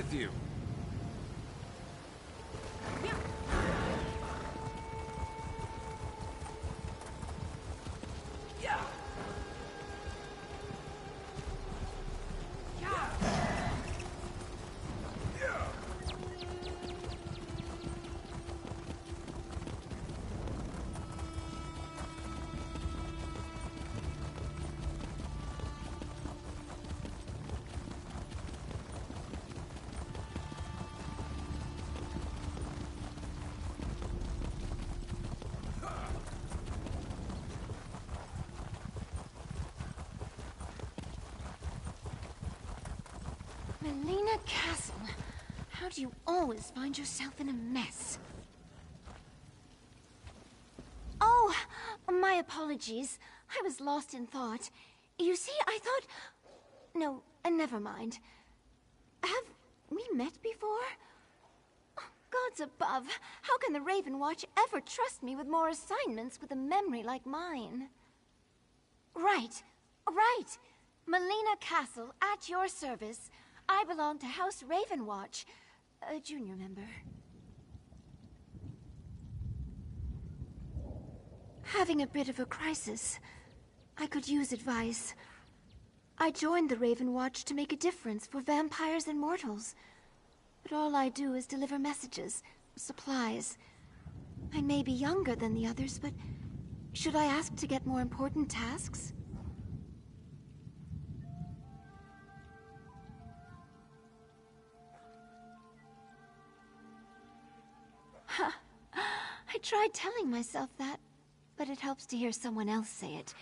with you. Melina Castle, how do you always find yourself in a mess? Oh, my apologies. I was lost in thought. You see, I thought... No, never mind. Have we met before? Oh, gods above, how can the Raven Watch ever trust me with more assignments with a memory like mine? Right. Melina Castle, at your service. I belong to House Ravenwatch, a junior member. Having a bit of a crisis. I could use advice. I joined the Ravenwatch to make a difference for vampires and mortals. But all I do is deliver messages, supplies. I may be younger than the others, but should I ask to get more important tasks? I tried telling myself that, but it helps to hear someone else say it.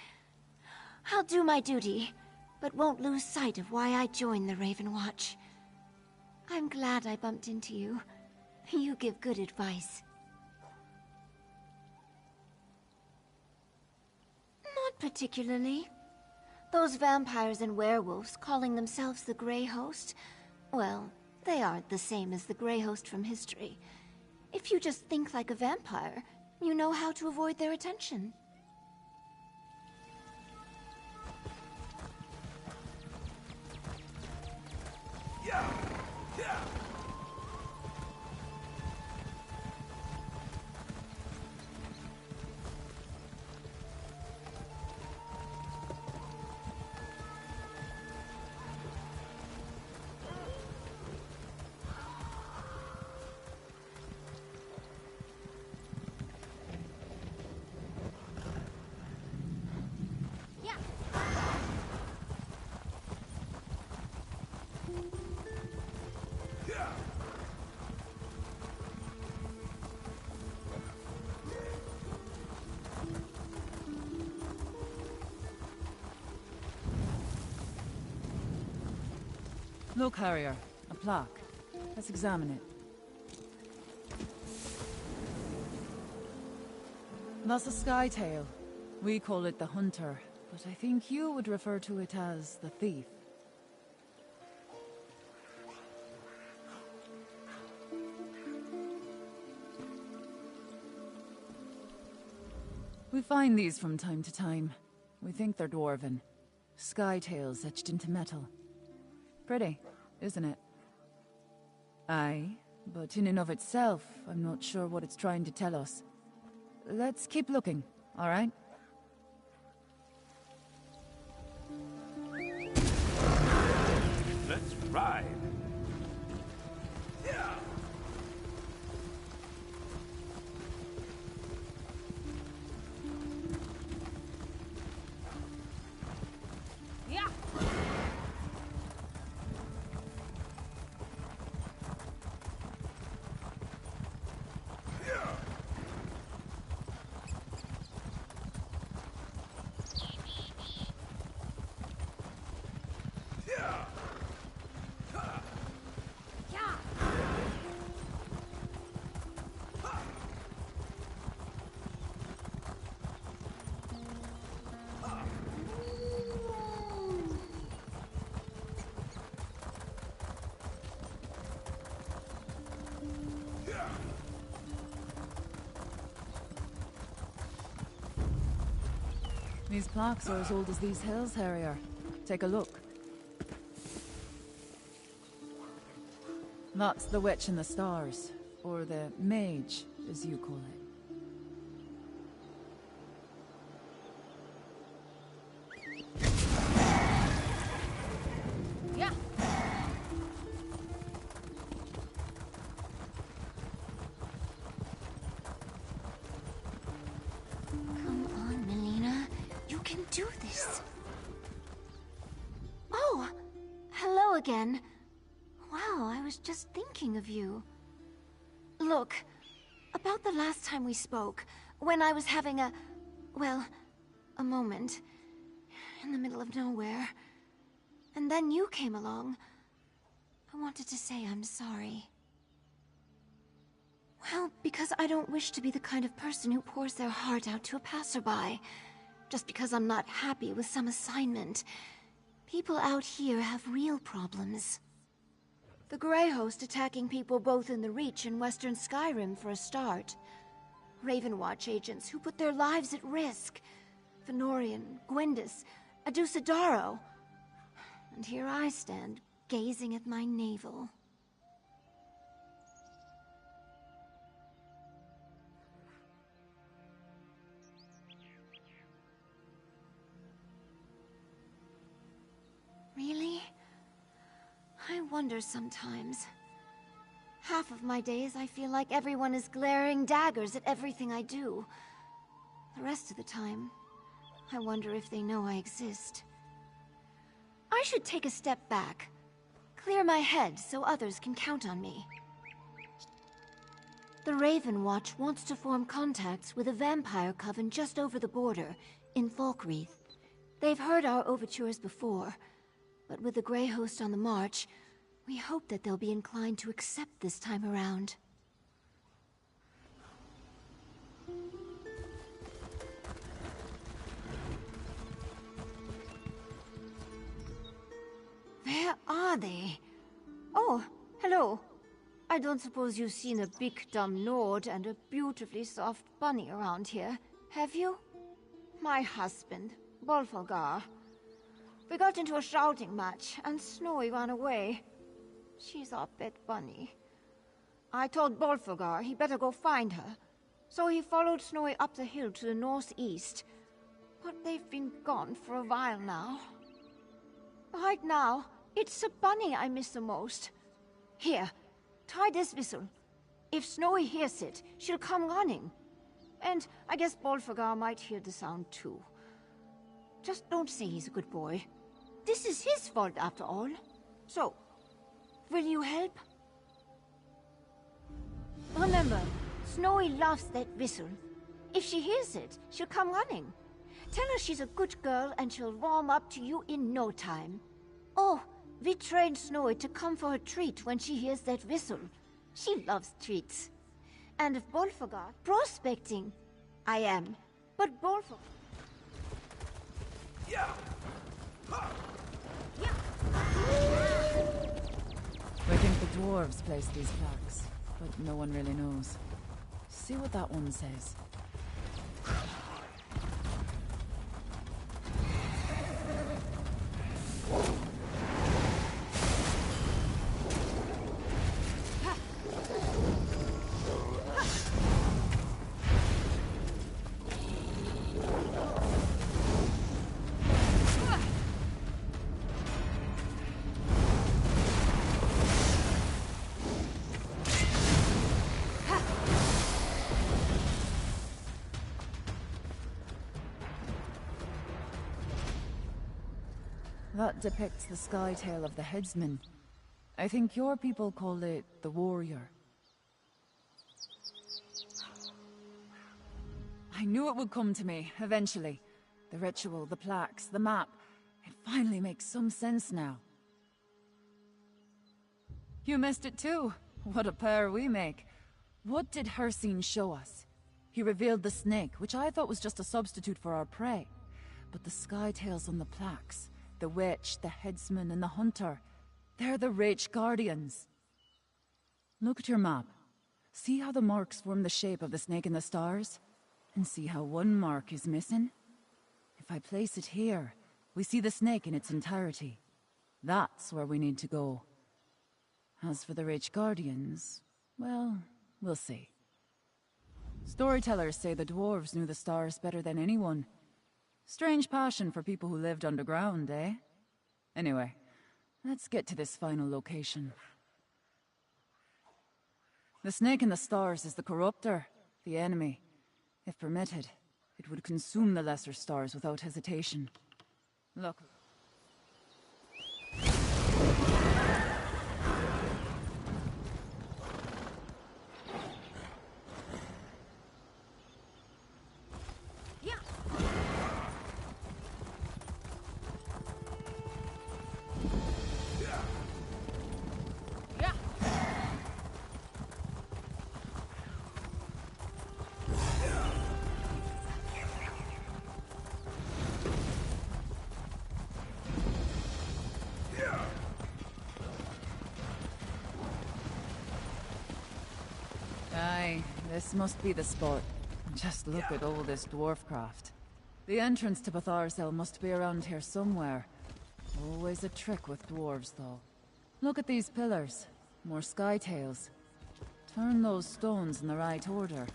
I'll do my duty, but won't lose sight of why I joined the Raven Watch. I'm glad I bumped into you. You give good advice. Not particularly. Those vampires and werewolves calling themselves the Grey Host, well, they aren't the same as the Grey Host from history. If you just think like a vampire, you know how to avoid their attention. Look, Harrier. A plaque. Let's examine it. That's a skytail. We call it the Hunter, but I think you would refer to it as the Thief. We find these from time to time. We think they're dwarven. Skytails etched into metal. Pretty, isn't it? Aye, but in and of itself, I'm not sure what it's trying to tell us. Let's keep looking, alright? Let's ride. These plaques are as old as these hills, Harrier. Take a look. That's the Witch in the Stars, or the Mage, as you call it. Yeah. Come on, Melina. You can do this. Oh, hello again. Wow, I was just thinking of you. Look, about the last time we spoke, when I was having well, a moment in the middle of nowhere. And then you came along. I wanted to say I'm sorry. Well, because I don't wish to be the kind of person who pours their heart out to a passerby. Just because I'm not happy with some assignment. People out here have real problems. The Grey Host attacking people both in the Reach and Western Skyrim for a start. Ravenwatch agents who put their lives at risk. Fenorian, Gwendis, Adusadaro. And here I stand, gazing at my navel. Really? I wonder sometimes. Half of my days I feel like everyone is glaring daggers at everything I do. The rest of the time, I wonder if they know I exist. I should take a step back. Clear my head so others can count on me. The Raven Watch wants to form contacts with a vampire coven just over the border, in Falkreath. They've heard our overtures before. But with the Grey Host on the march, we hope that they'll be inclined to accept this time around. Where are they? Oh, hello. I don't suppose you've seen a big dumb Nord and a beautifully soft bunny around here, have you? My husband, Bolfalgar. We got into a shouting match, and Snowy ran away. She's our pet bunny. I told Bolfalgar he better go find her, so he followed Snowy up the hill to the northeast. But they've been gone for a while now. Right now, it's the bunny I miss the most. Here, try this whistle. If Snowy hears it, she'll come running. And I guess Bolfalgar might hear the sound too. Just don't say he's a good boy. This is his fault, after all. So, will you help? Remember, Snowy loves that whistle. If she hears it, she'll come running. Tell her she's a good girl and she'll warm up to you in no time. Oh, we trained Snowy to come for a treat when she hears that whistle. She loves treats. And if Bolfalgar prospecting, I am. But Bolfalgar... Yeah. I think the dwarves placed these plaques, but no one really knows. See what that one says. That depicts the skytail of the headsman. I think your people call it the warrior. I knew it would come to me, eventually. The ritual, the plaques, the map. It finally makes some sense now. You missed it too. What a pair we make. What did Hircine show us? He revealed the snake, which I thought was just a substitute for our prey. But the skytails on the plaques, the witch, the headsman, and the hunter, they're the Reach Guardians. Look at your map. See how the marks form the shape of the snake in the stars? And see how one mark is missing? If I place it here, we see the snake in its entirety. That's where we need to go. As for the rich guardians, well, we'll see. Storytellers say the dwarves knew the stars better than anyone. Strange passion for people who lived underground, eh? Anyway, let's get to this final location. The snake in the stars is the corruptor, the enemy. If permitted, it would consume the lesser stars without hesitation. Look. Aye, this must be the spot. Just look at all this dwarf craft. The entrance to Batharsel must be around here somewhere. Always a trick with dwarves, though. Look at these pillars. More sky tails. Turn those stones in the right order,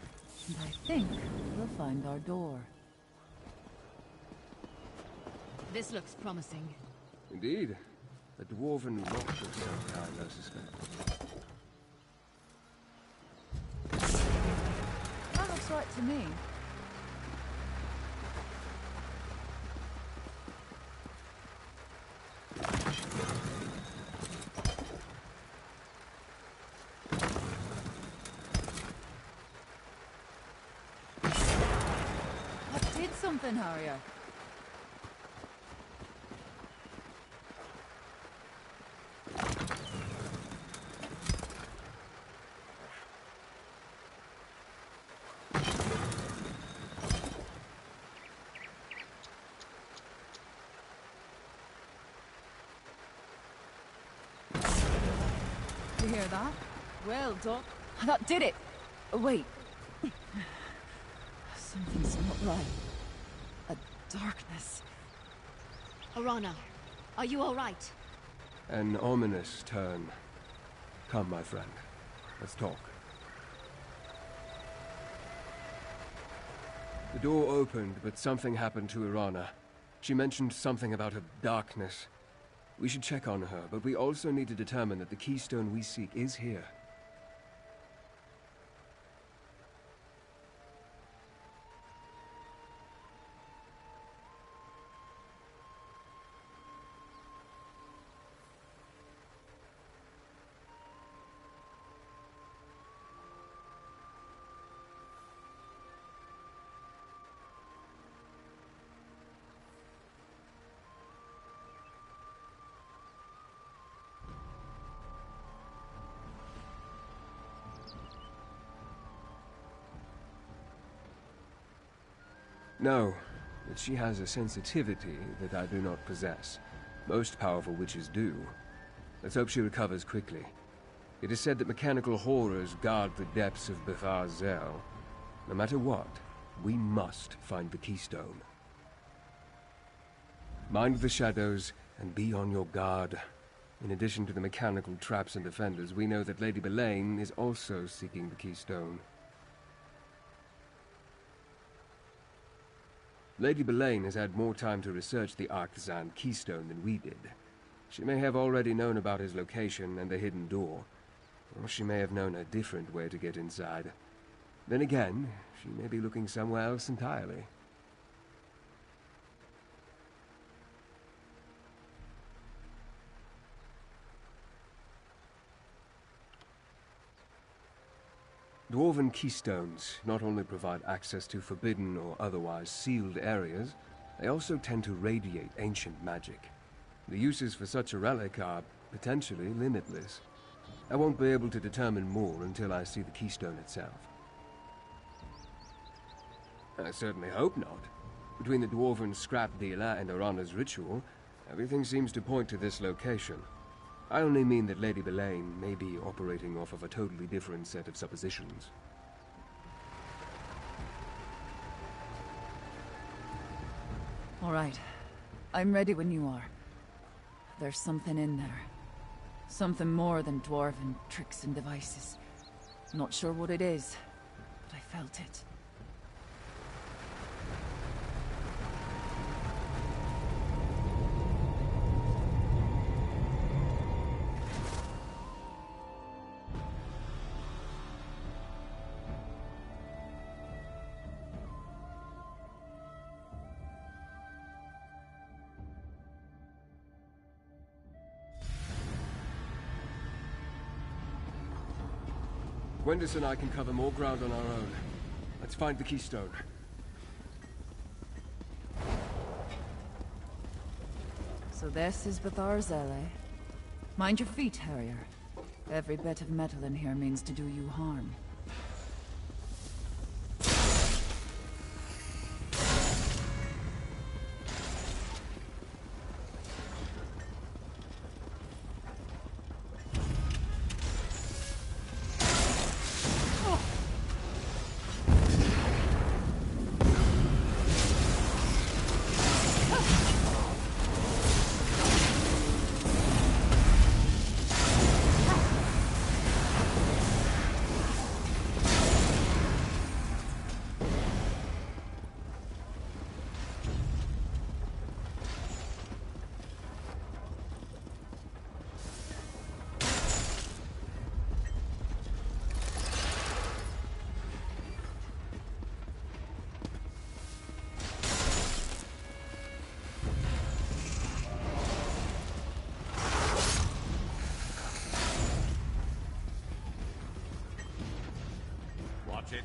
and I think we'll find our door. This looks promising. Indeed. A dwarven lock of some kind, I suspect. That looks right to me. That did something, Harrier. You hear that? Well done. That did it! Wait. Something's not right. A darkness. Arana, are you all right? An ominous turn. Come, my friend. Let's talk. The door opened, but something happened to Irana. She mentioned something about a darkness. We should check on her, but we also need to determine that the keystone we seek is here. No, but she has a sensitivity that I do not possess. Most powerful witches do. Let's hope she recovers quickly. It is said that mechanical horrors guard the depths of Batharsel. No matter what, we must find the keystone. Mind the shadows and be on your guard. In addition to the mechanical traps and defenders, we know that Lady Belaine is also seeking the keystone. Lady Belaine has had more time to research the Arctazan keystone than we did. She may have already known about his location and the hidden door, or she may have known a different way to get inside. Then again, she may be looking somewhere else entirely. Dwarven keystones not only provide access to forbidden or otherwise sealed areas, they also tend to radiate ancient magic. The uses for such a relic are potentially limitless. I won't be able to determine more until I see the keystone itself. I certainly hope not. Between the dwarven scrap dealer and Arana's ritual, everything seems to point to this location. I only mean that Lady Belaine may be operating off of a totally different set of suppositions. All right. I'm ready when you are. There's something in there. Something more than dwarven tricks and devices. Not sure what it is, but I felt it. Gwendis and I can cover more ground on our own. Let's find the keystone. So this is Betharzel, eh? Mind your feet, Harrier. Every bit of metal in here means to do you harm. Watch it.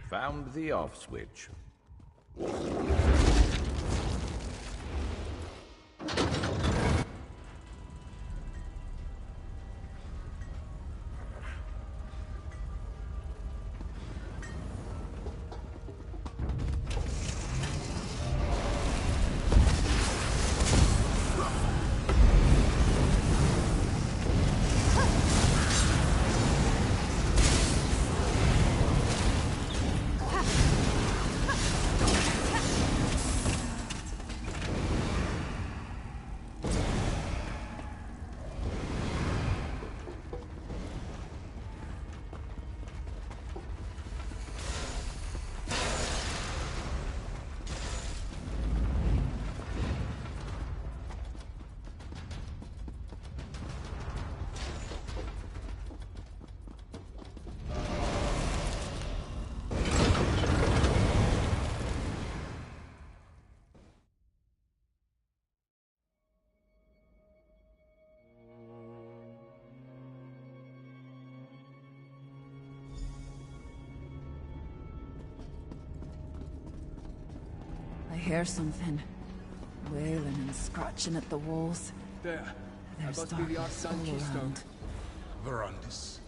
Found the off switch. hear something. Wailing and scratching at the walls. There. There's That must be the darkness Arcane all Keystone. around. Verandis.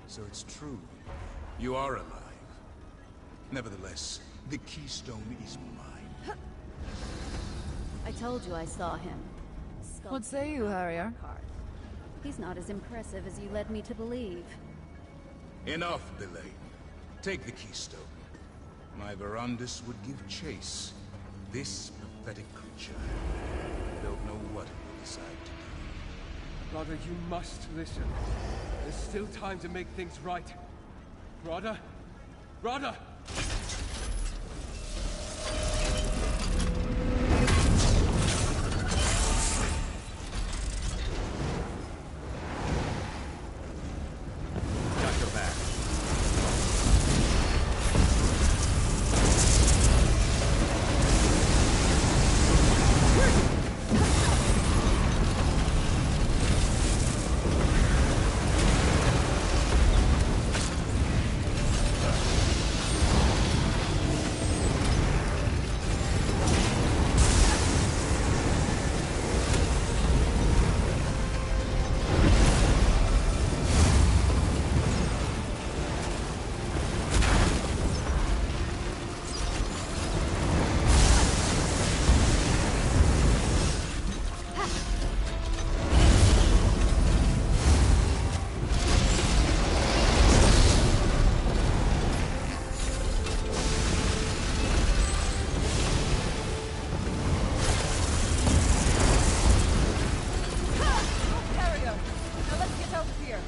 So it's true. You are alive. Nevertheless, the keystone is mine. I told you I saw him. What say you, Harrier? He's not as impressive as you led me to believe. Enough delay. Take the keystone. My Verandis would give chase. This pathetic creature. I don't know what it will decide to do. Brother, you must listen. There's still time to make things right. Brother? Brother! Got your back. Harrier! Now let's get out of here.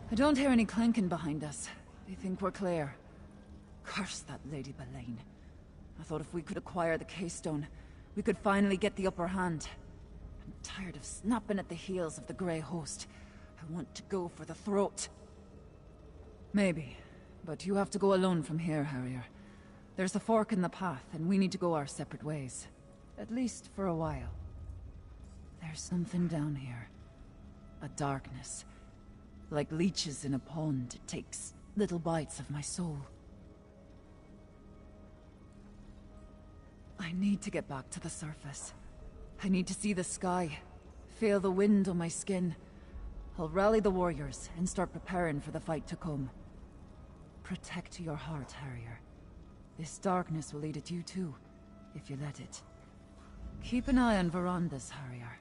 I don't hear any clanking behind us. They think we're clear. Curse that Lady Belaine. I thought if we could acquire the Keystone, we could finally get the upper hand. I'm tired of snapping at the heels of the Grey Host. I want to go for the throat. Maybe, but you have to go alone from here, Harrier. There's a fork in the path, and we need to go our separate ways. At least for a while. There's something down here. A darkness. Like leeches in a pond, it takes little bites of my soul. I need to get back to the surface. I need to see the sky, feel the wind on my skin. I'll rally the warriors and start preparing for the fight to come. Protect your heart, Harrier. This darkness will eat at you too, if you let it. Keep an eye on Verandis, Harrier.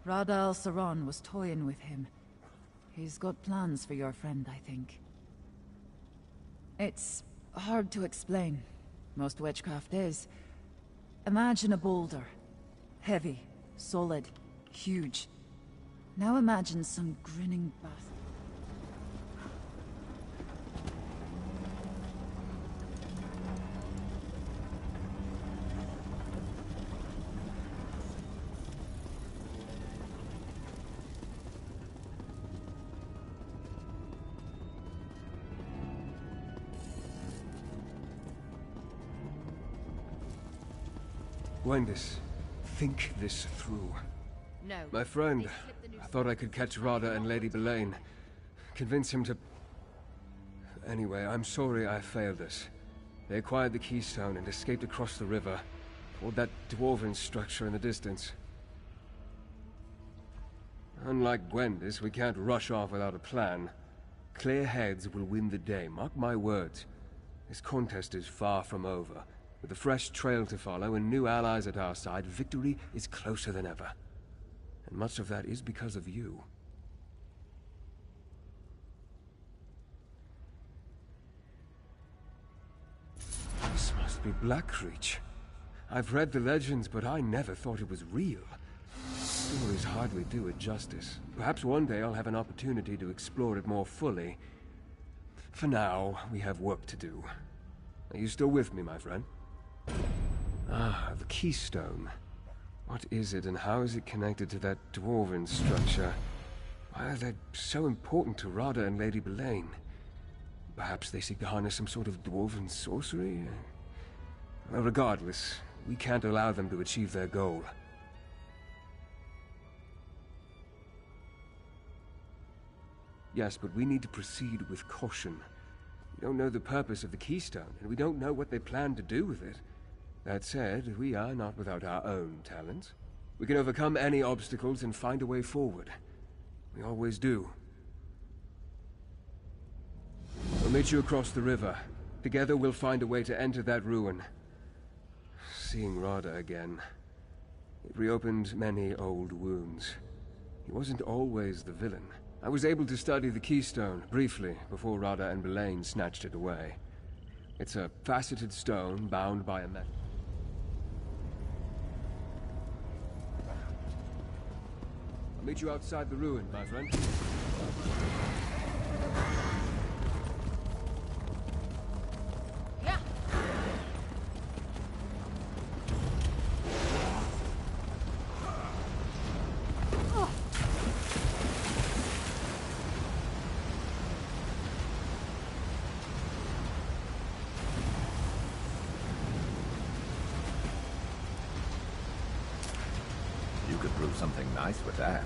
Rada al-Saran was toying with him. He's got plans for your friend, I think. It's hard to explain. Most witchcraft is. Imagine a boulder. Heavy, solid, huge. Now imagine some grinning bastard. Gwendis, think this through. No. My friend, I thought I could catch Rada and Lady Belaine. Convince him to... Anyway, I'm sorry I failed us. They acquired the Keystone and escaped across the river, toward that dwarven structure in the distance. Unlike Gwendis, we can't rush off without a plan. Clear heads will win the day, mark my words. This contest is far from over. With a fresh trail to follow and new allies at our side, victory is closer than ever. And much of that is because of you. This must be Blackreach. I've read the legends, but I never thought it was real. Stories hardly do it justice. Perhaps one day I'll have an opportunity to explore it more fully. For now, we have work to do. Are you still with me, my friend? Ah, the keystone. What is it, and how is it connected to that dwarven structure? Why are they so important to Radha and Lady Belaine? Perhaps they seek to harness some sort of dwarven sorcery? Well, regardless, we can't allow them to achieve their goal. Yes, but we need to proceed with caution. We don't know the purpose of the keystone, and we don't know what they plan to do with it. That said, we are not without our own talents. We can overcome any obstacles and find a way forward. We always do. We'll meet you across the river. Together we'll find a way to enter that ruin. Seeing Radha again, it reopened many old wounds. He wasn't always the villain. I was able to study the keystone, briefly, before Radha and Belaine snatched it away. It's a faceted stone bound by a metal. I'll meet you outside the ruin, my friend. You could brew something nice with that.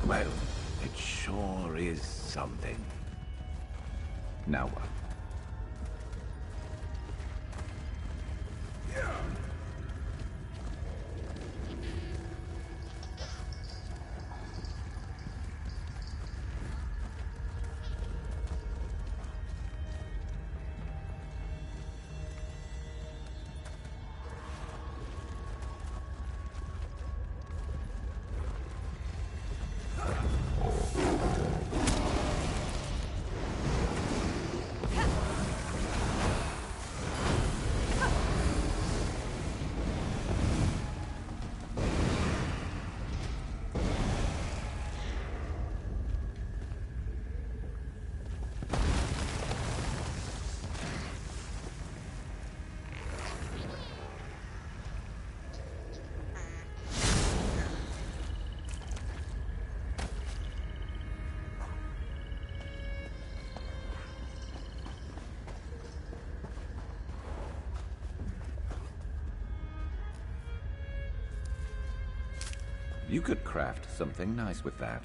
Well, it sure is something. Now what? You could craft something nice with that.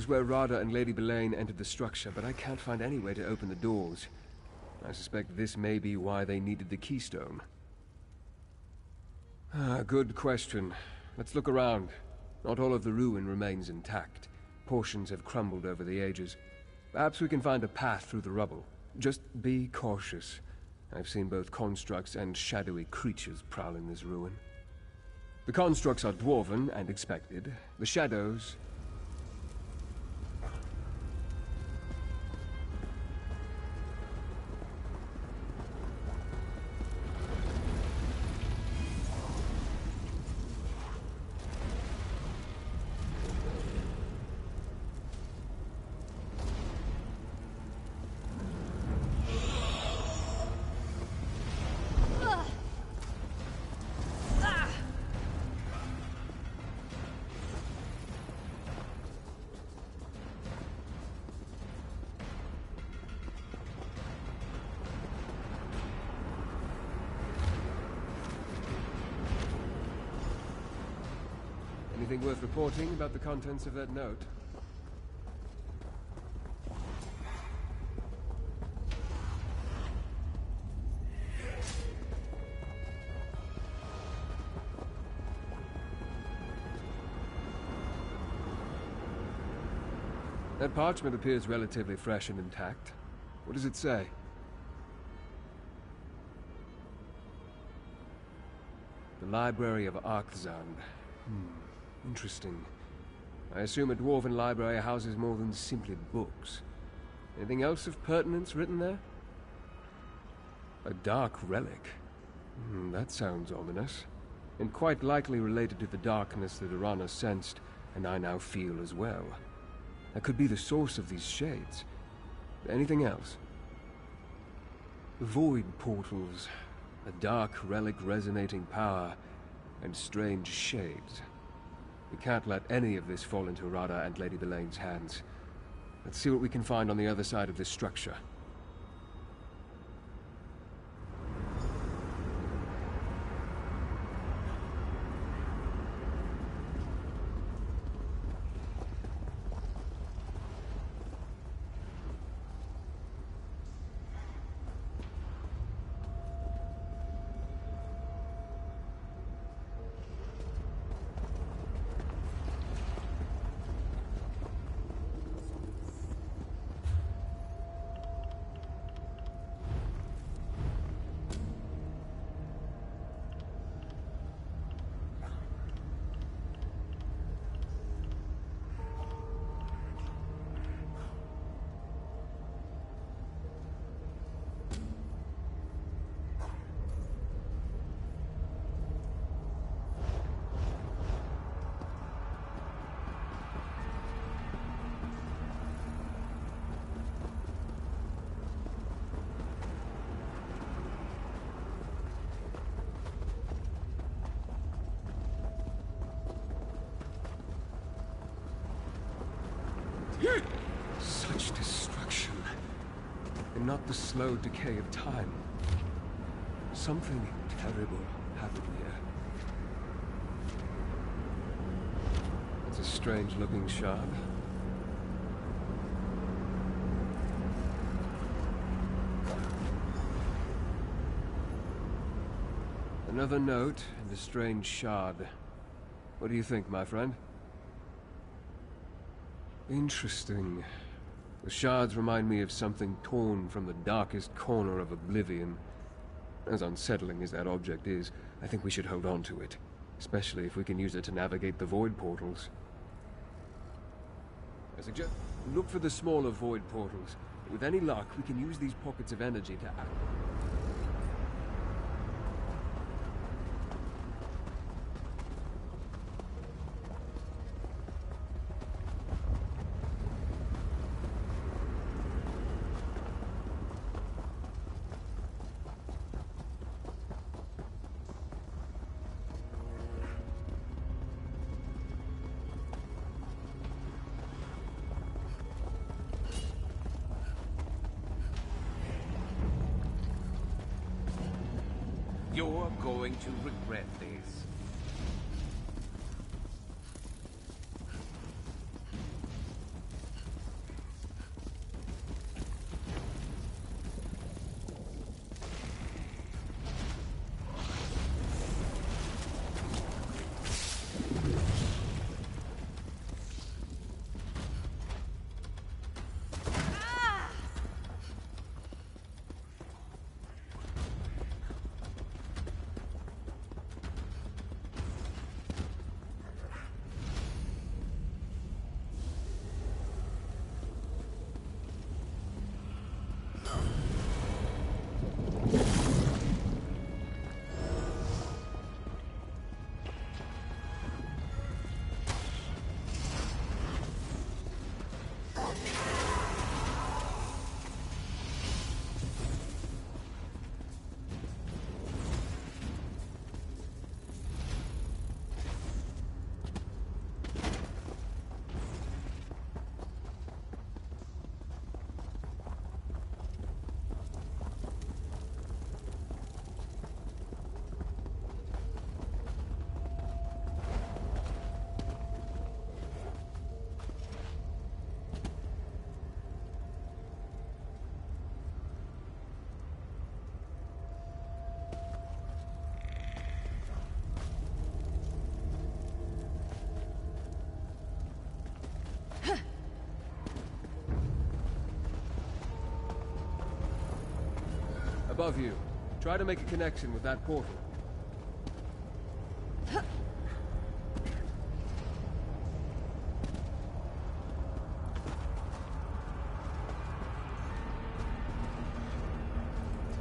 where Rada and Lady Belaine entered the structure, but I can't find any way to open the doors. I suspect this may be why they needed the keystone. Good question. Let's look around. Not all of the ruin remains intact. Portions have crumbled over the ages. Perhaps we can find a path through the rubble. Just be cautious. I've seen both constructs and shadowy creatures prowling this ruin. The constructs are dwarven and expected. The shadows... Anything worth reporting about the contents of that note? That parchment appears relatively fresh and intact. What does it say? The Library of Arkzand. Interesting. I assume a dwarven library houses more than simply books. Anything else of pertinence written there? A dark relic. That sounds ominous. And quite likely related to the darkness that Arana sensed, and I now feel as well. That could be the source of these shades. Anything else? Void portals. A dark relic resonating power, and strange shades. We can't let any of this fall into Rada and Lady Belaine's hands. Let's see what we can find on the other side of this structure. Such destruction. And not the slow decay of time. Something terrible happened here. It's a strange-looking shard. Another note and a strange shard. What do you think, my friend? Interesting. The shards remind me of something torn from the darkest corner of oblivion. As unsettling as that object is, I think we should hold on to it. Especially if we can use it to navigate the void portals. I suggest look for the smaller void portals. With any luck, we can use these pockets of energy to act. You're going to regret this. Above you. Try to make a connection with that portal.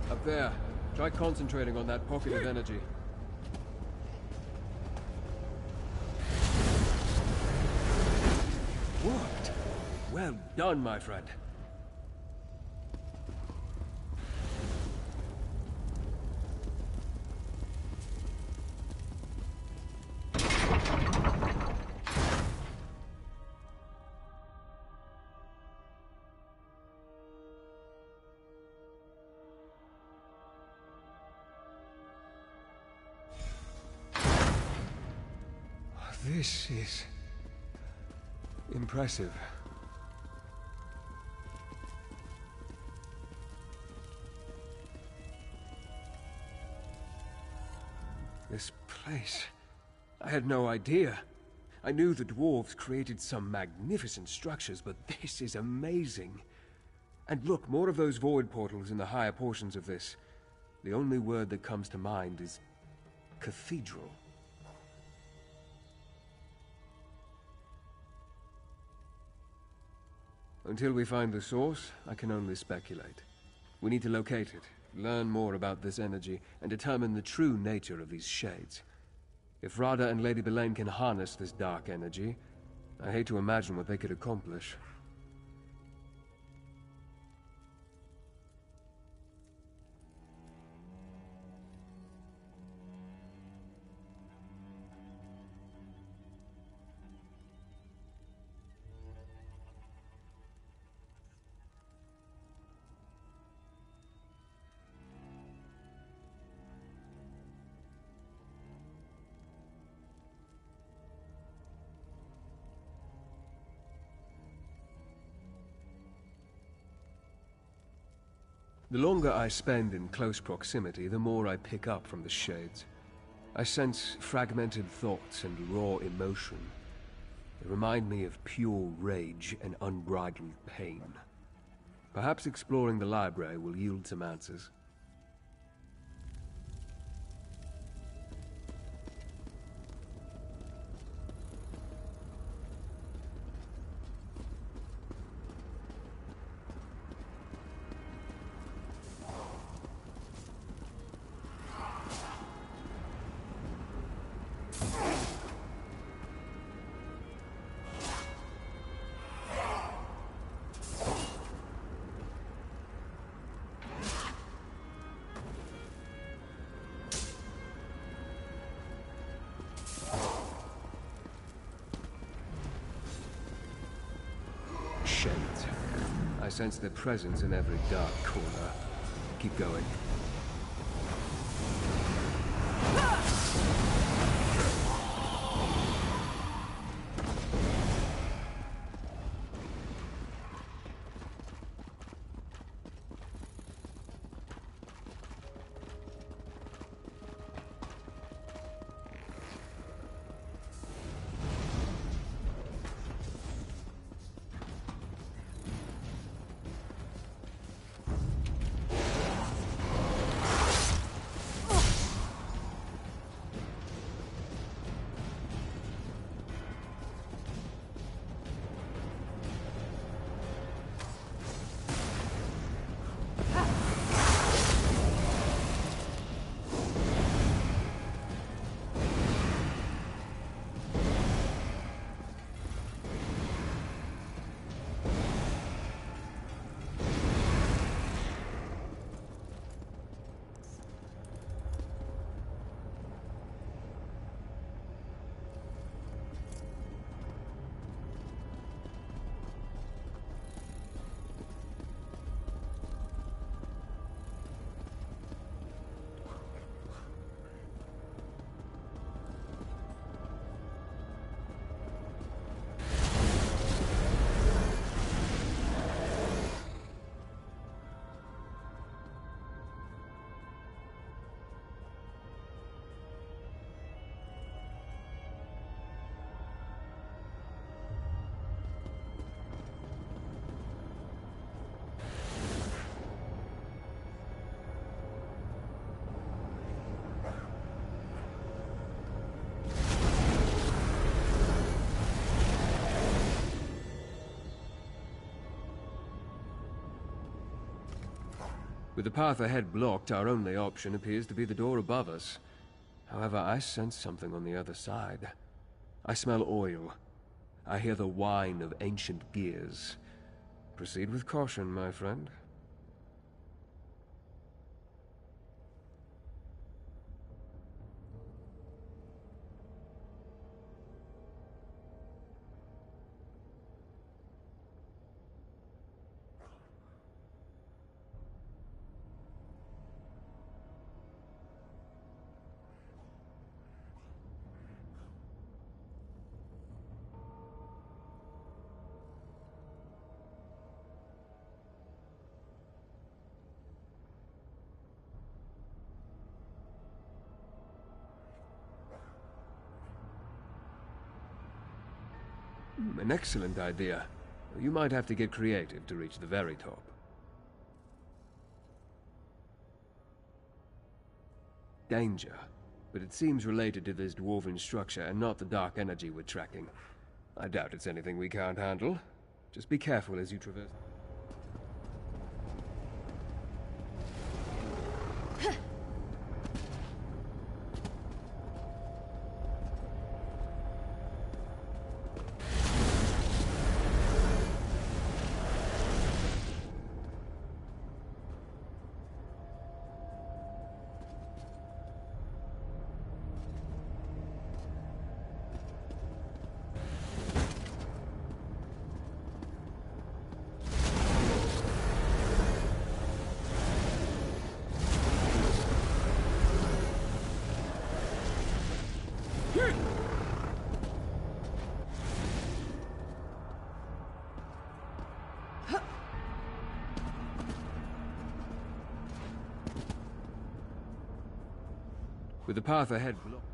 Up there. Try concentrating on that pocket of energy. Worked! Well done, my friend. This is impressive. This place... I had no idea. I knew the dwarves created some magnificent structures, but this is amazing. And look, more of those void portals in the higher portions of this. The only word that comes to mind is cathedral. Until we find the source, I can only speculate. We need to locate it, learn more about this energy, and determine the true nature of these shades. If Radha and Lady Belaine can harness this dark energy, I hate to imagine what they could accomplish. The longer I spend in close proximity, the more I pick up from the shades. I sense fragmented thoughts and raw emotion. They remind me of pure rage and unbridled pain. Perhaps exploring the library will yield some answers. Shades. I sense their presence in every dark corner. Keep going. With the path ahead blocked, our only option appears to be the door above us. However, I sense something on the other side. I smell oil. I hear the whine of ancient gears. Proceed with caution, my friend. An excellent idea. You might have to get creative to reach the very top. Danger. But it seems related to this dwarven structure and not the dark energy we're tracking. I doubt it's anything we can't handle. Just be careful as you traverse. With the path ahead blocked.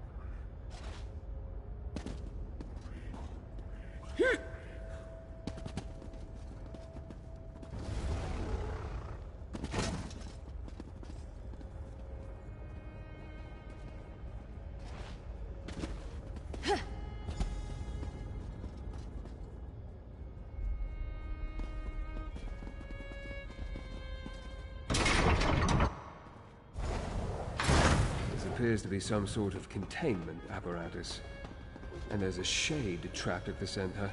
Appears to be some sort of containment apparatus. And there's a shade trapped at the center.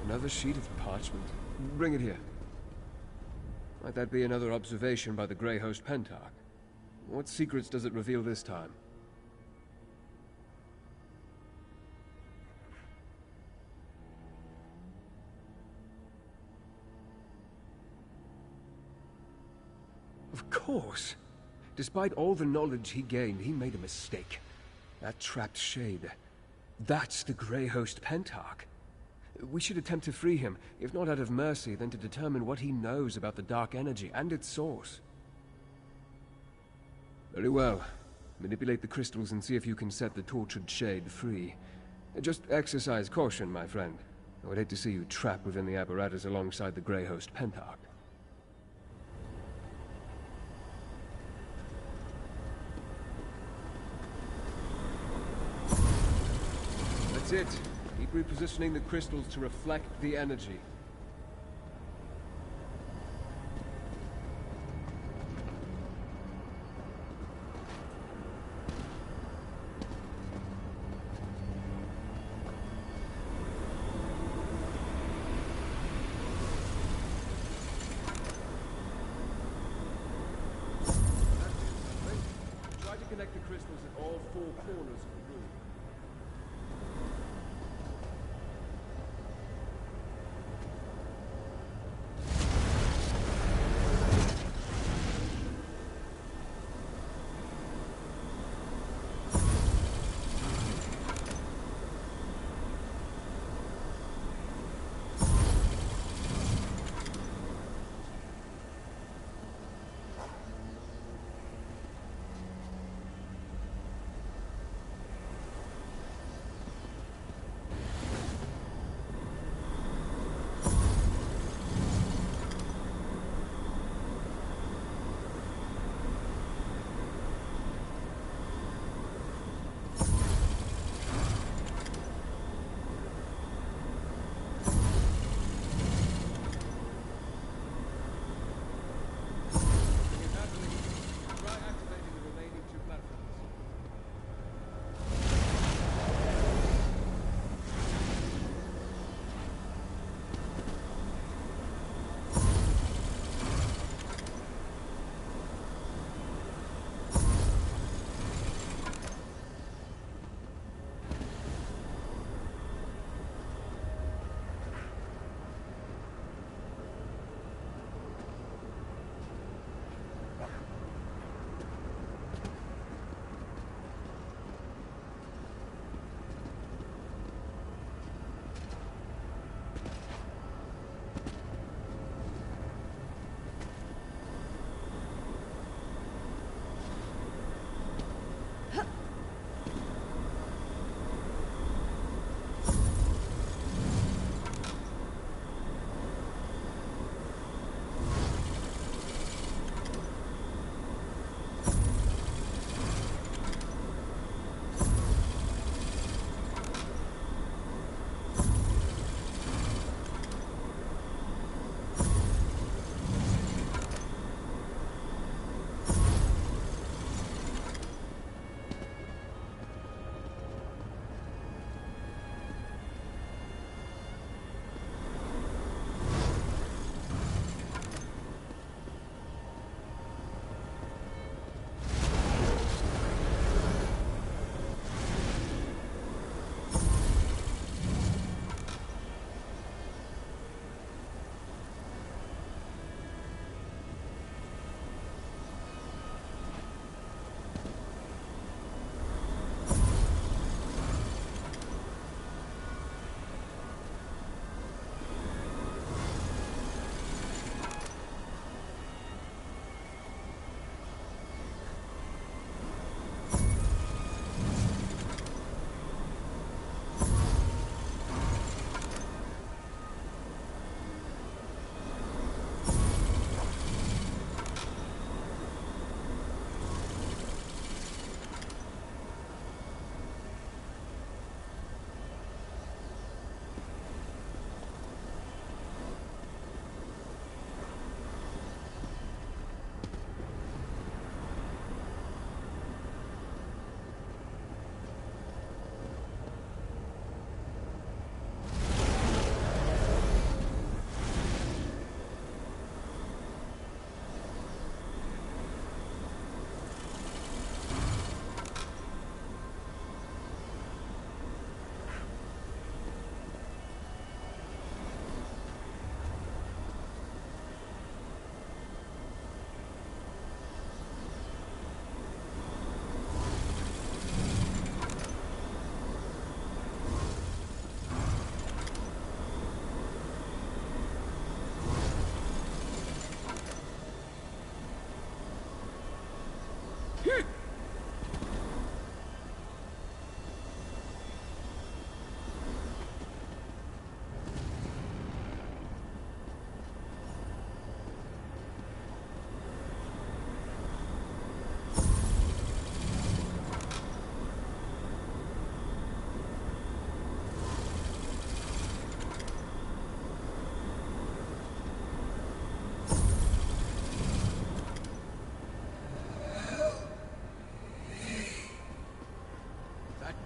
Another sheet of parchment. Bring it here. Might that be another observation by the Grey Host Pentarch? What secrets does it reveal this time? Of course. Despite all the knowledge he gained, he made a mistake. That trapped shade. That's the Grey Host Pentarch. We should attempt to free him, if not out of mercy, then to determine what he knows about the dark energy and its source. Very well. Manipulate the crystals and see if you can set the tortured shade free. Just exercise caution, my friend. I would hate to see you trapped within the apparatus alongside the Grey Host Pentarch. That's it. Keep repositioning the crystals to reflect the energy. Try to connect the crystals at all four corners of the room.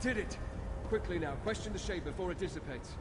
did it! Quickly now, question the shade before it dissipates.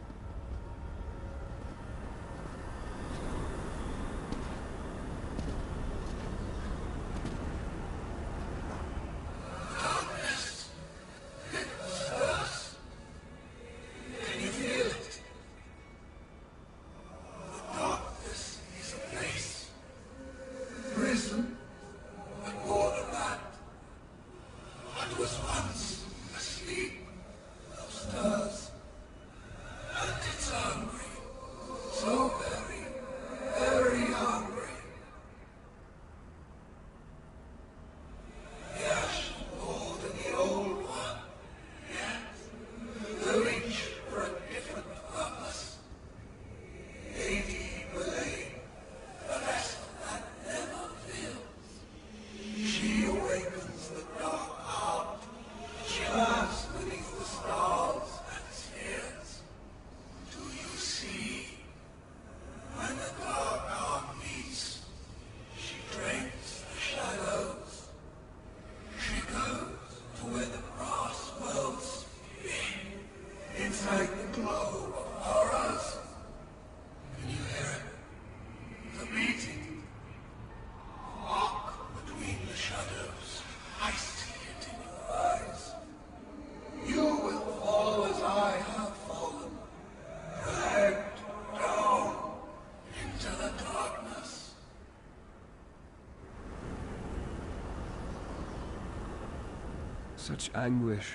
Such anguish,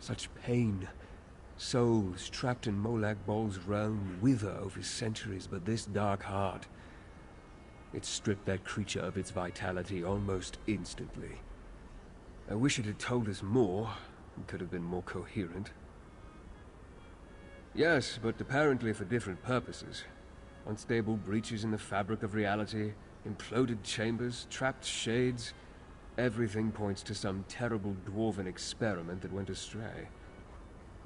such pain. Souls trapped in Molag Bol's realm wither over centuries, but this dark heart, it stripped that creature of its vitality almost instantly. I wish it had told us more. It could have been more coherent. Yes, but apparently for different purposes. Unstable breaches in the fabric of reality, imploded chambers, trapped shades. Everything points to some terrible dwarven experiment that went astray.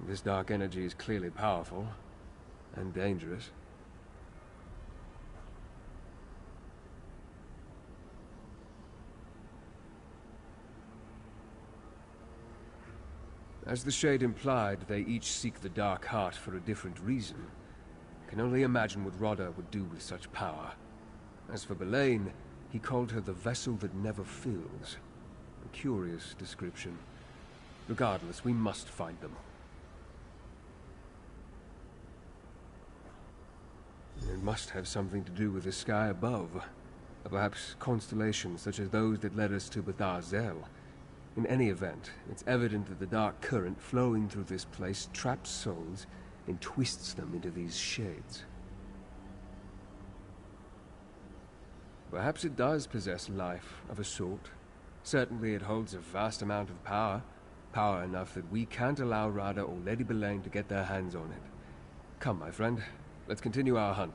This dark energy is clearly powerful, and dangerous. As the Shade implied, they each seek the Dark Heart for a different reason. I can only imagine what Rodder would do with such power. As for Belaine, he called her the vessel that never fills. A curious description. Regardless, we must find them. It must have something to do with the sky above. Perhaps constellations such as those that led us to Bethar Zel. In any event, it's evident that the dark current flowing through this place traps souls and twists them into these shades. Perhaps it does possess life of a sort. Certainly it holds a vast amount of power. Power enough that we can't allow Rada or Lady Belaine to get their hands on it. Come, my friend. Let's continue our hunt.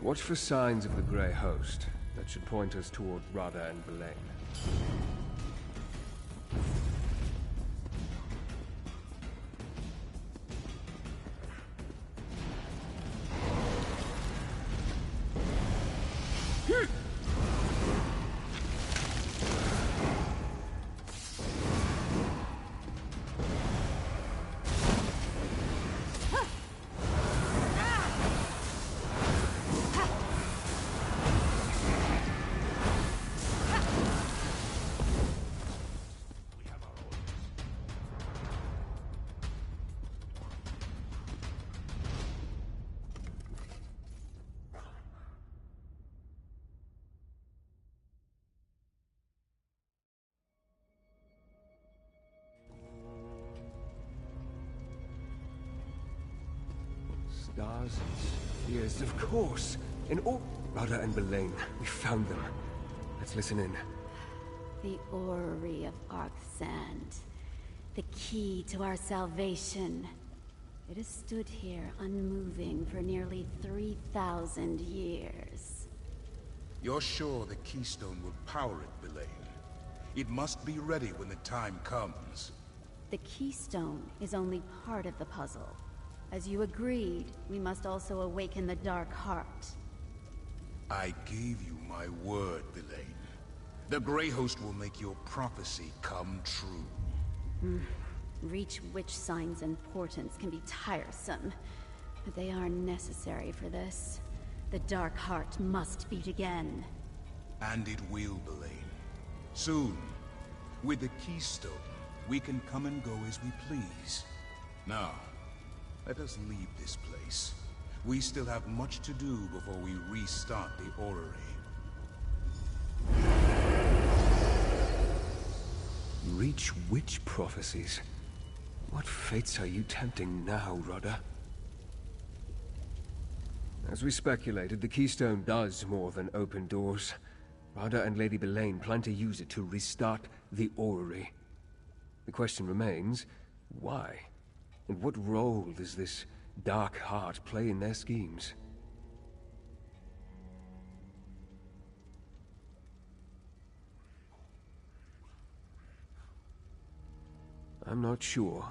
Watch for signs of the Grey Host. That should point us toward Rada and Belain. Stars and spheres, of course. In all... Rada and Belain, we found them. Let's listen in. The orrery of Arksand. The key to our salvation. It has stood here unmoving for nearly 3,000 years. You're sure the keystone will power it, Belain? It must be ready when the time comes. The keystone is only part of the puzzle. As you agreed, we must also awaken the Dark Heart. I gave you my word, Belain. The Grey Host will make your prophecy come true. Reach witch signs and portents can be tiresome, but they are necessary for this. The Dark Heart must beat again. And it will, Belain. Soon, with the keystone, we can come and go as we please. Now, let us leave this place. We still have much to do before we restart the orrery. Reach witch prophecies? What fates are you tempting now, Rada? As we speculated, the keystone does more than open doors. Rada and Lady Belain plan to use it to restart the orrery. The question remains, why? And what role does this Dark Heart play in their schemes? I'm not sure.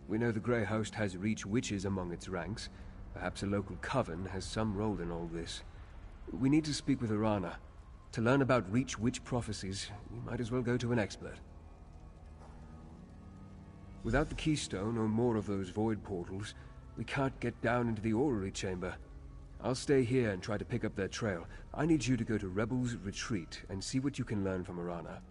We know the Grey Host has Reach witches among its ranks. Perhaps a local coven has some role in all this. We need to speak with Arana. To learn about Reach witch prophecies, we might as well go to an expert. Without the keystone or more of those void portals, we can't get down into the orrery chamber. I'll stay here and try to pick up their trail. I need you to go to Rebel's Retreat and see what you can learn from Arana.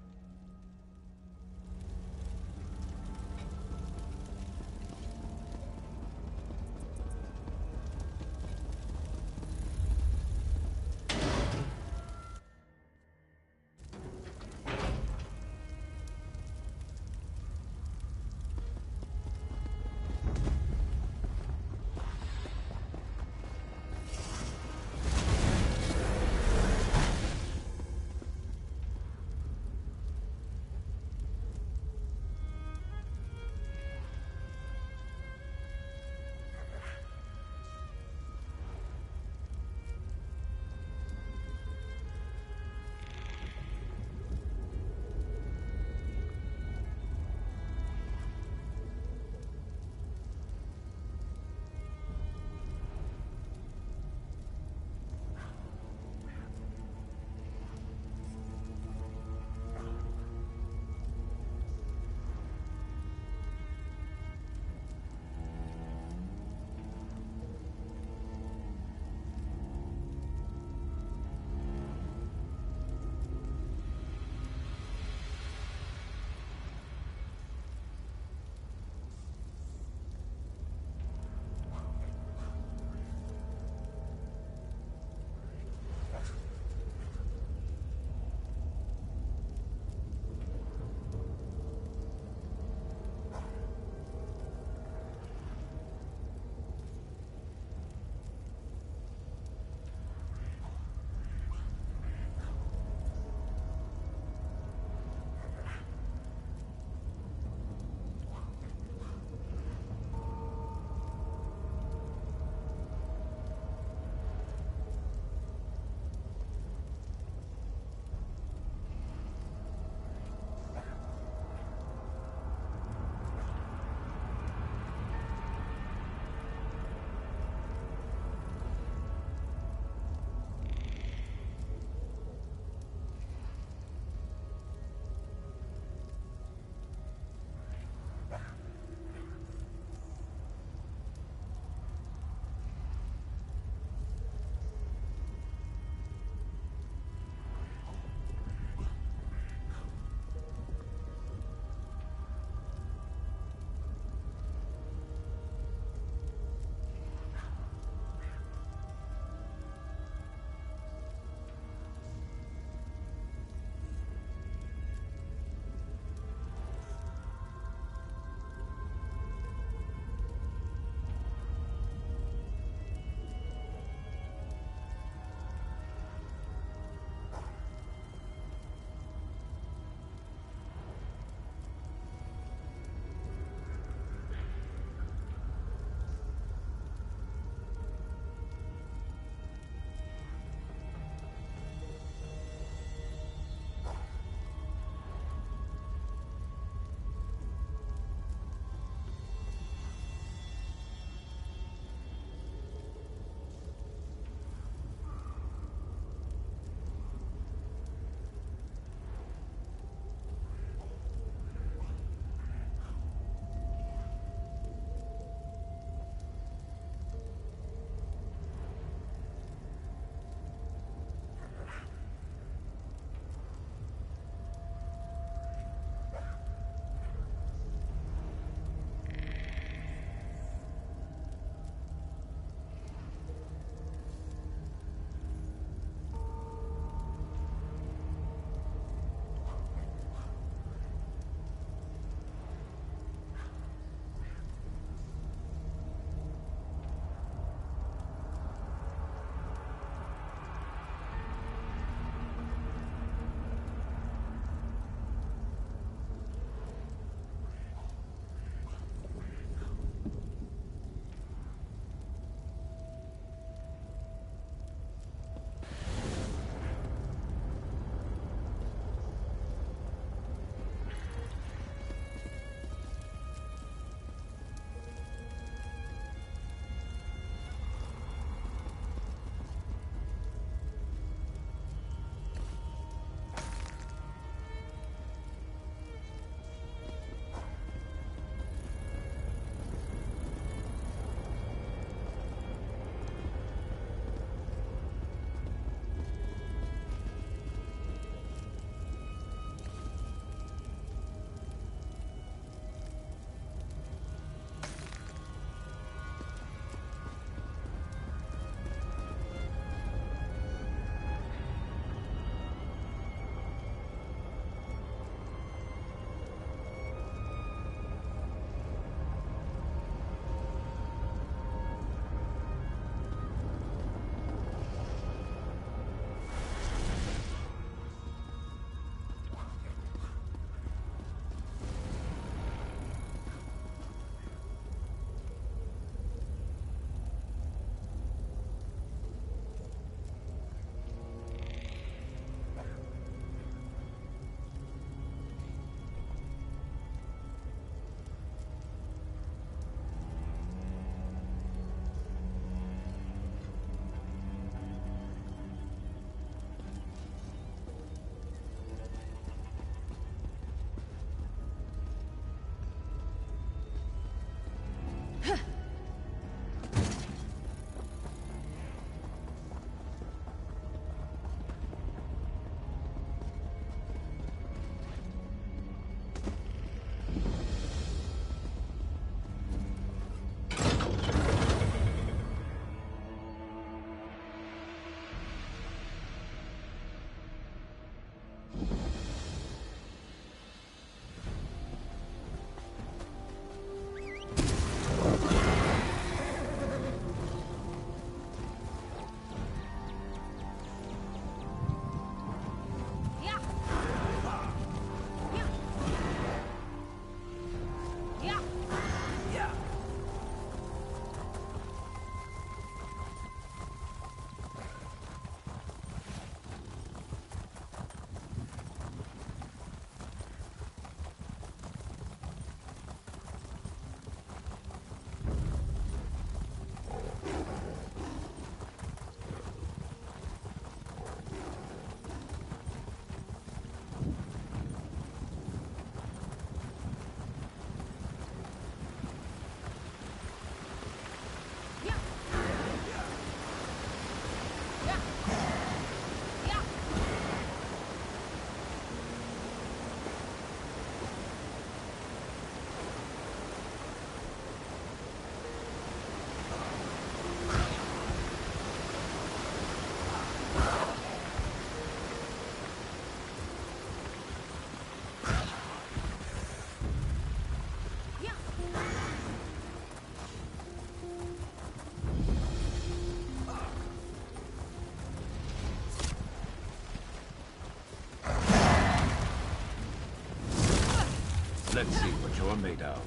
down.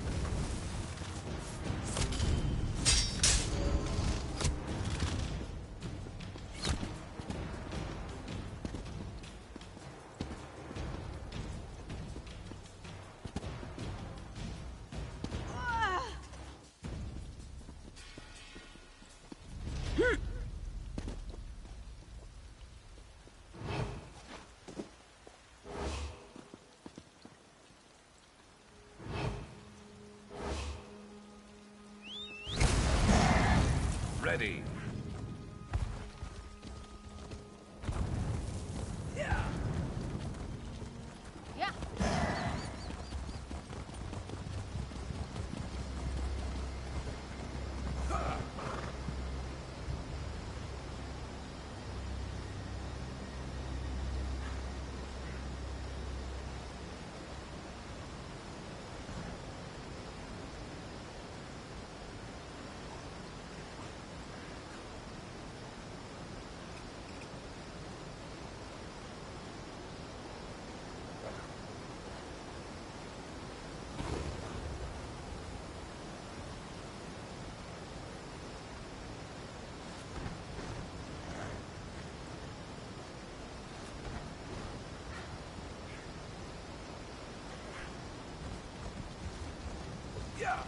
Ready. Yeah.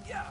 Yeah.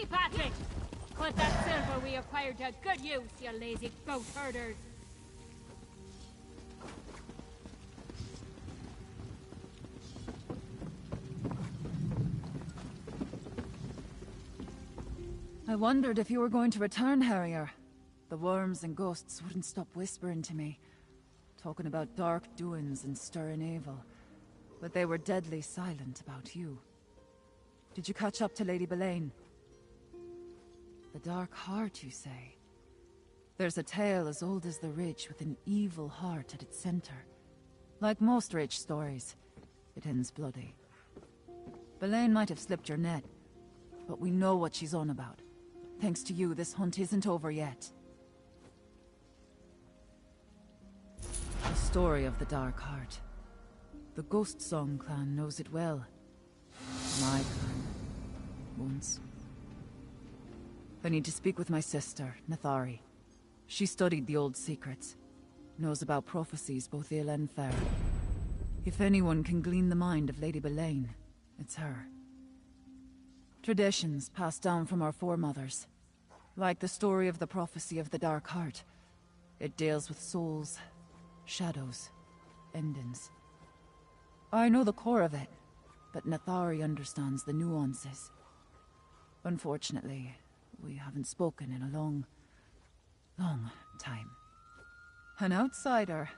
Keep at it! Put that silver we acquired to good use, you lazy goat herders! I wondered if you were going to return, Harrier. The worms and ghosts wouldn't stop whispering to me. talking about dark doings and stirring evil. But they were deadly silent about you. Did you catch up to Lady Belaine? The Dark Heart, you say? There's a tale as old as the Ridge with an evil heart at its center. Like most Ridge stories, it ends bloody. Belaine might have slipped your net, but we know what she's on about. Thanks to you, this hunt isn't over yet. The story of the Dark Heart. The Ghost Song clan knows it well. My clan. Once. I need to speak with my sister, Nathari. She studied the old secrets. Knows about prophecies both ill and fair. If anyone can glean the mind of Lady Belaine, it's her. Traditions passed down from our foremothers. Like the story of the prophecy of the Dark Heart. It deals with souls, shadows, endings. I know the core of it, but Nathari understands the nuances. Unfortunately, we haven't spoken in a long time. An outsider?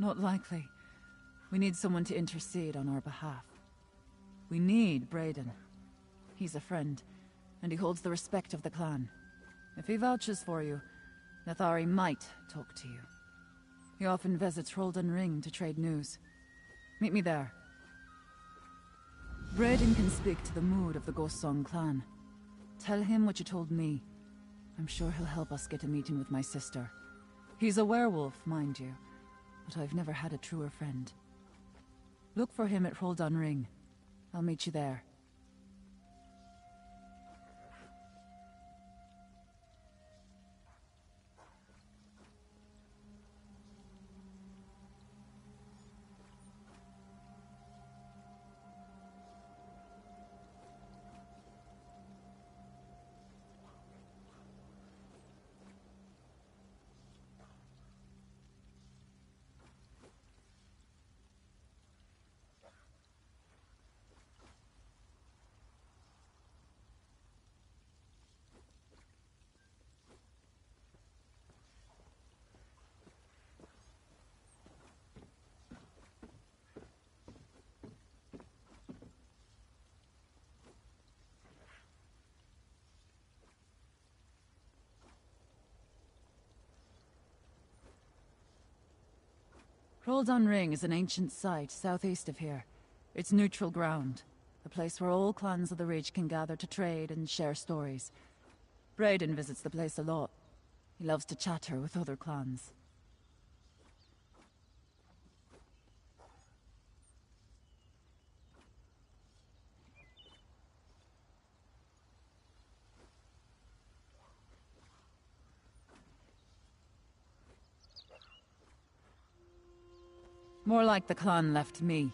Not likely. We need someone to intercede on our behalf. We need Brayden. He's a friend, and he holds the respect of the clan. If he vouches for you, Nathari might talk to you. He often visits Roldan Ring to trade news. Meet me there. Brayden can speak to the mood of the Ghost Song clan. Tell him what you told me. I'm sure he'll help us get a meeting with my sister. He's a werewolf, mind you, but I've never had a truer friend. Look for him at Roldan Ring. I'll meet you there. Roldan Ring is an ancient site southeast of here. It's neutral ground, a place where all clans of the Ridge can gather to trade and share stories. Brayden visits the place a lot. He loves to chatter with other clans. More like the clan left me.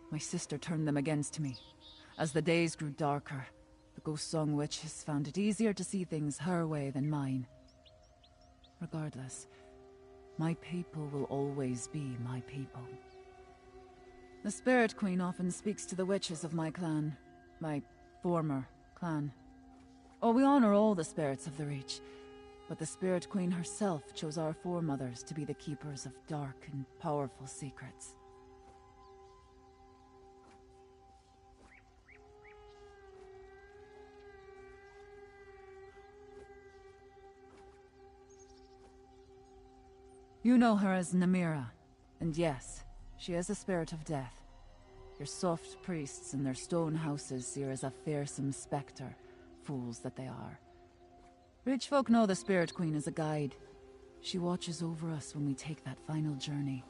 My sister turned them against me. As the days grew darker, the Ghost Song witches found it easier to see things her way than mine. Regardless, my people will always be my people. The Spirit Queen often speaks to the witches of my clan. My former clan. Oh, we honor all the spirits of the Reach. But the Spirit Queen herself chose our foremothers to be the keepers of dark and powerful secrets. You know her as Namira, and yes, she is a spirit of death. Your soft priests and their stone houses see her as a fearsome spectre, fools that they are. Rich folk know the Spirit Queen as a guide. She watches over us when we take that final journey.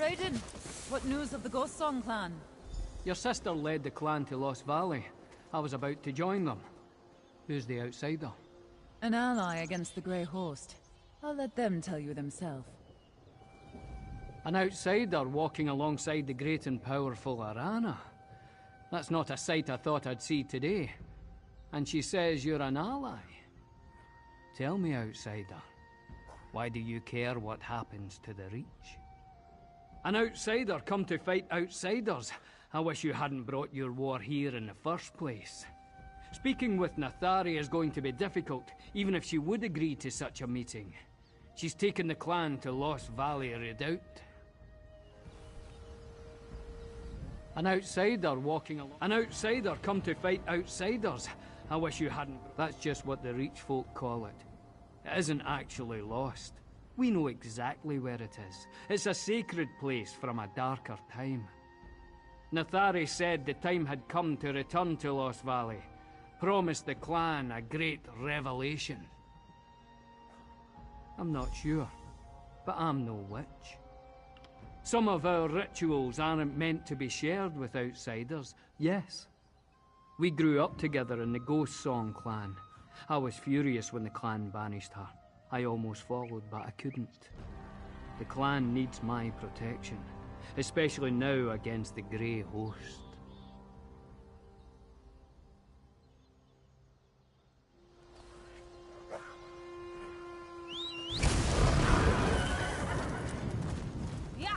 Raiden, what news of the Ghost Song clan? Your sister led the clan to Lost Valley. I was about to join them. Who's the outsider? An ally against the Grey Host. I'll let them tell you themselves. An outsider walking alongside the great and powerful Arana. That's not a sight I thought I'd see today. And she says you're an ally. Tell me, outsider, why do you care what happens to the Reach? An outsider come to fight outsiders. I wish you hadn't brought your war here in the first place. Speaking with Nathari is going to be difficult, even if she would agree to such a meeting. She's taken the clan to Lost Valley Redoubt. An outsider walking along. An outsider come to fight outsiders. I wish you hadn't. That's just what the Reach folk call it. It isn't actually lost. We know exactly where it is. It's a sacred place from a darker time. Nathari said the time had come to return to Lost Valley. Promised the clan a great revelation. I'm not sure, but I'm no witch. Some of our rituals aren't meant to be shared with outsiders. Yes. We grew up together in the Ghost Song clan. I was furious when the clan banished her. I almost followed, but I couldn't. The clan needs my protection, especially now against the Grey Host. Yeah.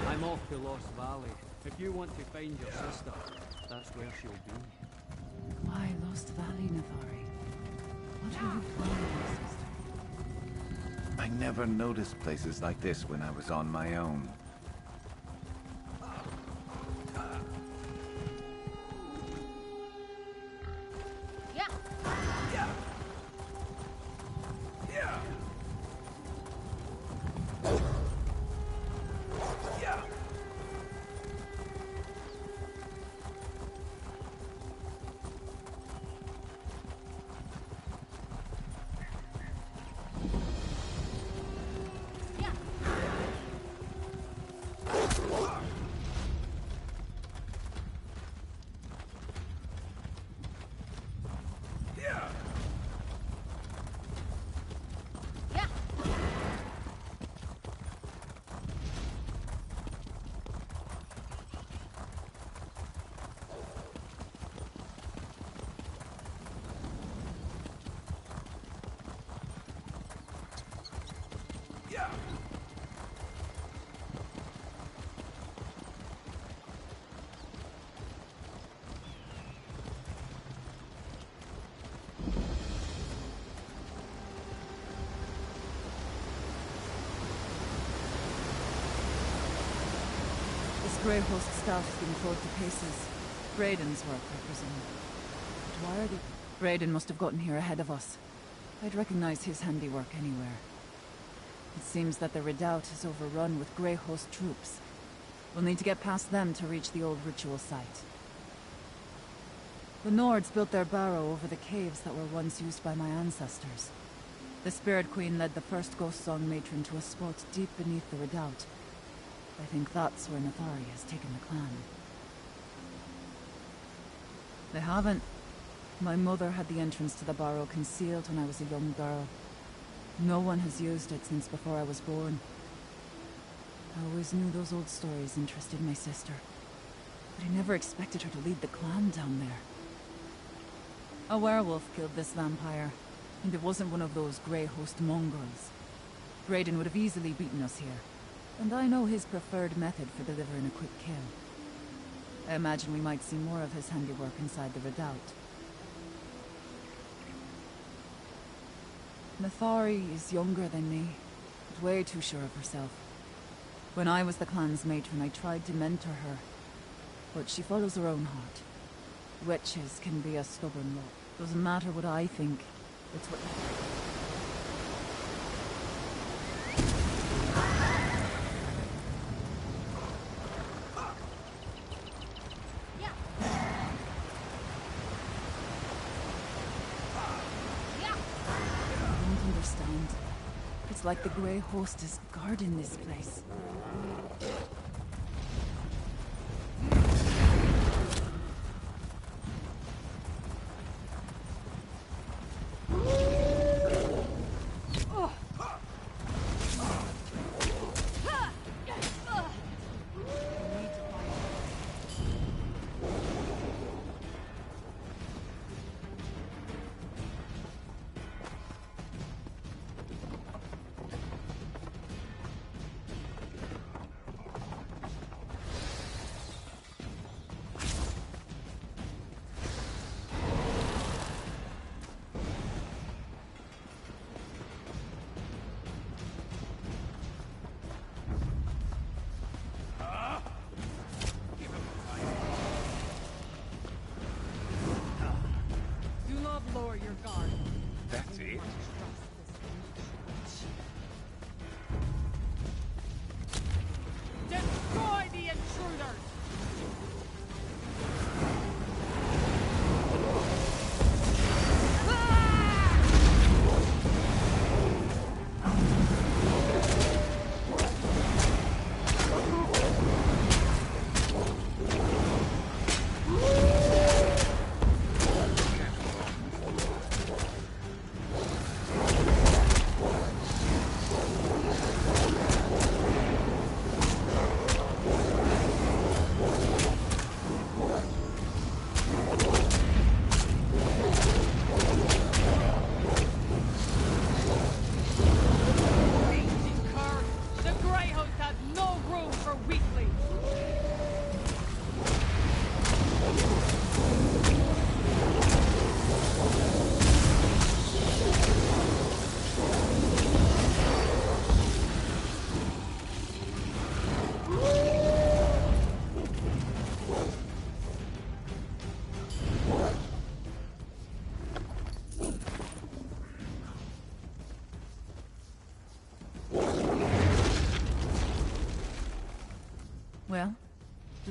I'm off to Lost Valley. If you want to find your sister, that's where she'll be. Why Lost Valley, Nathari? What are you planning, sister? I never noticed places like this when I was on my own. Yeah. This Grey Host staff has been pulled to pieces. Raiden's work, I presume. But why are they... Raiden must have gotten here ahead of us. I'd recognize his handiwork anywhere. It seems that the redoubt is overrun with Grey Host troops. We'll need to get past them to reach the old ritual site. The Nords built their barrow over the caves that were once used by my ancestors. The Spirit Queen led the first Ghost Song matron to a spot deep beneath the redoubt. I think that's where Nathari has taken the clan. They haven't. My mother had the entrance to the barrow concealed when I was a young girl. No one has used it since before I was born. I always knew those old stories interested my sister, but I never expected her to lead the clan down there. A werewolf killed this vampire, and it wasn't one of those Grey Host mongrels. Raiden would have easily beaten us here, and I know his preferred method for delivering a quick kill. I imagine we might see more of his handiwork inside the redoubt. Nathari is younger than me, but way too sure of herself. When I was the clan's matron, I tried to mentor her, but she follows her own heart. Witches can be a stubborn lot. Doesn't matter what I think, it's what... It's like the Grey Host is guarding this place.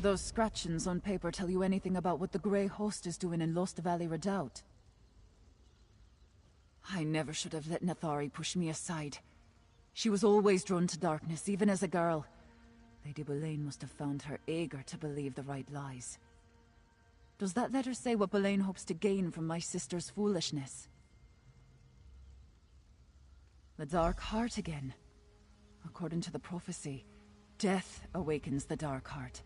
those scratchings on paper tell you anything about what the Grey Host is doing in Lost Valley Redoubt? I never should have let Nathari push me aside. She was always drawn to darkness, even as a girl. Lady Boleyn must have found her eager to believe the right lies. Does that letter say what Boleyn hopes to gain from my sister's foolishness? The Dark Heart again. According to the prophecy, death awakens the Dark Heart.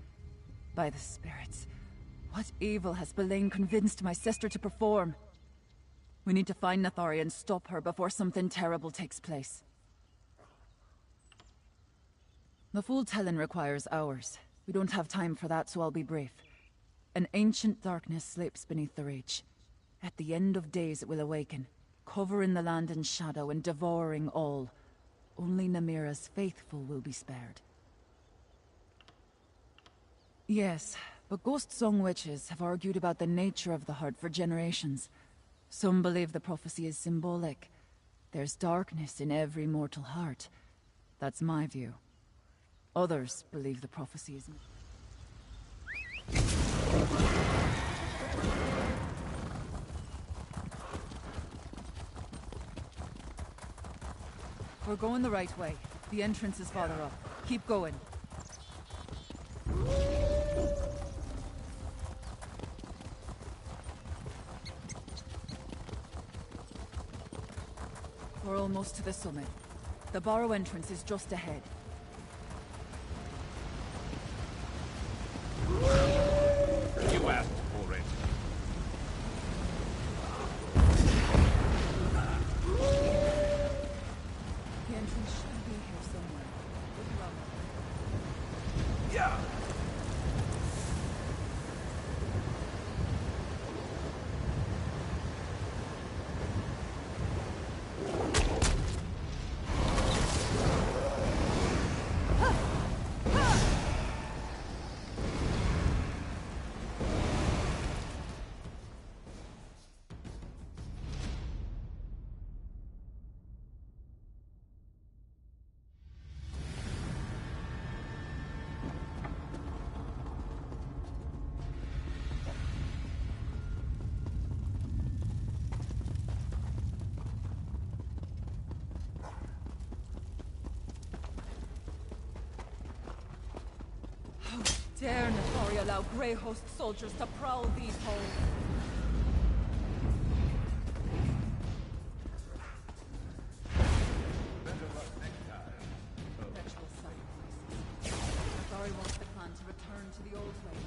By the spirits, what evil has Boleyn convinced my sister to perform? We need to find Nathari and stop her before something terrible takes place. The full telling requires hours. We don't have time for that, so I'll be brief. An ancient darkness sleeps beneath the Reach. At the end of days it will awaken, covering the land in shadow and devouring all. Only Namira's faithful will be spared. Yes, but Ghost Song witches have argued about the nature of the heart for generations. Some believe the prophecy is symbolic. There's darkness in every mortal heart. That's my view. Others believe the prophecy is... We're going the right way. The entrance is farther up. Keep going. We're almost to the summit. The Barrow entrance is just ahead. You asked for it. The entrance should be here somewhere. Look around. Yeah! Dare Nathari allow Grey Host soldiers to prowl these halls? Perpetual sacrifices. Nathari wants the clan to return to the old ways.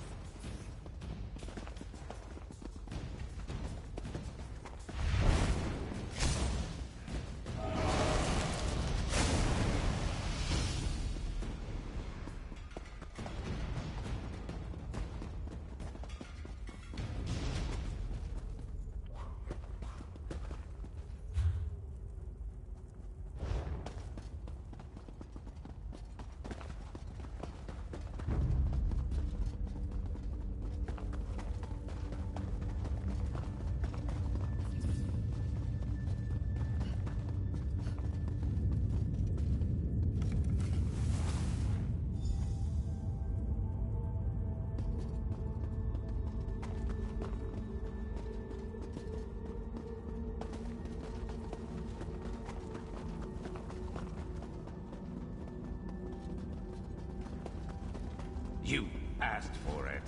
You asked for it.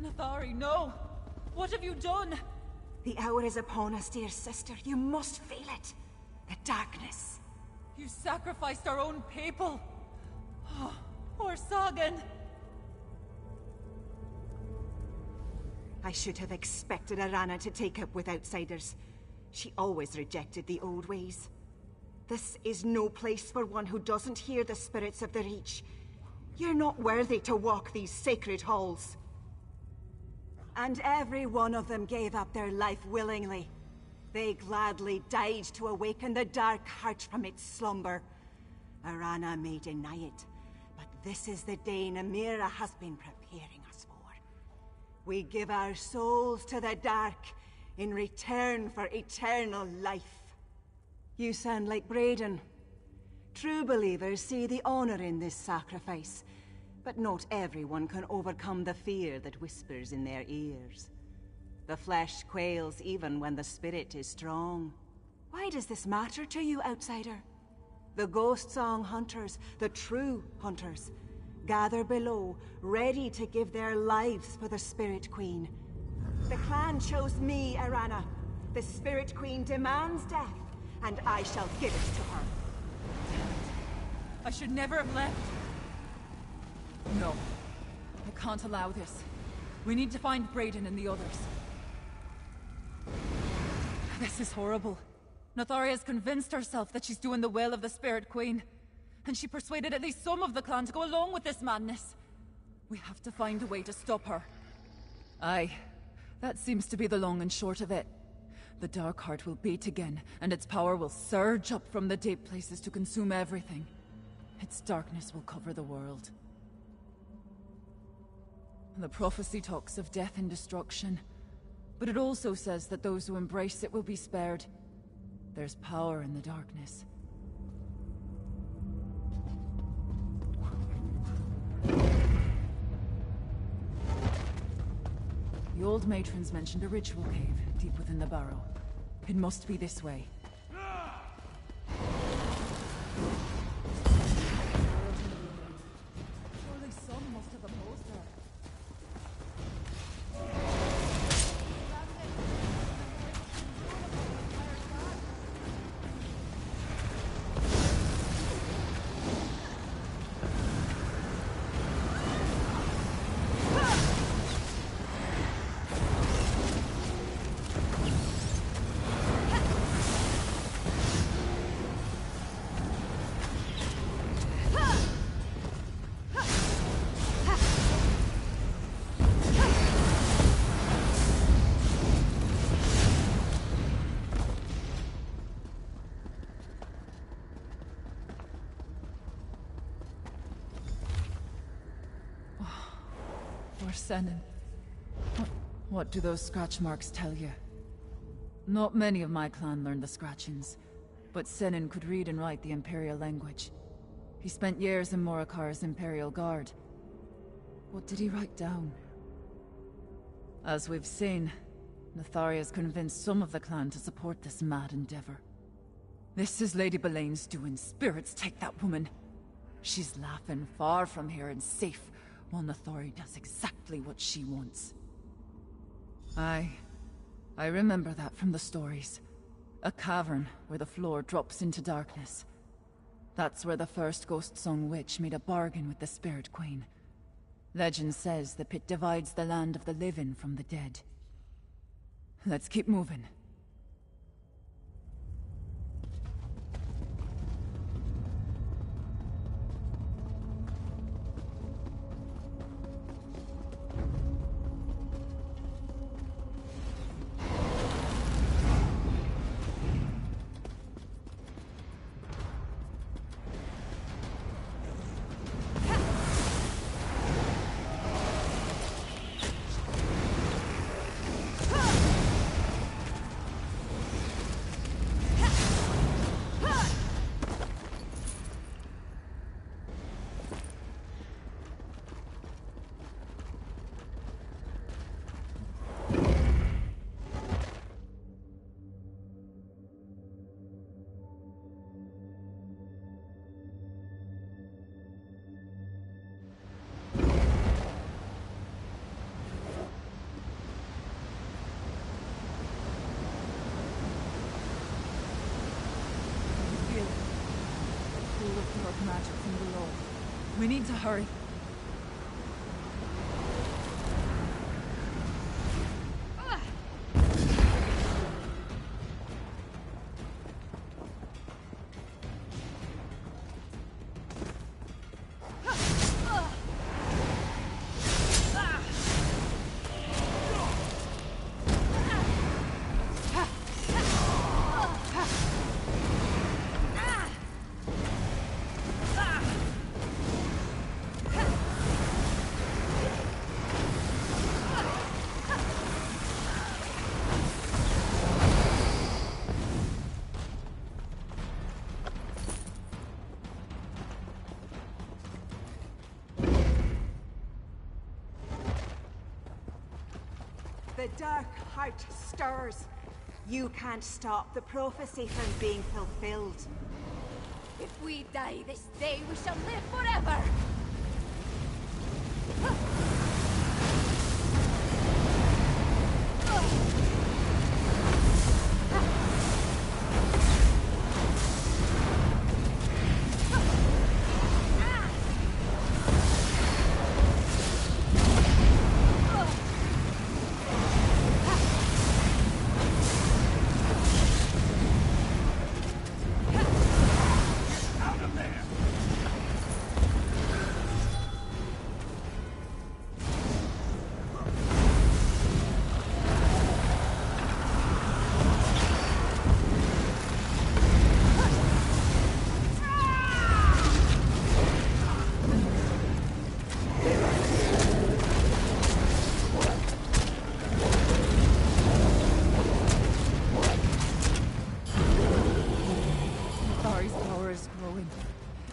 Nathari, no! What have you done? The hour is upon us, dear sister. You must feel it. The darkness. You sacrificed our own people! Oh, poor Sagan! I should have expected Arana to take up with outsiders. She always rejected the old ways. This is no place for one who doesn't hear the spirits of the Reach. You're not worthy to walk these sacred halls. And every one of them gave up their life willingly. They gladly died to awaken the dark heart from its slumber. Arana may deny it, but this is the day Namira has been preparing us for. We give our souls to the dark in return for eternal life. You sound like Braden. True believers see the honor in this sacrifice, but not everyone can overcome the fear that whispers in their ears. The flesh quails even when the spirit is strong. Why does this matter to you, outsider? The ghost song hunters, the true hunters, gather below, ready to give their lives for the Spirit Queen. The clan chose me, Arana. The Spirit Queen demands death, and I shall give it to her. I should never have left. No. I can't allow this. We need to find Braden and the others. This is horrible. Notharia's convinced herself that she's doing the will of the Spirit Queen. And she persuaded at least some of the clan to go along with this madness. We have to find a way to stop her. Aye. That seems to be the long and short of it. The Dark Heart will beat again, and its power will surge up from the deep places to consume everything. Its darkness will cover the world. The prophecy talks of death and destruction, but it also says that those who embrace it will be spared. There's power in the darkness. The old matrons mentioned a ritual cave deep within the barrow. It must be this way. Surely some must have opposed her. Senin. What do those scratch marks tell you? Not many of my clan learned the scratchings, but Senin could read and write the Imperial language. He spent years in Morikar's Imperial Guard. What did he write down? As we've seen, Natharia's convinced some of the clan to support this mad endeavor. This is Lady Belaine's doing. Spirits take that woman. She's laughing far from here and safe, while Nathari does exactly what she wants. I remember that from the stories. A cavern where the floor drops into darkness. That's where the first Ghost Song Witch made a bargain with the Spirit Queen. Legend says the pit divides the land of the living from the dead. Let's keep moving. Magic from below. We need to hurry. dark heart stirs. You can't stop the prophecy from being fulfilled. If we die this day, we shall live forever!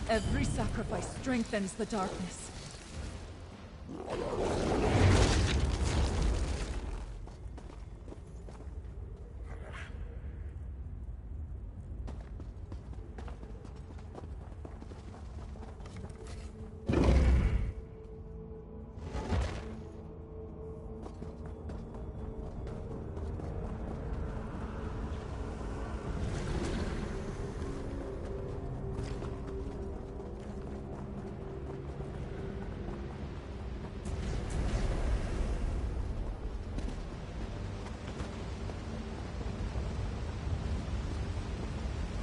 Every sacrifice strengthens the darkness.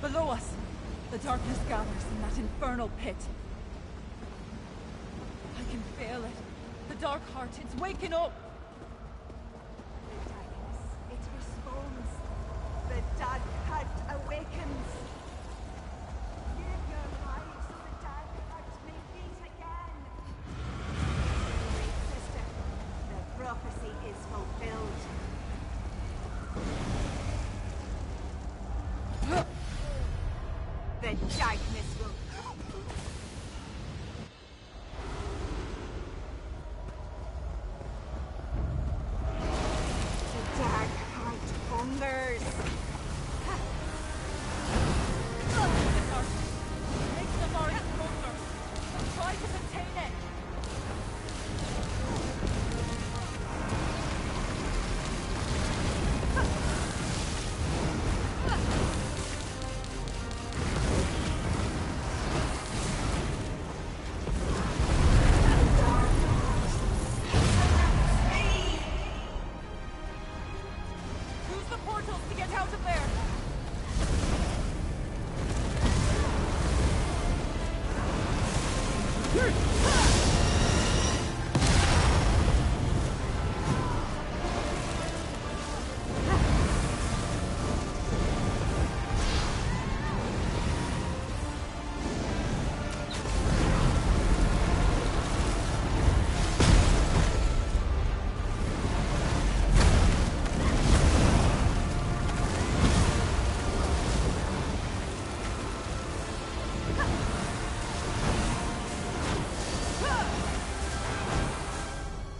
Below us, the darkness gathers in that infernal pit. I can feel it. The dark heart, it's waking up! The darkness, it responds. The dark heart awakens. Give your lives so the dark heart may beat again. Great sister, the prophecy is fulfilled. The darkness will... The dark heart hungers. The darkness makes the forest closer. We'll try to contain it. Use the portals to get out of there.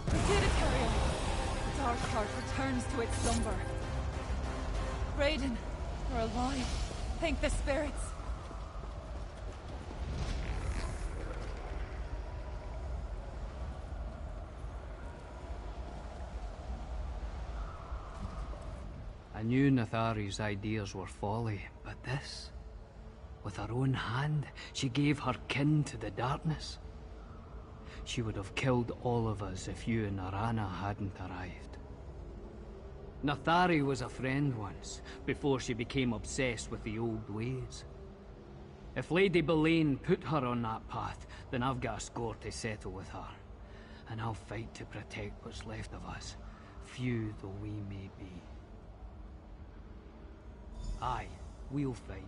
We did it, Carrion. The dark heart returns to its slumber. Raiden, you're alive. Thank the spirits. I knew Nathari's ideas were folly, but this... With her own hand, she gave her kin to the darkness. She would have killed all of us if you and Arana hadn't arrived. Nathari was a friend once, before she became obsessed with the old ways. If Lady Boleyn put her on that path, then I've got a score to settle with her. And I'll fight to protect what's left of us, few though we may be. Aye, we'll fight.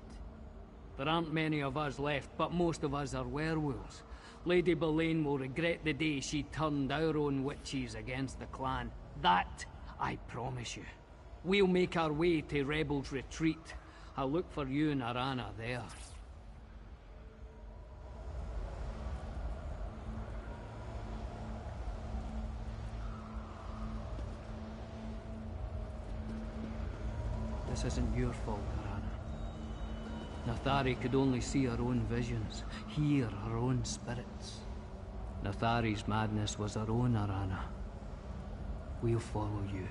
There aren't many of us left, but most of us are werewolves. Lady Boleyn will regret the day she turned our own witches against the clan. That, I promise you. We'll make our way to Rebel's Retreat. I'll look for you and Arana there. This isn't your fault, Arana. Nathari could only see her own visions, hear her own spirits. Nathari's madness was her own, Arana. We'll follow you.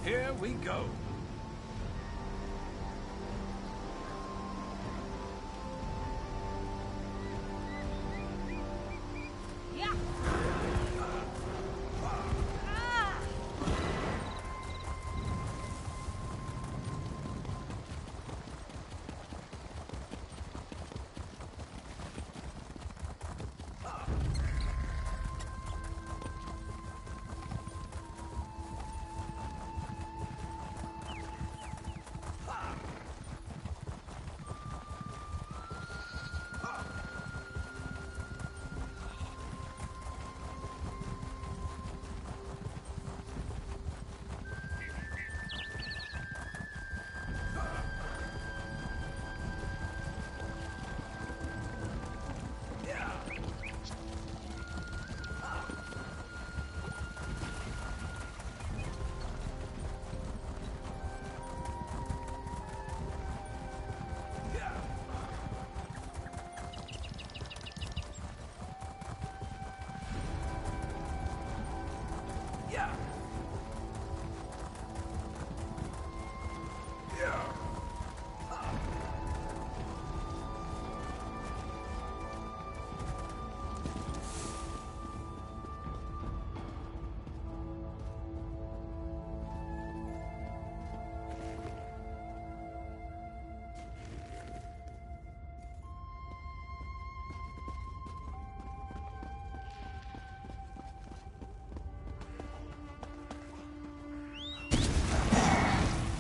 Here we go. Yeah.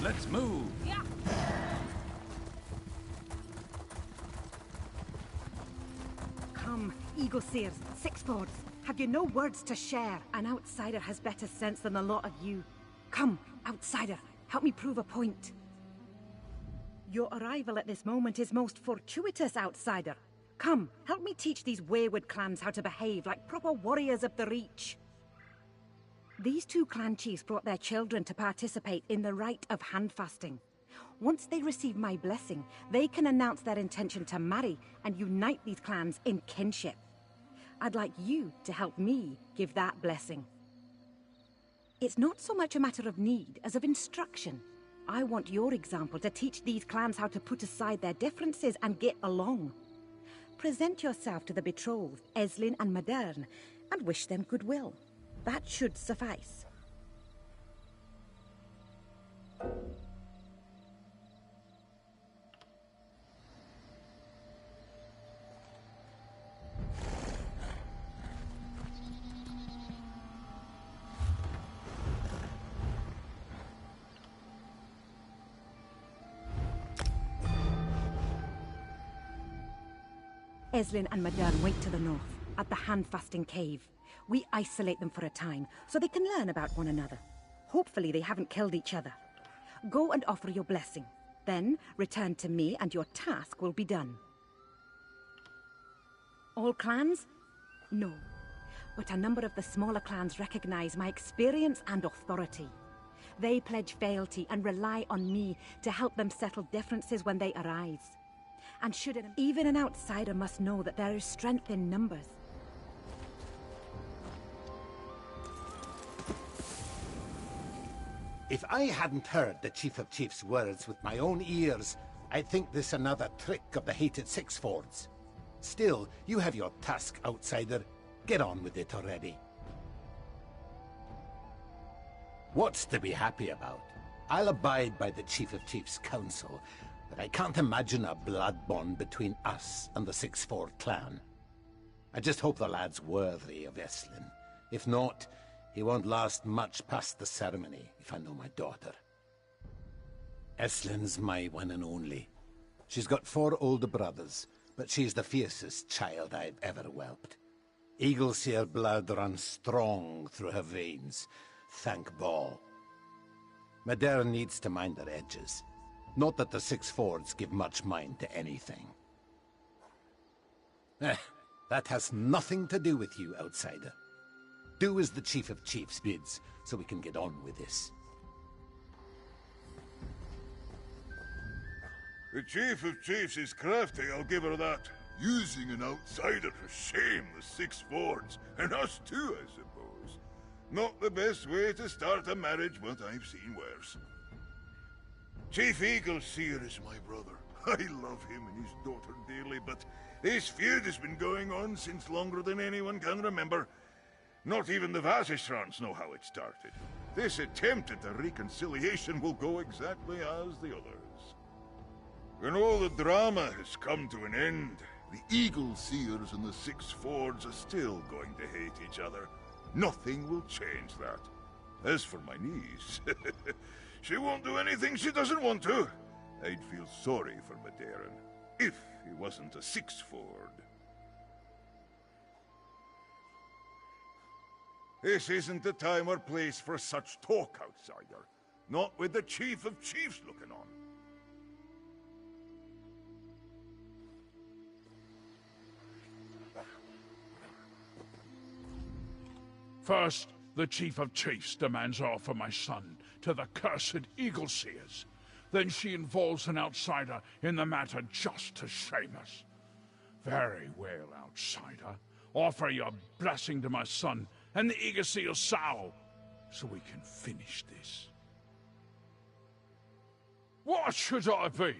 Let's move. Yeah. Come, Eagle Seers, Six Fords. Have you no words to share? An outsider has better sense than the lot of you. Come, outsider, help me prove a point. Your arrival at this moment is most fortuitous, outsider. Come, help me teach these wayward clans how to behave like proper warriors of the Reach. These two clan chiefs brought their children to participate in the rite of handfasting. Once they receive my blessing, they can announce their intention to marry and unite these clans in kinship. I'd like you to help me give that blessing. It's not so much a matter of need as of instruction. I want your example to teach these clans how to put aside their differences and get along. Present yourself to the betrothed, Eslin and Modern, and wish them goodwill. That should suffice. Eslin and Modern wait to the north, at the Handfasting Cave. We isolate them for a time, so they can learn about one another. Hopefully they haven't killed each other. Go and offer your blessing. Then, return to me and your task will be done. All clans? No. But a number of the smaller clans recognize my experience and authority. They pledge fealty and rely on me to help them settle differences when they arise. And even an outsider must know that there is strength in numbers. If I hadn't heard the Chief of Chiefs' words with my own ears, I'd think this another trick of the hated Six Fords. Still, you have your task, outsider. Get on with it already. What's to be happy about? I'll abide by the Chief of Chiefs' counsel, but I can't imagine a blood bond between us and the Six Ford clan. I just hope the lad's worthy of Eslin. If not, he won't last much past the ceremony, if I know my daughter. Eslin's my one and only. She's got 4 older brothers, but she's the fiercest child I've ever whelped. Eagleseer blood runs strong through her veins. Thank Baal. Madern needs to mind her edges. Not that the 6 Fords give much mind to anything. That has nothing to do with you, outsider. Do as the Chief of Chiefs bids, so we can get on with this. The Chief of Chiefs is crafty, I'll give her that. Using an outsider to shame the 6 Fords, and us too, I suppose. Not the best way to start a marriage, but I've seen worse. Chief Eagleseer is my brother. I love him and his daughter dearly, but this feud has been going on since longer than anyone can remember. Not even the Vasishrans know how it started. This attempt at a reconciliation will go exactly as the others. When all the drama has come to an end, the Eagleseers and the 6 Fords are still going to hate each other. Nothing will change that. As for my niece, she won't do anything she doesn't want to. I'd feel sorry for Maderen, if he wasn't a 6 Ford. This isn't the time or place for such talk, outsider. Not with the Chief of Chiefs looking on. First, the Chief of Chiefs demands off for my son to the cursed Eagleseers. Then she involves an outsider in the matter just to shame us. Very well, outsider. Offer your blessing to my son and the Eagleseer sow, so we can finish this. What should I be?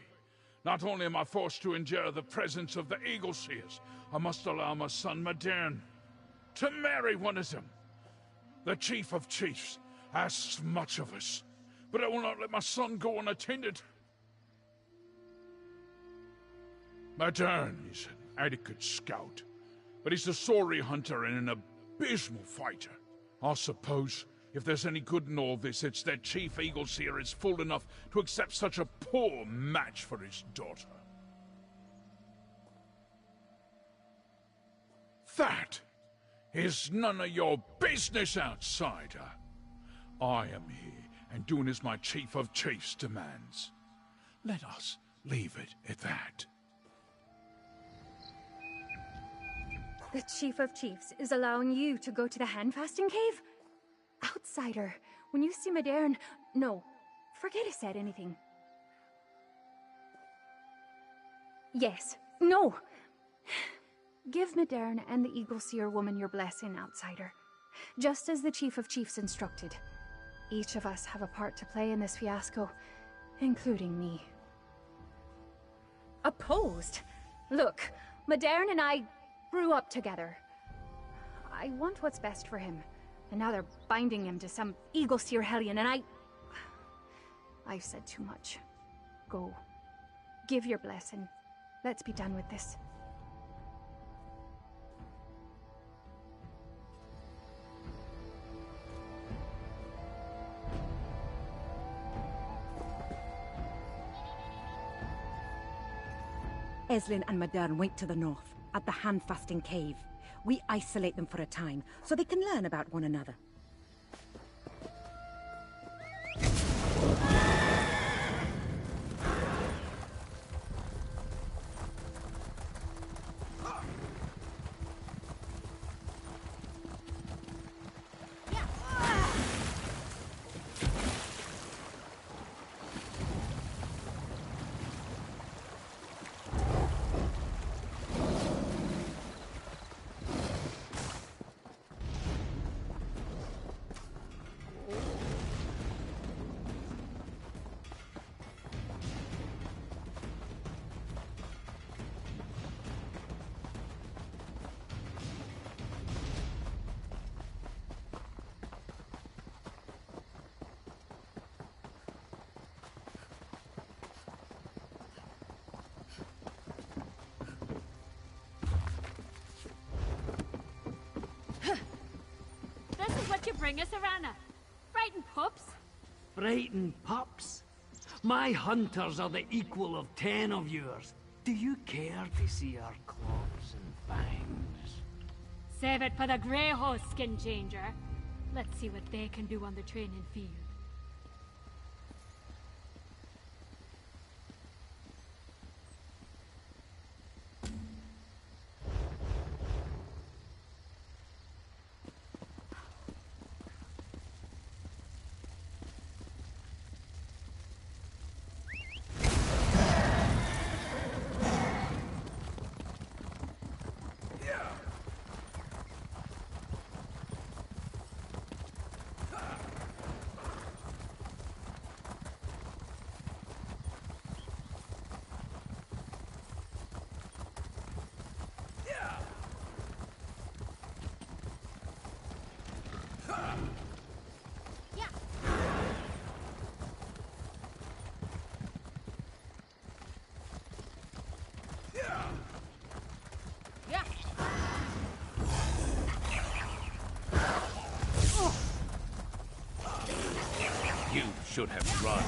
Not only am I forced to endure the presence of the Eagleseers, I must allow my son Madern to marry one of them. The Chief of Chiefs asks much of us, but I will not let my son go unattended. Madern is an adequate scout, but he's a sorry hunter and an abysmal fighter. I suppose if there's any good in all this, it's that Chief Eagleseer is fool enough to accept such a poor match for his daughter. That is none of your business, outsider. I am here, and doing as my Chief of Chiefs demands. Let us leave it at that. The Chief of Chiefs is allowing you to go to the Handfasting Cave? Outsider, when you see Madern... No, forget I said anything. Yes, no! Give Madern and the Eagleseer woman your blessing, outsider. Just as the Chief of Chiefs instructed. Each of us have a part to play in this fiasco, including me. Opposed? Look, Madern and I grew up together. I want what's best for him, and now they're binding him to some Eagleseer hellion, and I've said too much. Go. Give your blessing. Let's be done with this. Eslin and Madern wait to the north, at the Handfasting Cave. We isolate them for a time, so they can learn about one another. bring us, Arana? Frightened pups? Frightened pups? My hunters are the equal of 10 of yours. Do you care to see our claws and fangs? Save it for the grey horse, skin changer. Let's see what they can do on the training field. You should have run.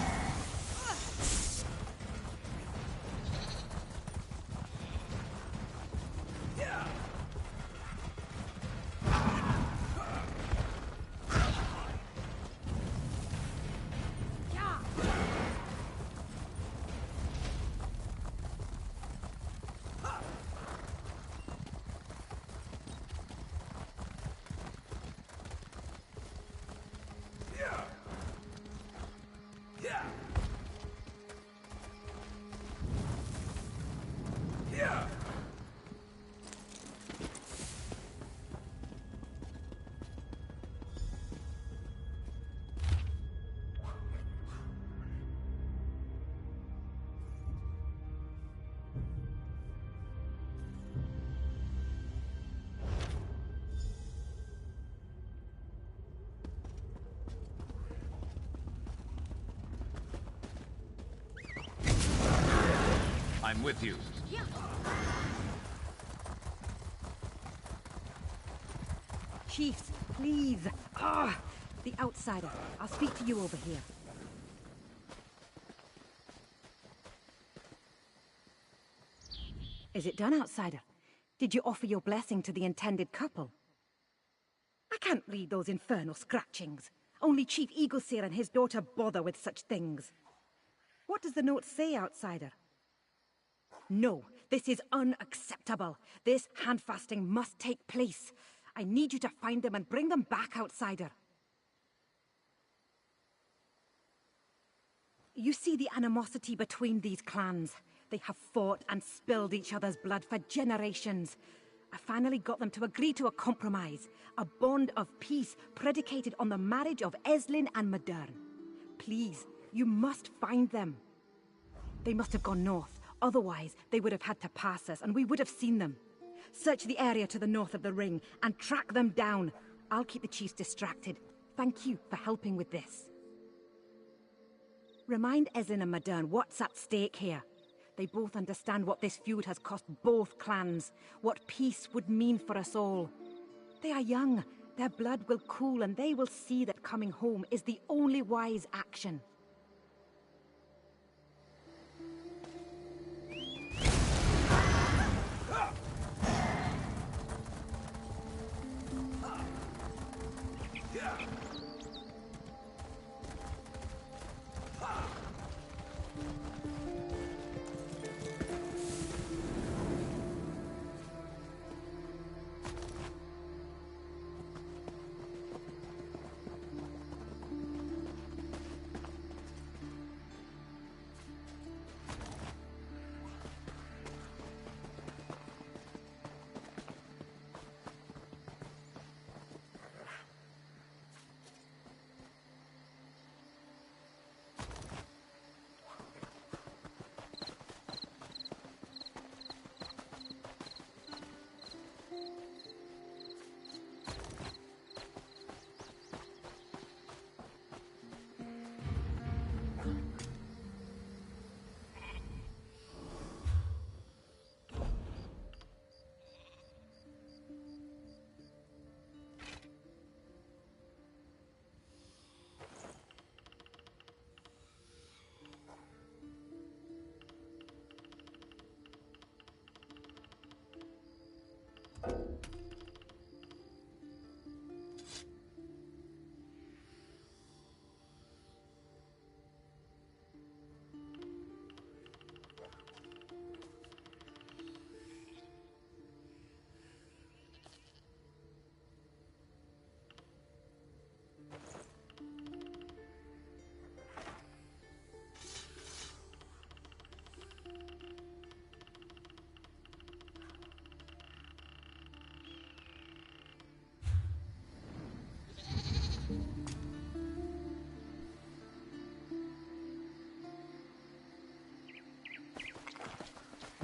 I'm with you. Chiefs, please. Ah, the outsider. I'll speak to you over here. Is it done, outsider? Did you offer your blessing to the intended couple? I can't read those infernal scratchings. Only Chief Eagleseer and his daughter bother with such things. What does the note say, outsider? No, this is unacceptable. This handfasting must take place. I need you to find them and bring them back, outsider. You see the animosity between these clans. They have fought and spilled each other's blood for generations. I finally got them to agree to a compromise. A bond of peace predicated on the marriage of Elden and Modern. Please, you must find them. They must have gone north. Otherwise, they would have had to pass us, and we would have seen them. Search the area to the north of the ring, and track them down. I'll keep the chiefs distracted. Thank you for helping with this. Remind Elden and Modern what's at stake here. They both understand what this feud has cost both clans, what peace would mean for us all. They are young, their blood will cool, and they will see that coming home is the only wise action.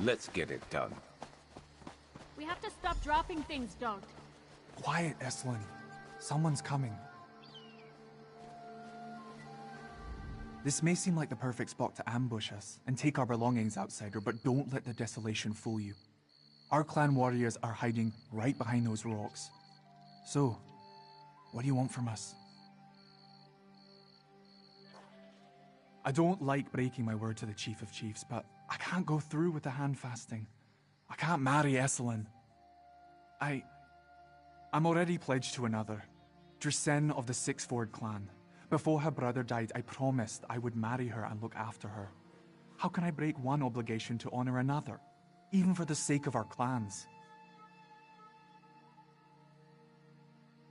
Let's get it done. We have to stop dropping things, Dalt. Quiet, Estlin. Someone's coming. This may seem like the perfect spot to ambush us and take our belongings, outsider, but don't let the desolation fool you. Our clan warriors are hiding right behind those rocks. So, what do you want from us? I don't like breaking my word to the Chief of Chiefs, but I can't go through with the hand fasting. I can't marry Esselin. I'm already pledged to another, Drusen of the Sixford clan. Before her brother died, I promised I would marry her and look after her. How can I break one obligation to honor another, even for the sake of our clans?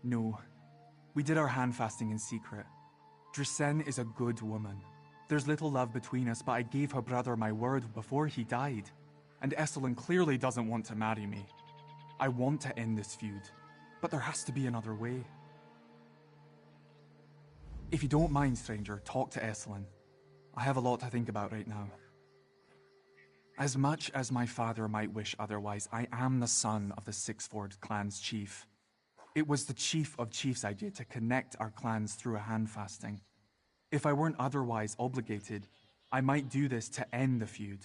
No, we did our hand fasting in secret. Drusen is a good woman. There's little love between us, but I gave her brother my word before he died. And Esselin clearly doesn't want to marry me. I want to end this feud, but there has to be another way. If you don't mind, stranger, talk to Esselin. I have a lot to think about right now. As much as my father might wish otherwise, I am the son of the Sixford clan's chief. It was the Chief of Chiefs' idea to connect our clans through a hand fasting. If I weren't otherwise obligated, I might do this to end the feud.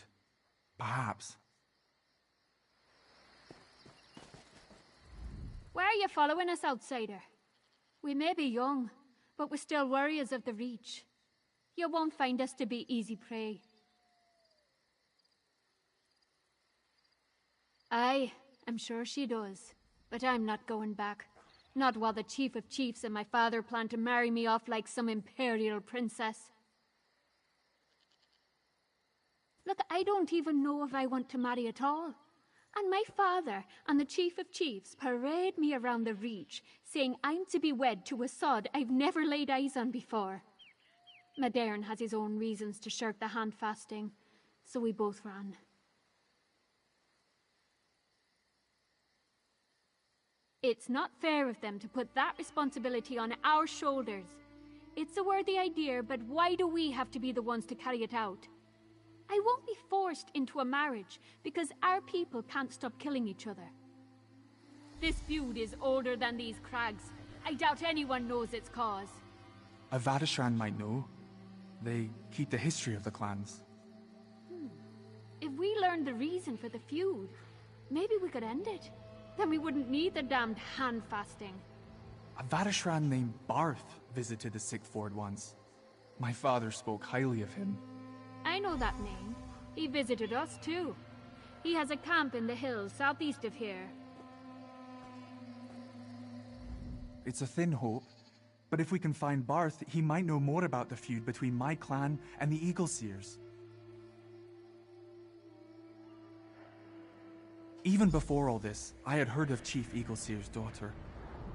Perhaps. Why are you following us, outsider? We may be young, but we're still warriors of the Reach. You won't find us to be easy prey. Aye, I'm sure she does. But I'm not going back. Not while the Chief of Chiefs and my father plan to marry me off like some imperial princess. Look, I don't even know if I want to marry at all. And my father and the Chief of Chiefs parade me around the Reach, saying I'm to be wed to a sod I've never laid eyes on before. Madern has his own reasons to shirk the hand fasting, so we both ran. It's not fair of them to put that responsibility on our shoulders. It's a worthy idea, but why do we have to be the ones to carry it out? I won't be forced into a marriage because our people can't stop killing each other. This feud is older than these crags. I doubt anyone knows its cause. A Vadishran might know. They keep the history of the clans. If we learned the reason for the feud, maybe we could end it. Then we wouldn't need the damned hand fasting. A Vadishran named Barth visited the Sixford once. My father spoke highly of him. I know that name. He visited us too. He has a camp in the hills southeast of here. It's a thin hope, but if we can find Barth, he might know more about the feud between my clan and the Eagleseers. Even before all this, I had heard of Chief Eagleseer's daughter.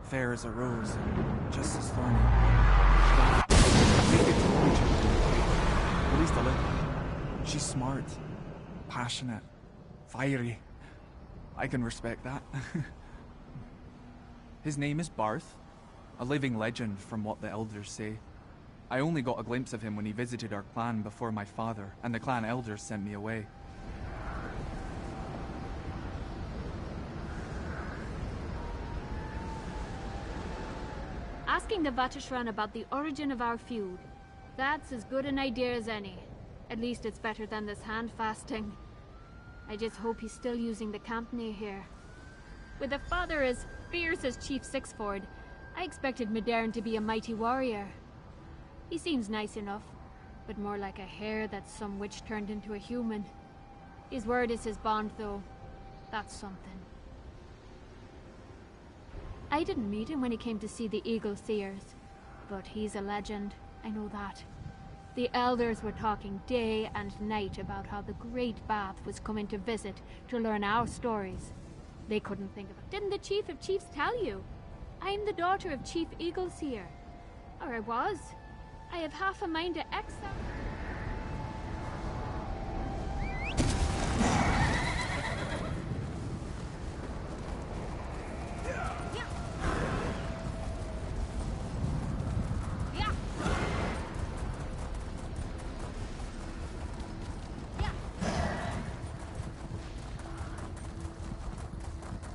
Fair as a rose, and just as thorny. At least a little. She's smart, passionate, fiery. I can respect that. His name is Barth, a living legend from what the elders say. I only got a glimpse of him when he visited our clan before my father and the clan elders sent me away. Asking the Vatishran about the origin of our feud. That's as good an idea as any. At least it's better than this hand fasting. I just hope he's still using the camp near here. With a father as fierce as Chief Sixford, I expected Madern to be a mighty warrior. He seems nice enough, but more like a hare that some witch turned into a human. His word is his bond, though. That's something. I didn't meet him when he came to see the Eagleseers, but he's a legend, I know that. The elders were talking day and night about how the Great Bath was coming to visit to learn our stories. They couldn't think of it. Didn't the Chief of Chiefs tell you? I'm the daughter of Chief Eagleseer. Or I was. I have half a mind to exile.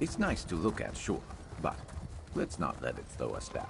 It's nice to look at, sure, but let's not let it slow us down.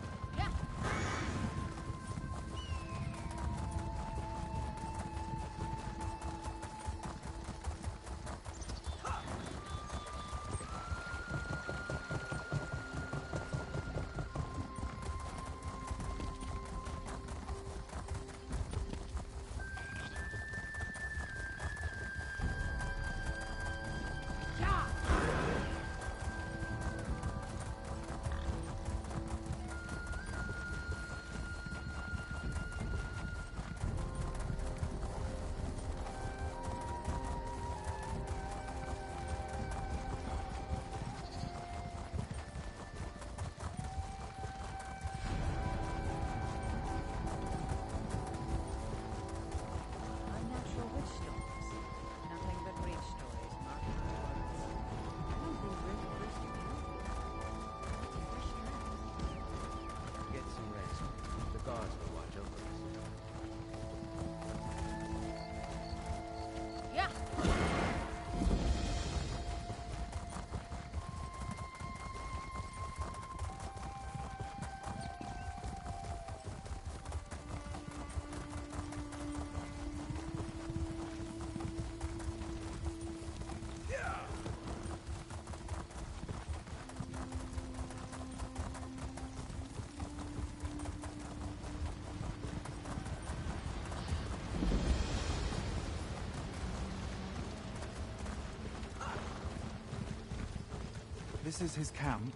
This is his camp,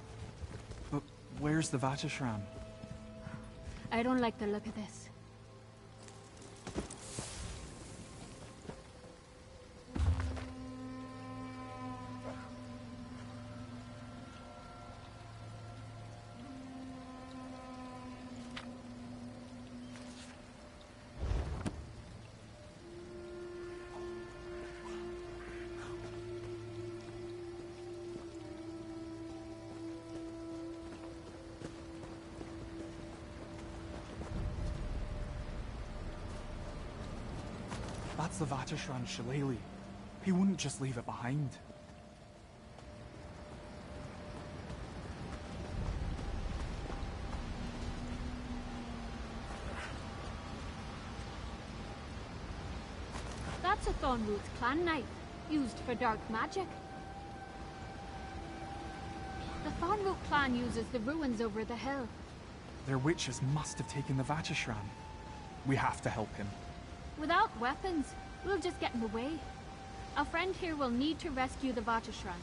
but where's the Vatashran? I don't like the look of this. That's the Vatashran Shillelagh. He wouldn't just leave it behind. That's a Thornroot clan knife, used for dark magic. The Thornroot clan uses the ruins over the hill. Their witches must have taken the Vatashran. We have to help him. Without weapons, we'll just get in the way. A friend here will need to rescue the Vatashran.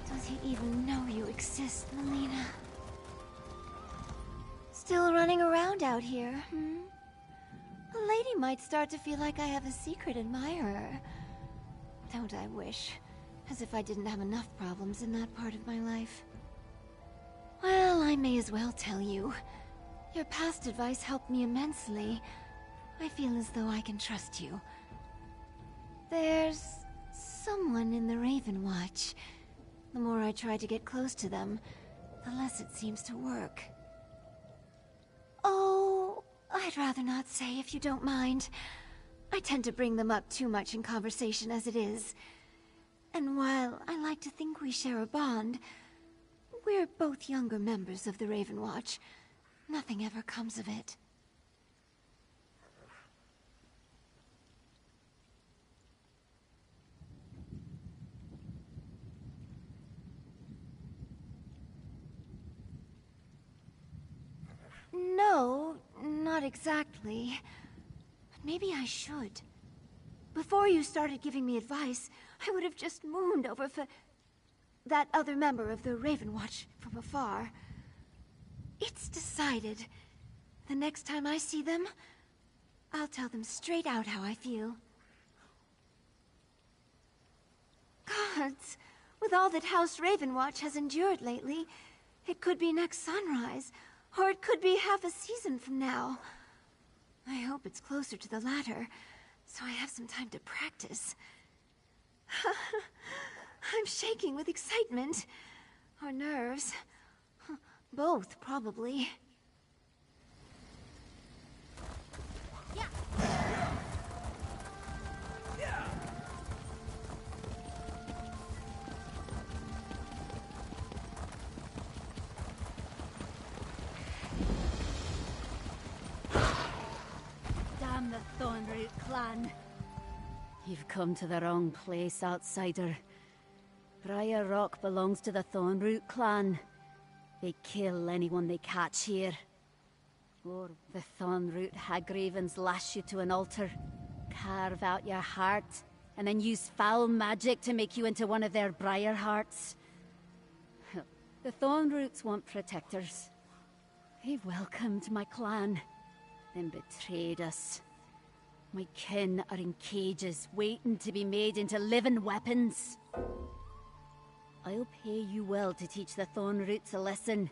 Does he even know you exist, Melina? Still running around out here, hmm? A lady might start to feel like I have a secret admirer. Don't I wish? As if I didn't have enough problems in that part of my life. Well, I may as well tell you. Your past advice helped me immensely. I feel as though I can trust you. There's someone in the Raven Watch. The more I try to get close to them, the less it seems to work. Oh, I'd rather not say if you don't mind. I tend to bring them up too much in conversation as it is. And while I like to think we share a bond, we're both younger members of the Raven Watch. Nothing ever comes of it. No, not exactly. But maybe I should. Before you started giving me advice, I would have just mooned over for that other member of the Raven Watch from afar. It's decided. The next time I see them, I'll tell them straight out how I feel. Gods, with all that House Ravenwatch has endured lately, it could be next sunrise, or it could be half a season from now. I hope it's closer to the latter, so I have some time to practice. I'm shaking with excitement. Or nerves. Both, probably. Damn the Thornroot clan. You've come to the wrong place, outsider. Briar Rock belongs to the Thornroot clan. They kill anyone they catch here. Or the Thornroot Hagravens lash you to an altar, carve out your heart, and then use foul magic to make you into one of their Briar Hearts. The Thornroots want protectors. They've welcomed my clan, then betrayed us. My kin are in cages, waiting to be made into living weapons. I'll pay you well to teach the Thornroots a lesson.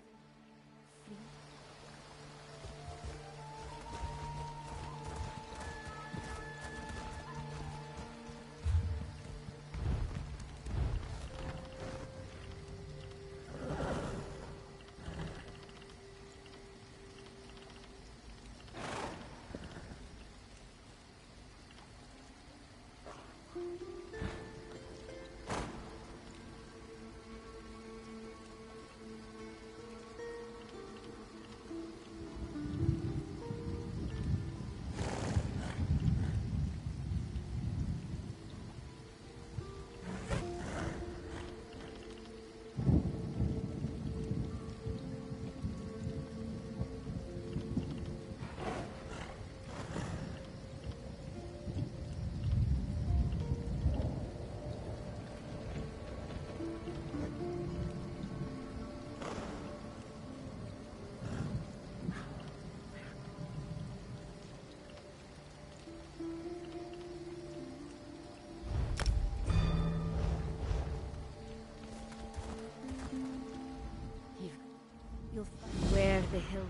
You'll find where the hill...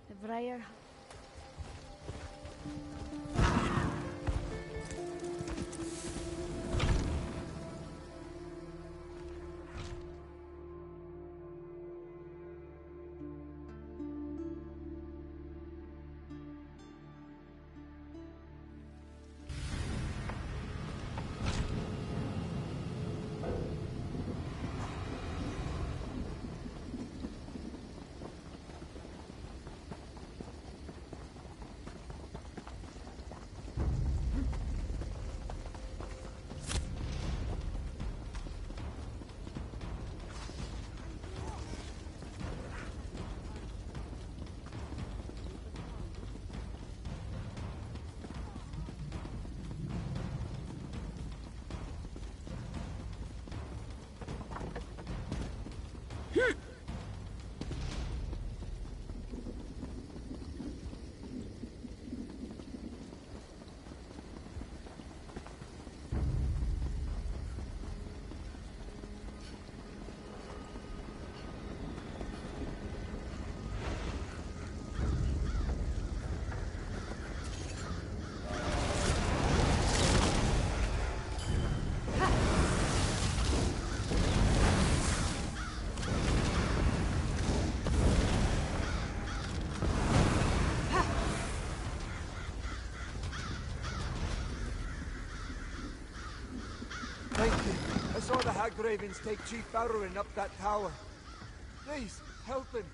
The Briar... Thank you. I saw the Hagravens take Chief Barrowin up that tower. Please, help him.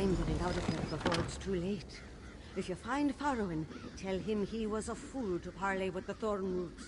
I'm getting out of here before it's too late. If you find Farrowen, tell him he was a fool to parley with the Thorn Roots.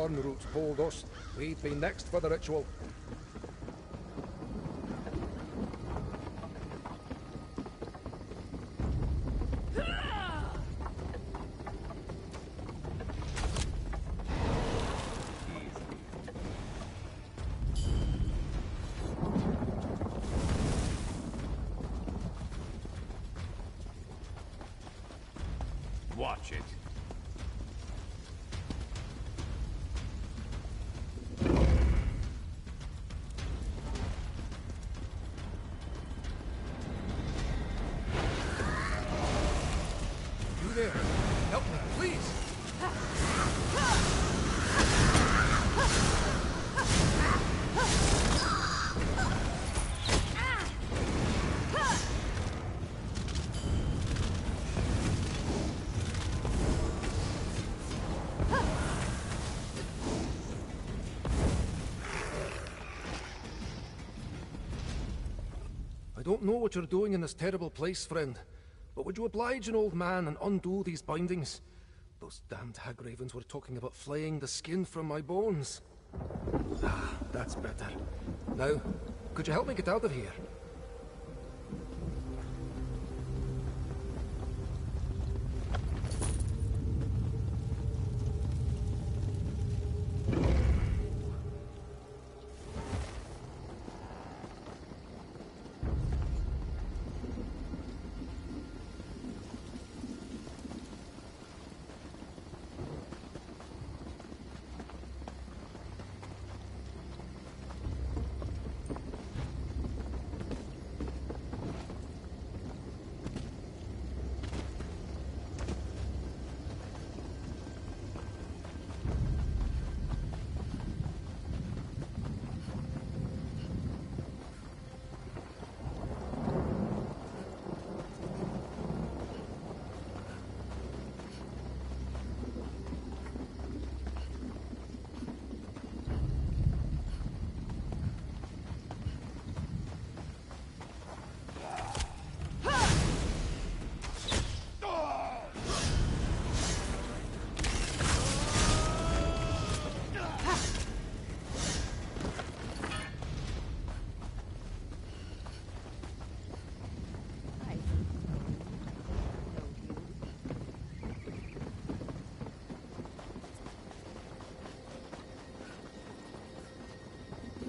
Sun route told us we'd be next for the ritual. Watch it. You there? Help me, please! I don't know what you're doing in this terrible place, friend, but would you oblige an old man and undo these bindings? Those damned hag ravens were talking about flaying the skin from my bones. Ah, that's better. Now, could you help me get out of here?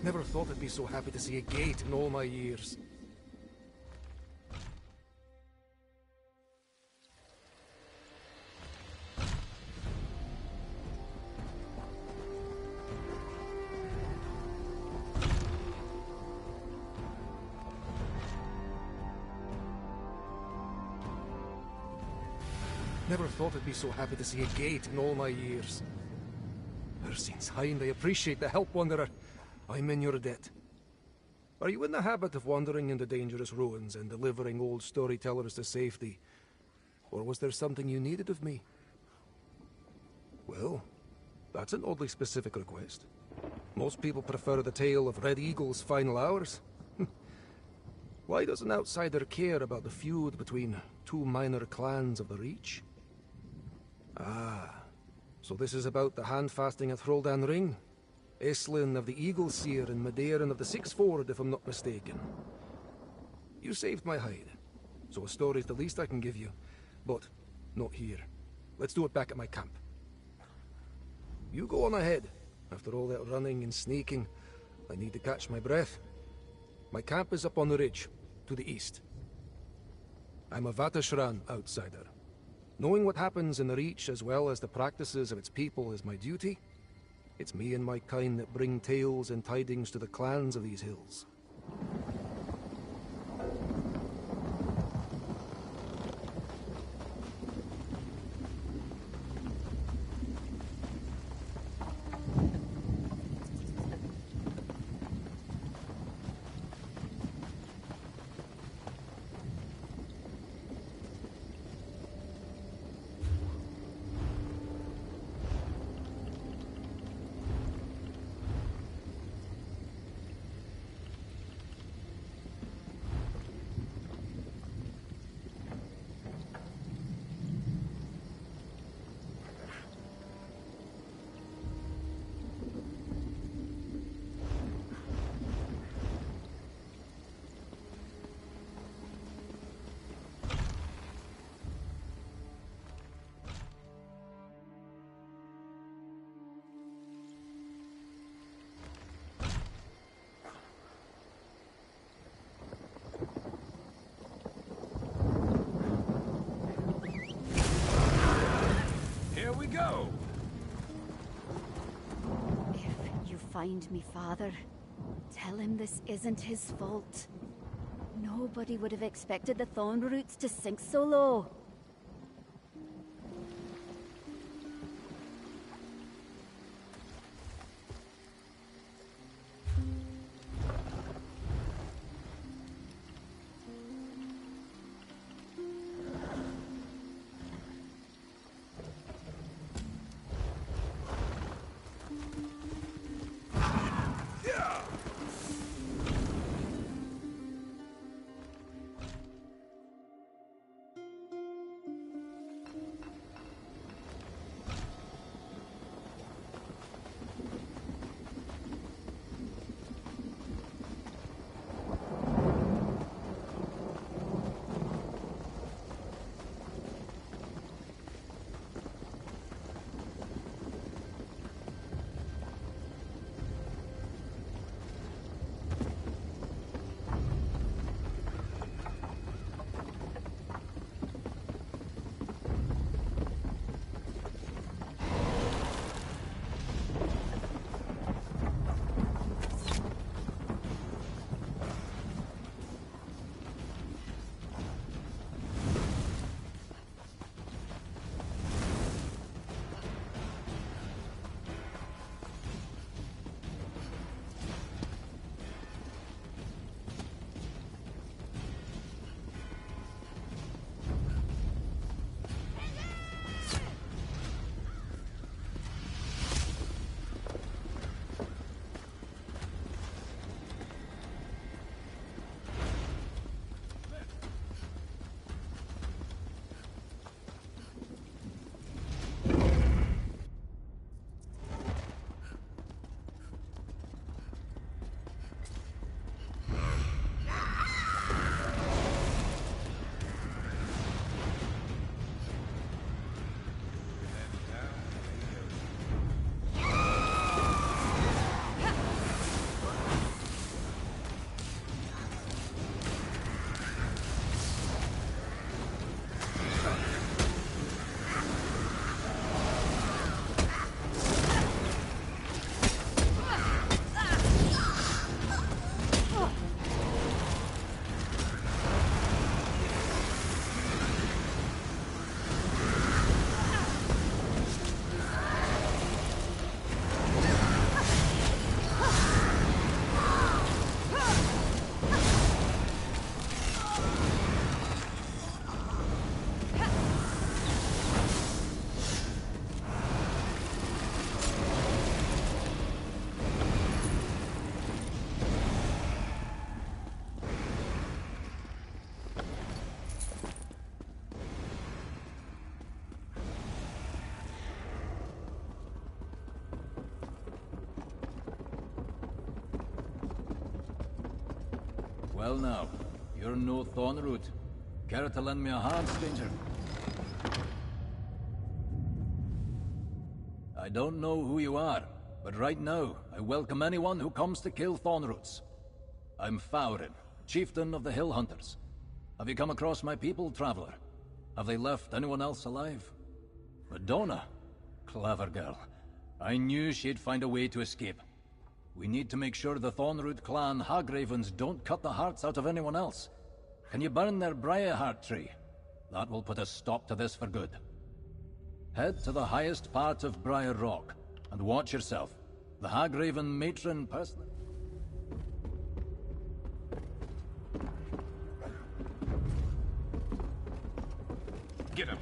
Never thought I'd be so happy to see a gate in all my years. Never thought I'd be so happy to see a gate in all my years. Ursines Hind, I appreciate the help, Wanderer. I'm in your debt. Are you in the habit of wandering into dangerous ruins and delivering old storytellers to safety? Or was there something you needed of me? Well, that's an oddly specific request. Most people prefer the tale of Red Eagle's final hours. Why does an outsider care about the feud between two minor clans of the Reach? Ah, so this is about the hand-fasting at Throldan Ring? Eslin of the Eagle Seer and Medeirin of the Sixth Ford, if I'm not mistaken. You saved my hide, so a story's the least I can give you. But, not here. Let's do it back at my camp. You go on ahead. After all that running and sneaking, I need to catch my breath. My camp is up on the ridge, to the east. I'm a Vatashran outsider. Knowing what happens in the Reach as well as the practices of its people is my duty. It's me and my kind that bring tales and tidings to the clans of these hills. find me father. Tell him this isn't his fault. Nobody would have expected the thorn roots to sink so low. Well now, you're no Thornroot. Care to lend me a hand, stranger? I don't know who you are, but right now, I welcome anyone who comes to kill Thornroots. I'm Faurin, chieftain of the Hill Hunters. Have you come across my people, traveler? Have they left anyone else alive? Madonna? Clever girl. I knew she'd find a way to escape. We need to make sure the Thornroot clan Hagravens don't cut the hearts out of anyone else. Can you burn their Briarheart tree? That will put a stop to this for good. Head to the highest part of Briar Rock, and watch yourself. The Hagraven matron personally... Get him!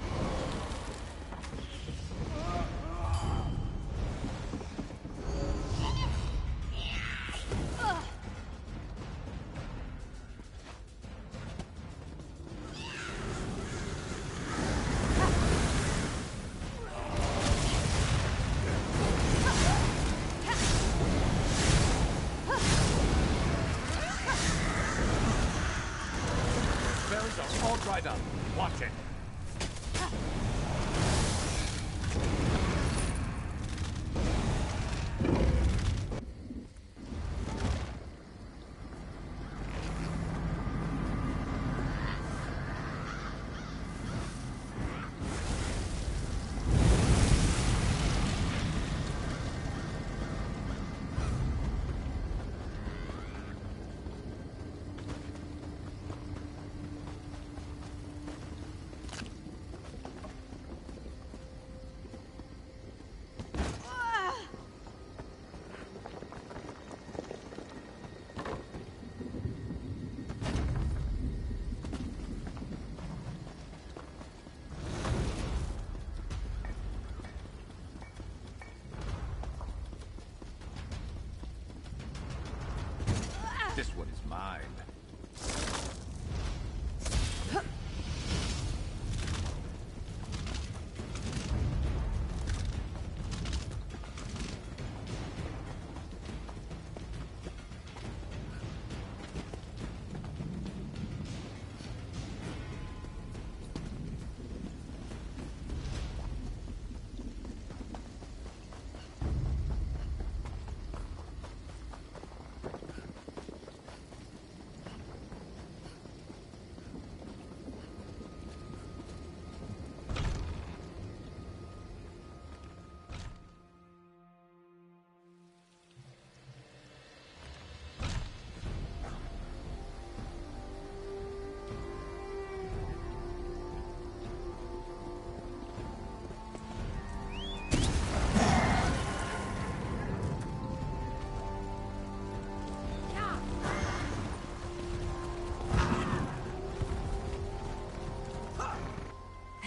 All dried up. Watch it.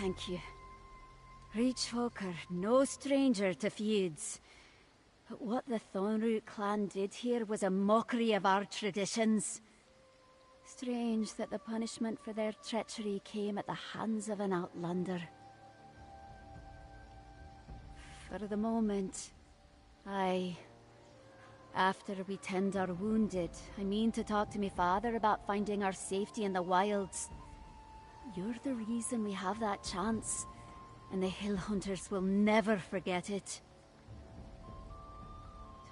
thank you. Reach folk are no stranger to feuds. But what the Thornroot clan did here was a mockery of our traditions. Strange that the punishment for their treachery came at the hands of an outlander. For the moment, after we tend our wounded, I mean to talk to my father about finding our safety in the wilds. You're the reason we have that chance, and the Hill Hunters will never forget it.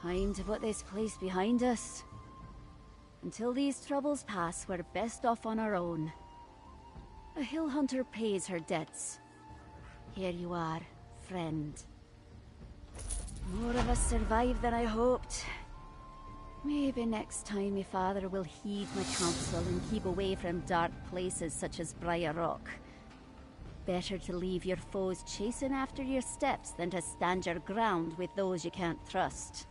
Time to put this place behind us. Until these troubles pass, we're best off on our own. A Hill Hunter pays her debts. Here you are, friend. More of us survived than I hoped. Maybe next time my father will heed my counsel and keep away from dark places such as Briar Rock. Better to leave your foes chasing after your steps than to stand your ground with those you can't trust.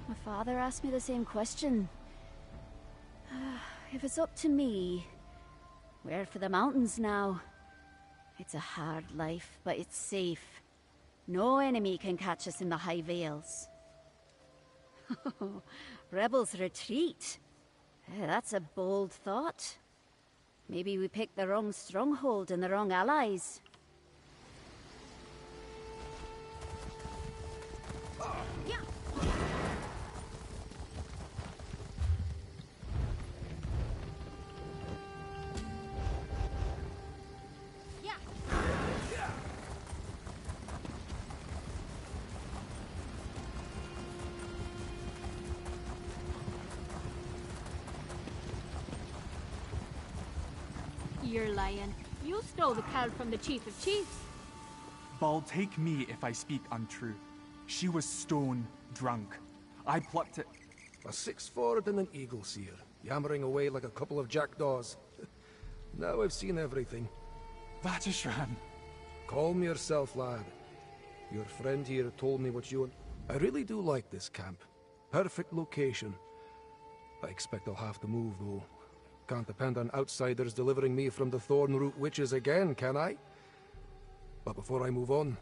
My father asked me the same question. If it's up to me, we're for the mountains now. It's a hard life, but it's safe. No enemy can catch us in the High Vales. Rebels retreat. That's a bold thought. Maybe we picked the wrong stronghold and the wrong allies. Yeah. You're lying. You stole the cow from the Chief of Chiefs. Ball, take me if I speak untrue. She was stone drunk. I plucked it. A six-ford and an eagle seer, yammering away like a couple of jackdaws. Now I've seen everything. Vatishran. Calm yourself, lad. Your friend here told me what you and... I really do like this camp. Perfect location. I expect I'll have to move, though. Can't depend on outsiders delivering me from the Thornroot witches again, can I? But before I move on,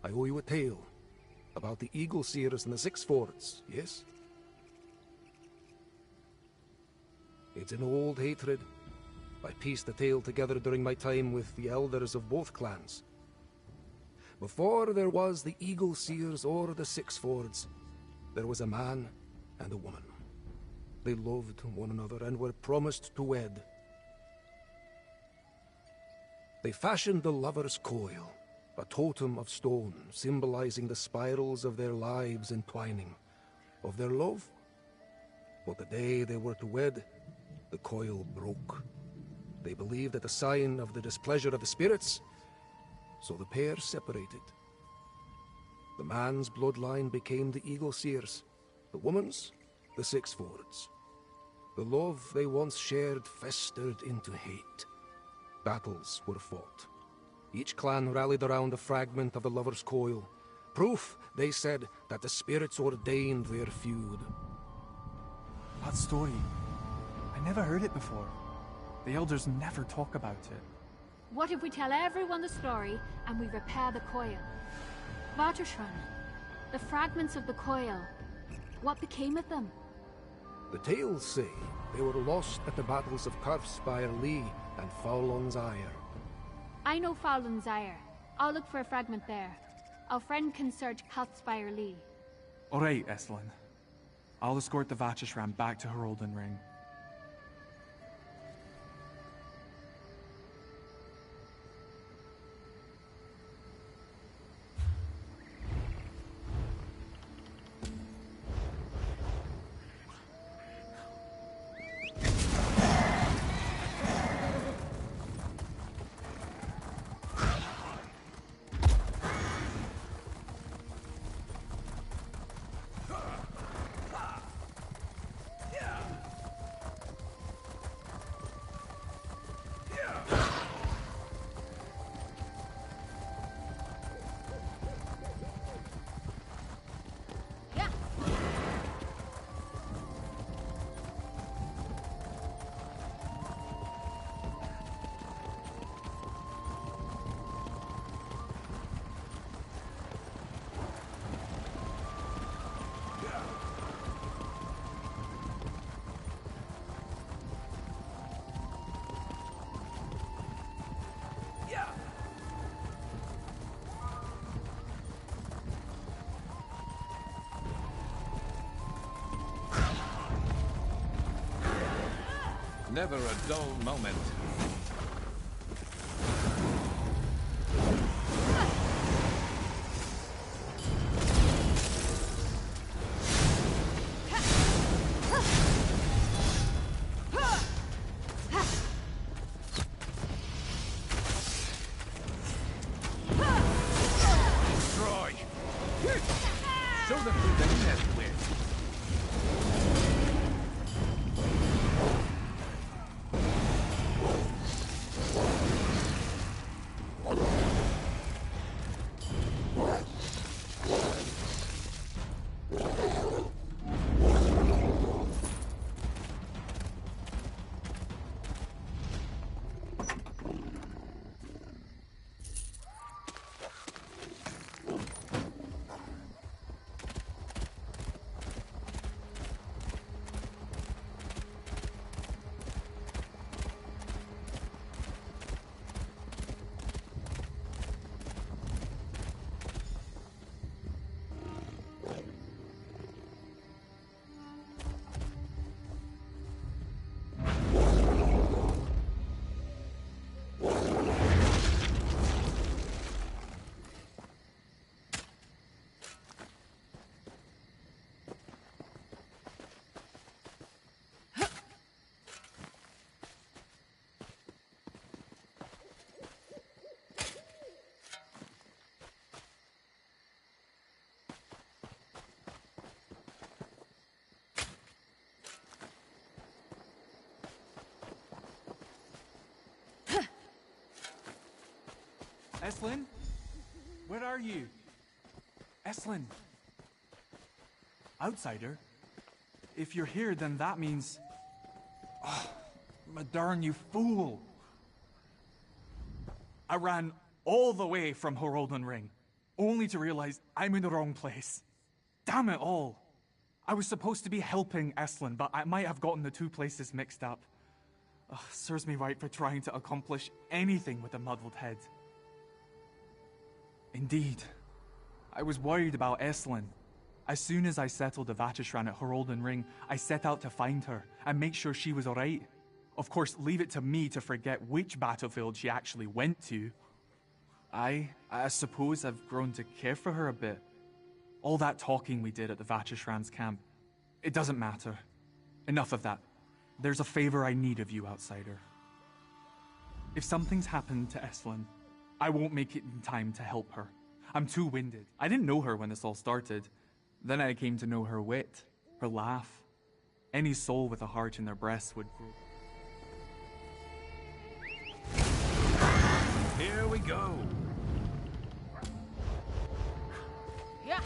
I owe you a tale. About the Eagle Seers and the Six Fords, yes? It's an old hatred. I pieced the tale together during my time with the elders of both clans. Before there was the Eagle Seers or the Six Fords, there was a man and a woman. They loved one another and were promised to wed. They fashioned the lover's coil, a totem of stone symbolizing the spirals of their lives entwining, of their love. But the day they were to wed, the coil broke. They believed it a sign of the displeasure of the spirits, so the pair separated. The man's bloodline became the Eagle Seers, the woman's the Six Fords. The love they once shared festered into hate. Battles were fought. Each clan rallied around a fragment of the lover's coil. Proof, they said, that the spirits ordained their feud. That story, I never heard it before. The elders never talk about it. What if we tell everyone the story and we repair the coil? Vartashran, the fragments of the coil, what became of them? The tales say they were lost at the battles of Carfspire Lee and Fowlon's Ire. I know Fowlon's Ire. I'll look for a fragment there. Our friend can search Carfspire Lee. All right, Estlin. I'll escort the Vatishram back to her Elden Ring. Never a dull moment. Destroy! Show them who they messed with. Eslin? Where are you? Eslin? Outsider? If you're here, then that means... Oh, Modern, you fool! I ran all the way from Elden Ring, only to realize I'm in the wrong place. Damn it all! I was supposed to be helping Eslin, but I might have gotten the two places mixed up. Serves me right for trying to accomplish anything with a muddled head. Indeed. I was worried about Eslin. As soon as I settled the Vatishran at Elden Ring, I set out to find her and make sure she was alright. Of course, leave it to me to forget which battlefield she actually went to. I suppose I've grown to care for her a bit. All that talking we did at the Vatishran's camp, it doesn't matter. Enough of that. There's a favor I need of you, outsider. If something's happened to Eslin, I won't make it in time to help her. I'm too winded. I didn't know her when this all started. Then I came to know her wit, her laugh. Any soul with a heart in their breast would grow. Here we go. Yeah.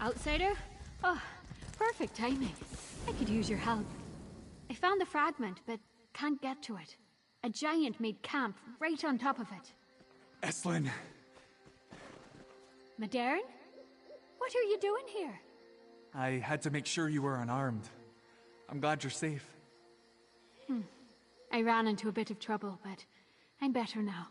Outsider? Oh, perfect timing. I could use your help. I found the fragment, but can't get to it. A giant made camp right on top of it. Eslin! Modern? What are you doing here? I had to make sure you were unarmed. I'm glad you're safe. I ran into a bit of trouble, but I'm better now.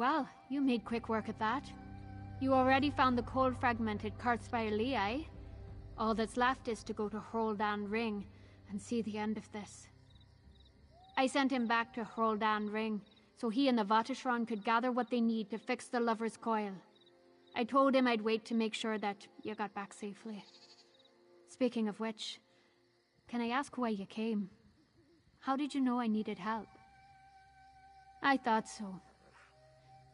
Well, you made quick work at that. You already found the cold fragmented Kartspire Lee, eh? All that's left is to go to Hroldan Ring and see the end of this. I sent him back to Hroldan Ring so he and the Vatishran could gather what they need to fix the Lover's Coil. I told him I'd wait to make sure that you got back safely. Speaking of which, can I ask why you came? How did you know I needed help? I thought so.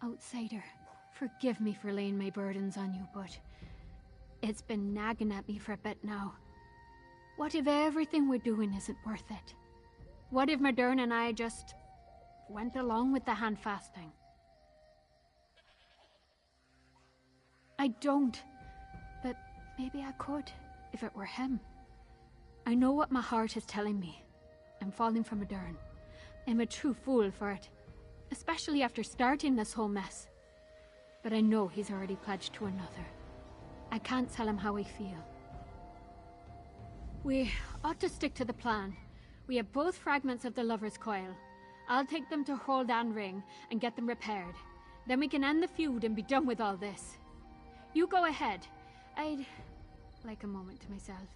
Outsider, forgive me for laying my burdens on you, but it's been nagging at me for a bit now. What if everything we're doing isn't worth it? What if Modern and I just went along with the hand fasting? I don't, but maybe I could, if it were him. I know what my heart is telling me. I'm falling for Modern. I'm a true fool for it, especially after starting this whole mess. But I know he's already pledged to another. I can't tell him how I feel. We ought to stick to the plan. We have both fragments of the Lover's Coil. I'll take them to Hroldan Ring and get them repaired. Then we can end the feud and be done with all this. You go ahead. I'd like a moment to myself.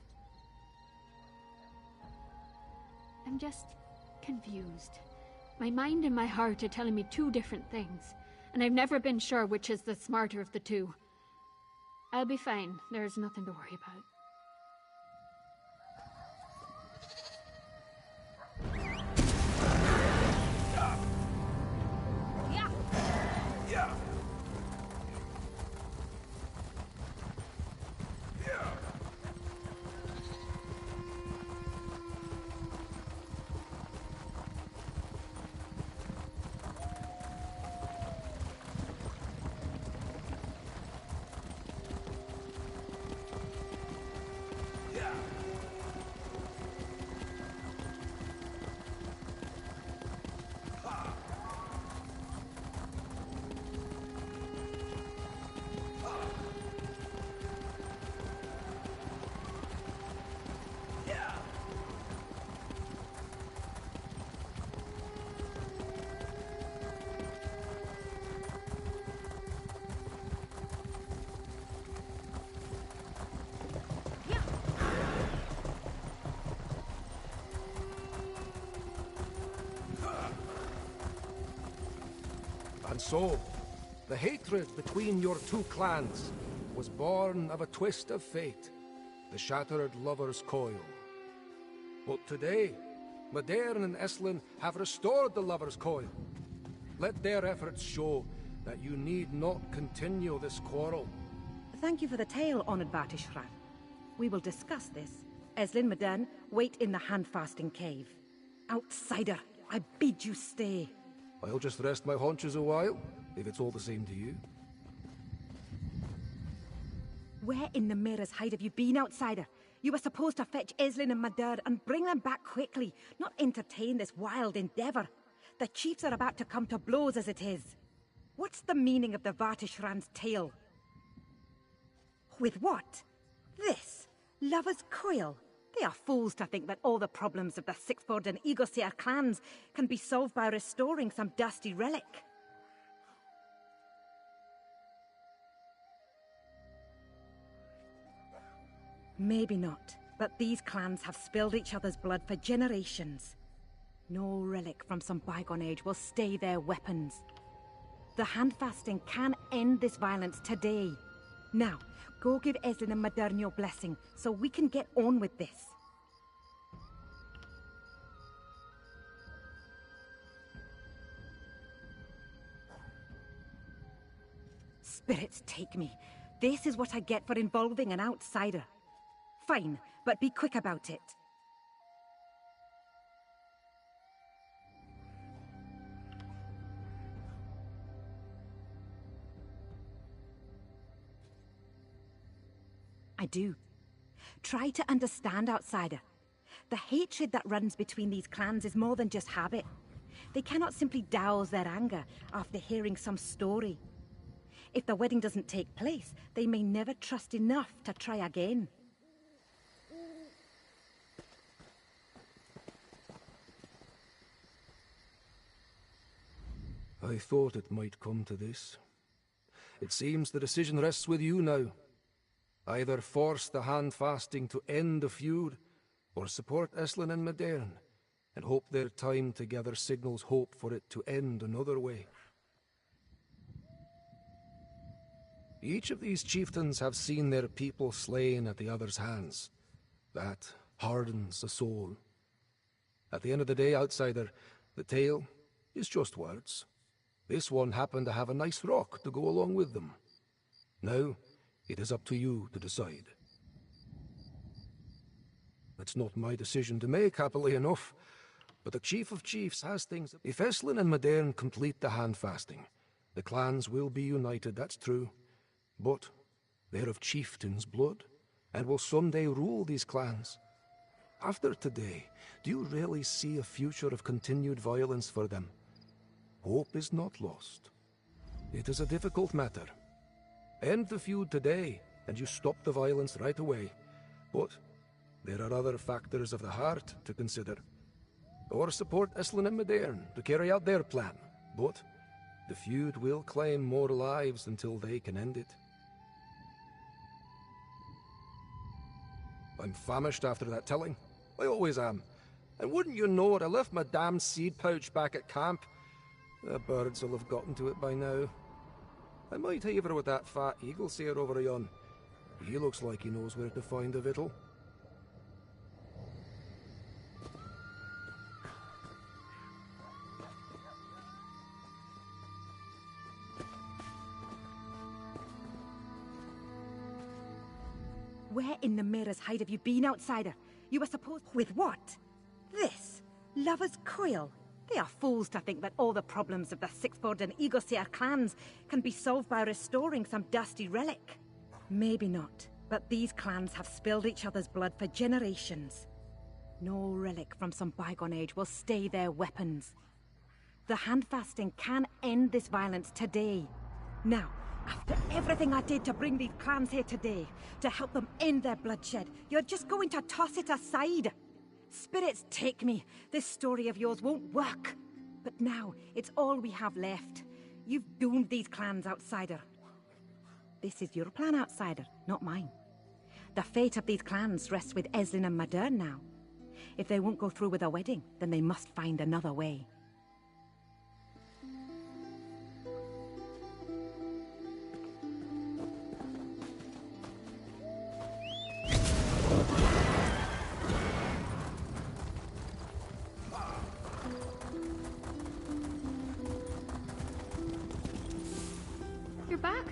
I'm just confused. My mind and my heart are telling me two different things, and I've never been sure which is the smarter of the two. I'll be fine. There's nothing to worry about. And so, the hatred between your two clans was born of a twist of fate, the shattered Lover's Coil. But today, Modern and Eslin have restored the Lover's Coil. Let their efforts show that you need not continue this quarrel. Thank you for the tale, Honored Vatishran. We will discuss this. Eslin Modern, wait in the hand-fasting cave. Outsider, I bid you stay. I'll just rest my haunches a while, if it's all the same to you. Where in the mirror's hide have you been, outsider? You were supposed to fetch Eslin and Maderd and bring them back quickly, not entertain this wild endeavor. The chiefs are about to come to blows as it is. What's the meaning of the Vatishran's tale? With what? This? Lover's Coil? They are fools to think that all the problems of the Sixford and Eagleseer clans can be solved by restoring some dusty relic. Maybe not, but these clans have spilled each other's blood for generations. No relic from some bygone age will stay their weapons. The hand-fasting can end this violence today. Now, go give Eslin and Modern your blessing, so we can get on with this. Spirits take me. This is what I get for involving an outsider. Fine, but be quick about it. I do. Try to understand, outsider. The hatred that runs between these clans is more than just habit. They cannot simply douse their anger after hearing some story. If the wedding doesn't take place, they may never trust enough to try again. I thought it might come to this. It seems the decision rests with you now. Either force the hand-fasting to end the feud, or support Eslin and Modern, and hope their time together signals hope for it to end another way. Each of these chieftains have seen their people slain at the other's hands. That hardens a soul. At the end of the day, outsider, the tale is just words. This one happened to have a nice rock to go along with them. Now, it is up to you to decide. It's not my decision to make, happily enough, but the Chief of Chiefs has things. If Eslin and Modern complete the hand-fasting, the clans will be united, that's true. But they're of chieftains' blood, and will someday rule these clans. After today, do you really see a future of continued violence for them? Hope is not lost. It is a difficult matter. End the feud today, and you stop the violence right away. But there are other factors of the heart to consider. Or support Eslin and Modern to carry out their plan. But the feud will claim more lives until they can end it. I'm famished after that telling. I always am. And wouldn't you know it, I left my damn seed pouch back at camp. The birds will have gotten to it by now. I might haver with that fat eagle seer over yon. He looks like he knows where to find the victual. Where in the mirror's hide have you been, outsider? You were supposed... With what? This? Lover's Coil? They are fools to think that all the problems of the Sixford and Eagleseer clans can be solved by restoring some dusty relic. Maybe not, but these clans have spilled each other's blood for generations. No relic from some bygone age will stay their weapons. The hand-fasting can end this violence today. Now, after everything I did to bring these clans here today, to help them end their bloodshed, you're just going to toss it aside? Spirits take me. This story of yours won't work. But now, it's all we have left. You've doomed these clans, outsider. This is your plan, outsider, not mine. The fate of these clans rests with Eslin and Modern now. If they won't go through with a wedding, then they must find another way. You're back?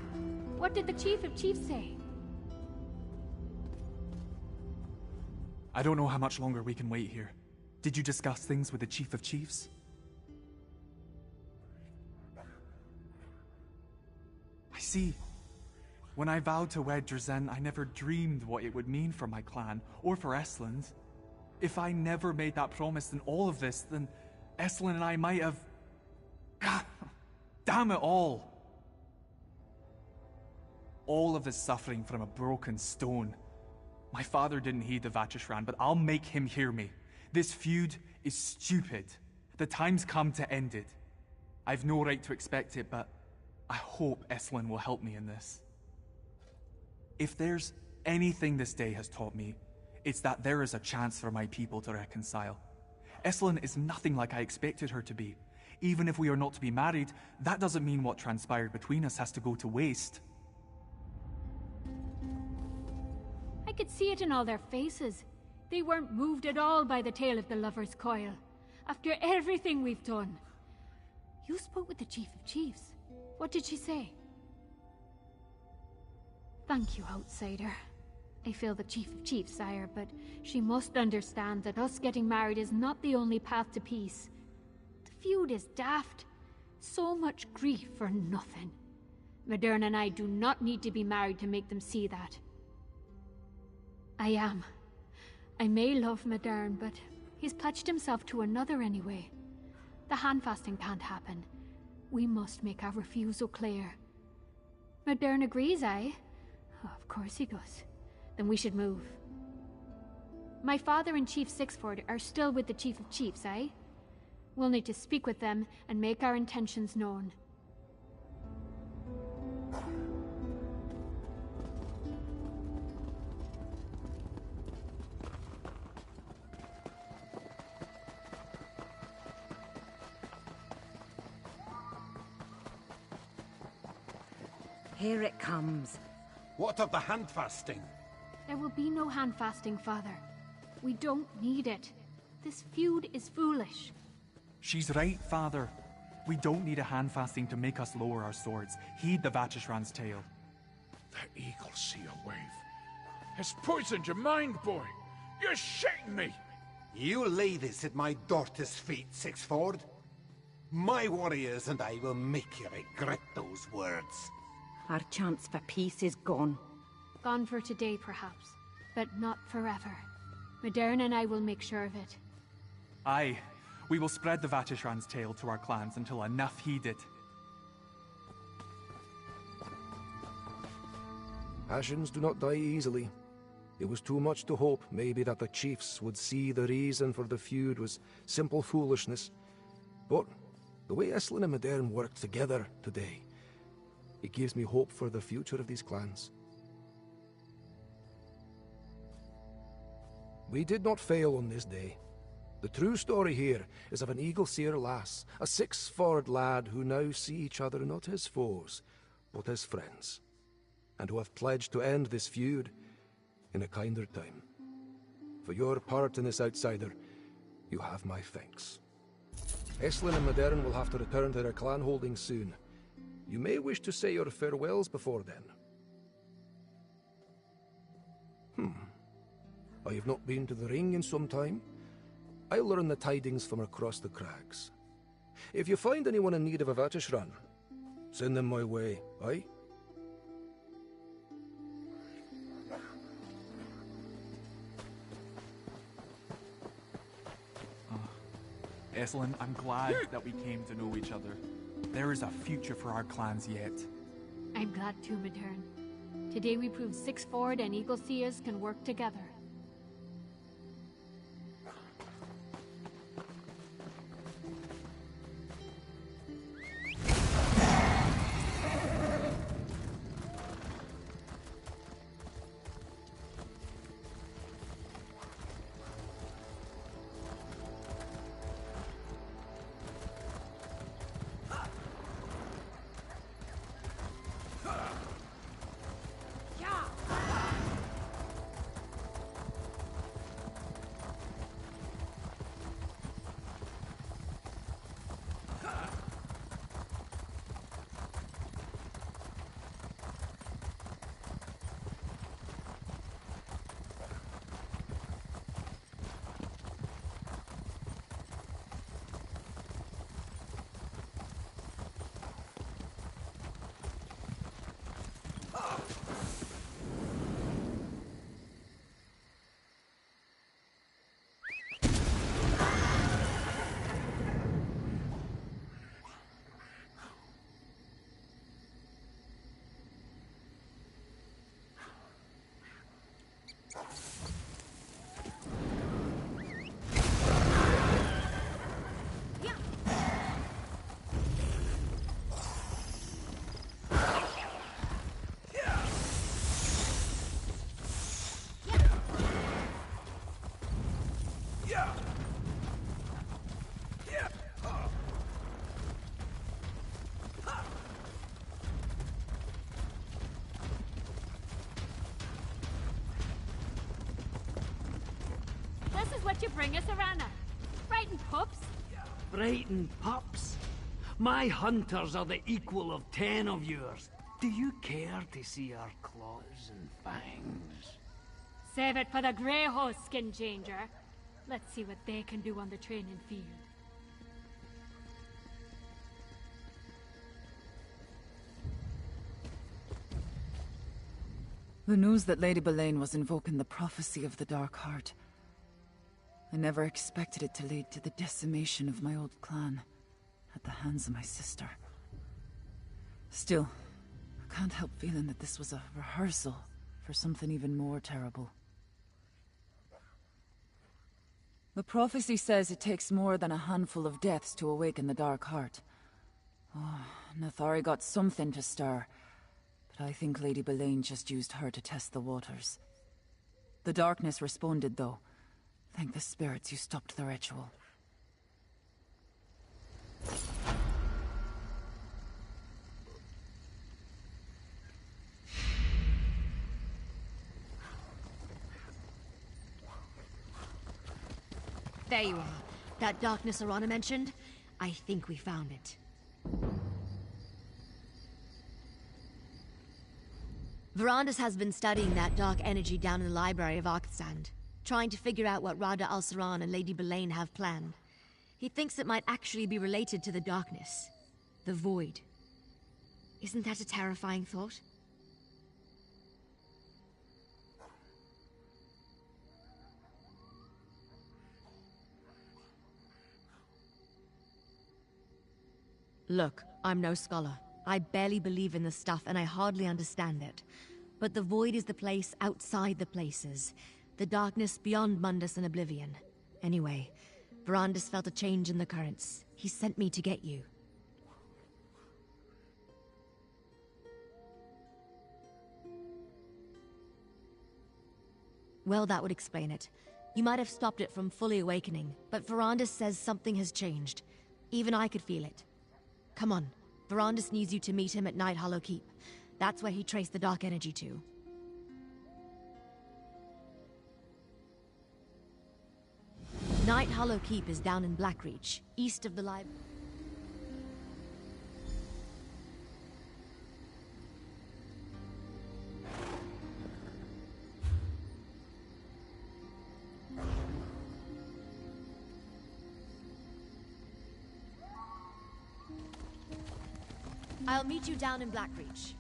What did the Chief of Chiefs say? I don't know how much longer we can wait here. Did you discuss things with the Chief of Chiefs? I see. When I vowed to wed Drizzen, I never dreamed what it would mean for my clan, or for Esland. If I never made that promise in all of this, then Esland and I might have... Damn it all! All of this suffering from a broken stone. My father didn't heed the Vatishran, but I'll make him hear me. This feud is stupid. The time's come to end it. I've no right to expect it, but I hope Eslin will help me in this. If there's anything this day has taught me, it's that there is a chance for my people to reconcile. Eslin is nothing like I expected her to be. Even if we are not to be married, that doesn't mean what transpired between us has to go to waste. I could see it in all their faces. They weren't moved at all by the tale of the Lover's Coil. After everything we've done. You spoke with the Chief of Chiefs. What did she say? Thank you, outsider. I feel the Chief of Chiefs, sire, but she must understand that us getting married is not the only path to peace. The feud is daft. So much grief for nothing. Modern and I do not need to be married to make them see that. I may love Modern, but he's pledged himself to another anyway. The hand-fasting can't happen. We must make our refusal clear. Modern agrees, eh? Oh, of course he does. Then we should move. My father and Chief Sixford are still with the Chief of Chiefs, eh? We'll need to speak with them and make our intentions known. Here it comes. What of the handfasting? There will be no handfasting, Father. We don't need it. This feud is foolish. She's right, Father. We don't need a handfasting to make us lower our swords. Heed the Vatishran's tale. The Eagle Seer wave has poisoned your mind, boy. You're shitting me. You lay this at my daughter's feet, Sixford. My warriors and I will make you regret those words. Our chance for peace is gone. Gone for today, perhaps, but not forever. Modern and I will make sure of it. Aye, we will spread the Vatishran's tale to our clans until enough heed it. Passions do not die easily. It was too much to hope, maybe, that the chiefs would see the reason for the feud was simple foolishness. But the way Estlin and Modern worked together today, it gives me hope for the future of these clans. We did not fail on this day. The true story here is of an Eagle-Seer lass, a Sixford lad who now see each other not as foes, but as friends, and who have pledged to end this feud in a kinder time. For your part in this outsider, you have my thanks. Estlin and Modern will have to return to their clan holdings soon. You may wish to say your farewells before then. I have not been to the ring in some time. I'll learn the tidings from across the crags. If you find anyone in need of a Vatishran, send them my way, aye? Estlin, I'm glad that we came to know each other. There is a future for our clans yet. I'm glad too, Modern. Today we proved Sixford and Eagle Seers can work together. This is what you bring us, Arana. Frightened pups? Frightened pups? My hunters are the equal of 10 of yours. Do you care to see our claws and fangs? Save it for the grey horse, skin changer. Let's see what they can do on the training field. The news that Lady Boleyn was invoking the prophecy of the Dark Heart. I never expected it to lead to the decimation of my old clan at the hands of my sister. Still, I can't help feeling that this was a rehearsal for something even more terrible. The prophecy says it takes more than a handful of deaths to awaken the Dark Heart. Oh, Nathari got something to stir, but I think Lady Boleyn just used her to test the waters. The darkness responded, though. Thank the spirits you stopped the ritual. There you are. That darkness Arana mentioned? I think we found it. Verandis has been studying that dark energy down in the library of Arkstand, trying to figure out what Rada al-Saran and Lady Boleyn have planned. He thinks it might actually be related to the darkness. The void. Isn't that a terrifying thought? Look, I'm no scholar. I barely believe in this stuff and I hardly understand it. But the void is the place outside the places. The darkness beyond Mundus and Oblivion. Anyway, Verandis felt a change in the currents. He sent me to get you. Well, that would explain it. You might have stopped it from fully awakening, but Verandis says something has changed. Even I could feel it. Come on. Verandis needs you to meet him at Night Hollow Keep. That's where he traced the dark energy to. Night Hollow Keep is down in Blackreach, east of the library. I'll meet you down in Blackreach.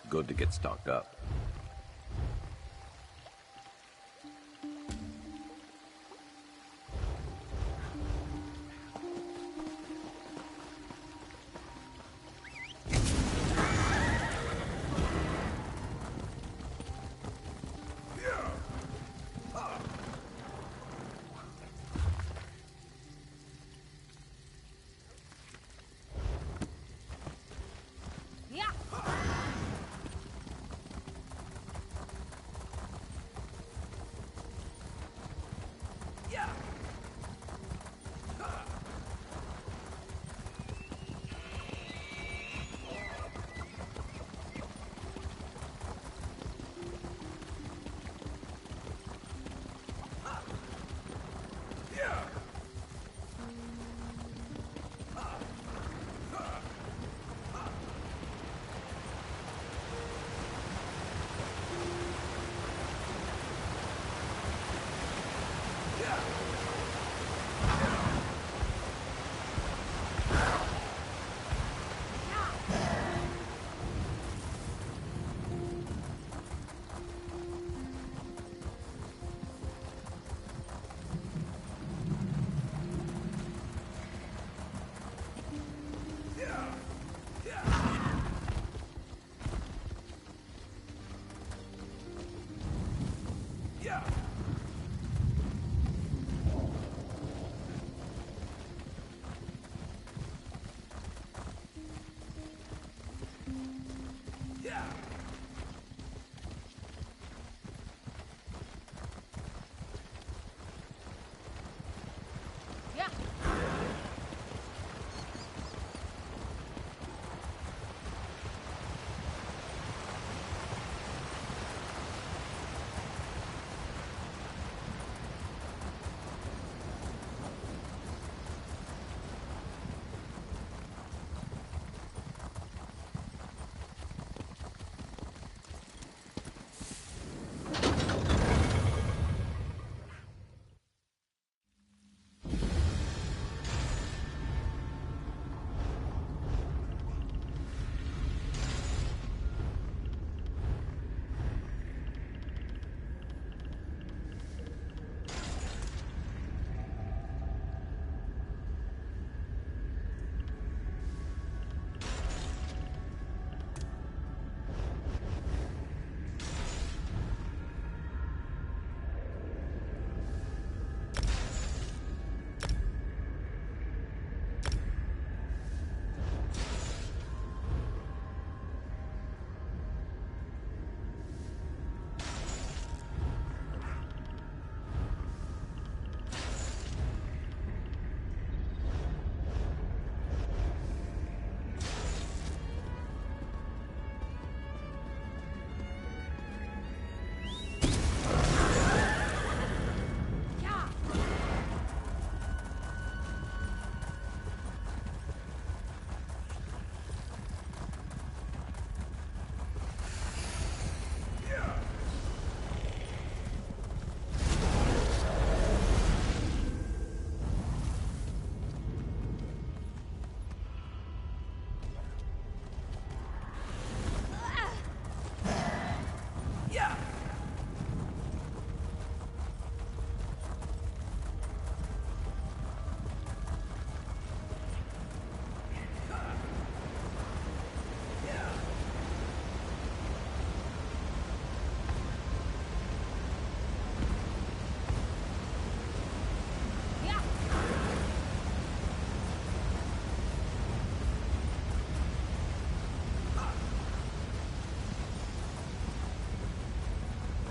Good to get stocked up.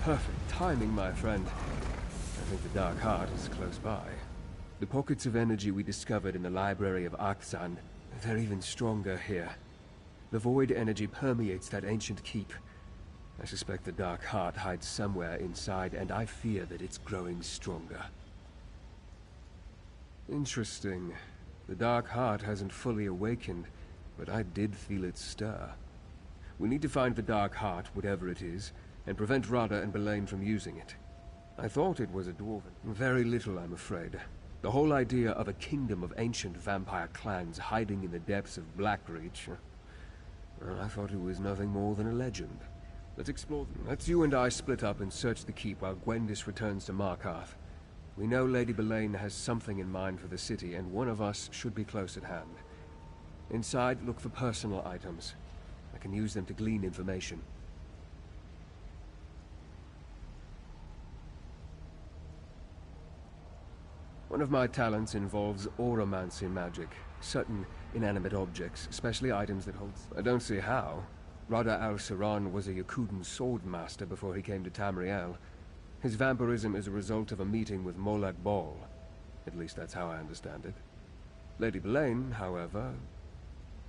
Perfect timing, my friend. I think the Dark Heart is close by. The pockets of energy we discovered in the library of Arkzan, they're even stronger here. The void energy permeates that ancient keep. I suspect the Dark Heart hides somewhere inside, and I fear that it's growing stronger. Interesting. The Dark Heart hasn't fully awakened, but I did feel it stir. We need to find the Dark Heart, whatever it is, and prevent Radha and Belain from using it. I thought it was a dwarven. Very little, I'm afraid. The whole idea of a kingdom of ancient vampire clans hiding in the depths of Blackreach, well, I thought it was nothing more than a legend. Let's explore them. Let's you and I split up and search the keep while Gwendis returns to Markarth. We know Lady Belain has something in mind for the city, and one of us should be close at hand. Inside, look for personal items. I can use them to glean information. One of my talents involves auramancy magic, certain inanimate objects, especially items that hold... I don't see how. Radha al-Saran was a Yakudan sword master before he came to Tamriel. His vampirism is a result of a meeting with Molag Bal. At least that's how I understand it. Lady Belain, however,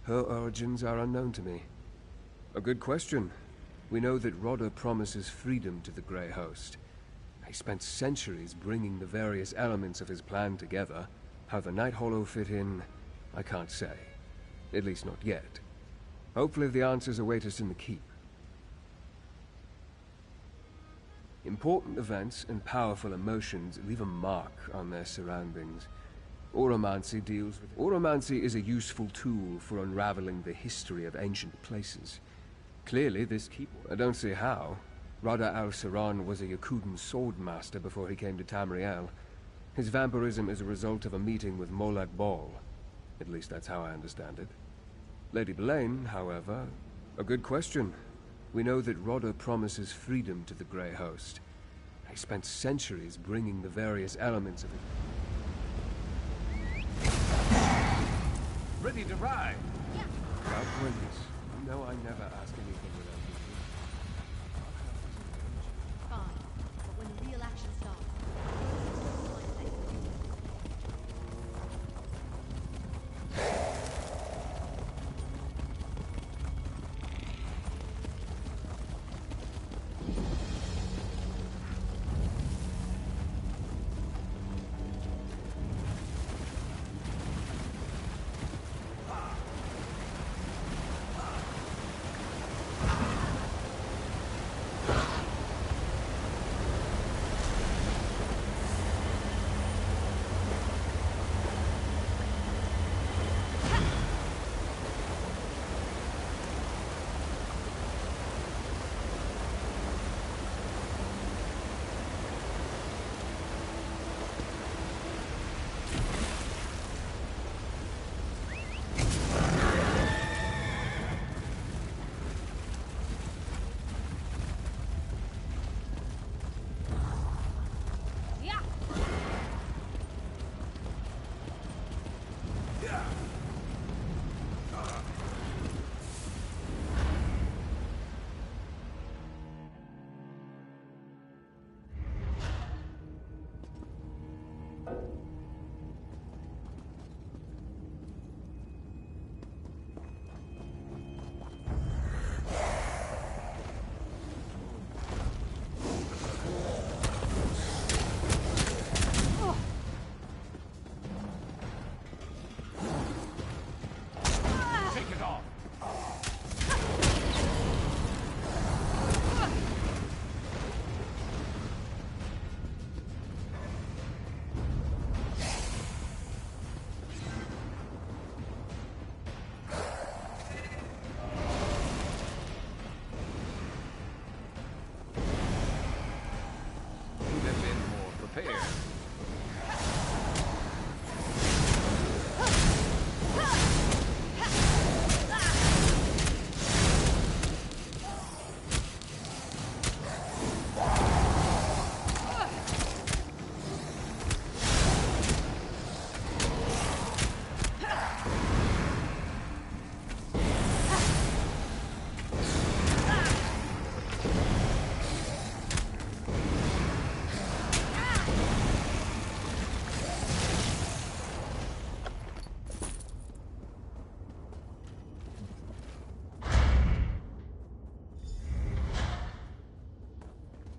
her origins are unknown to me. A good question. We know that Radha promises freedom to the Grey Host. He spent centuries bringing the various elements of his plan together. How the Night Hollow fit in, I can't say. At least not yet. Hopefully the answers await us in the keep. Important events and powerful emotions leave a mark on their surroundings. Auramancy deals with... Auramancy is a useful tool for unraveling the history of ancient places. Clearly this keep... I don't see how. Radha al-Saran was a Yakudan sword master before he came to Tamriel. His vampirism is a result of a meeting with Molag Bal. At least that's how I understand it. Lady Belain, however... A good question. We know that Radha promises freedom to the Grey Host. He spent centuries bringing the various elements of it... Ready to ride? Yeah. Well, Gwendis, you know I never ask anything without you. Fine, but when the real action starts...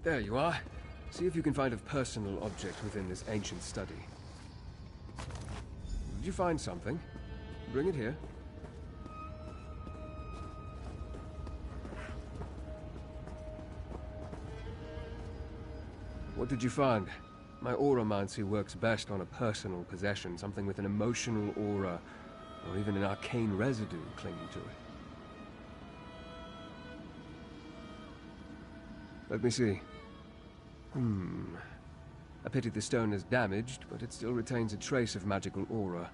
There you are. See if you can find a personal object within this ancient study. Did you find something? Bring it here. What did you find? My auramancy works best on a personal possession, something with an emotional aura, or even an arcane residue clinging to it. Let me see. A pity the stone is damaged, but it still retains a trace of magical aura.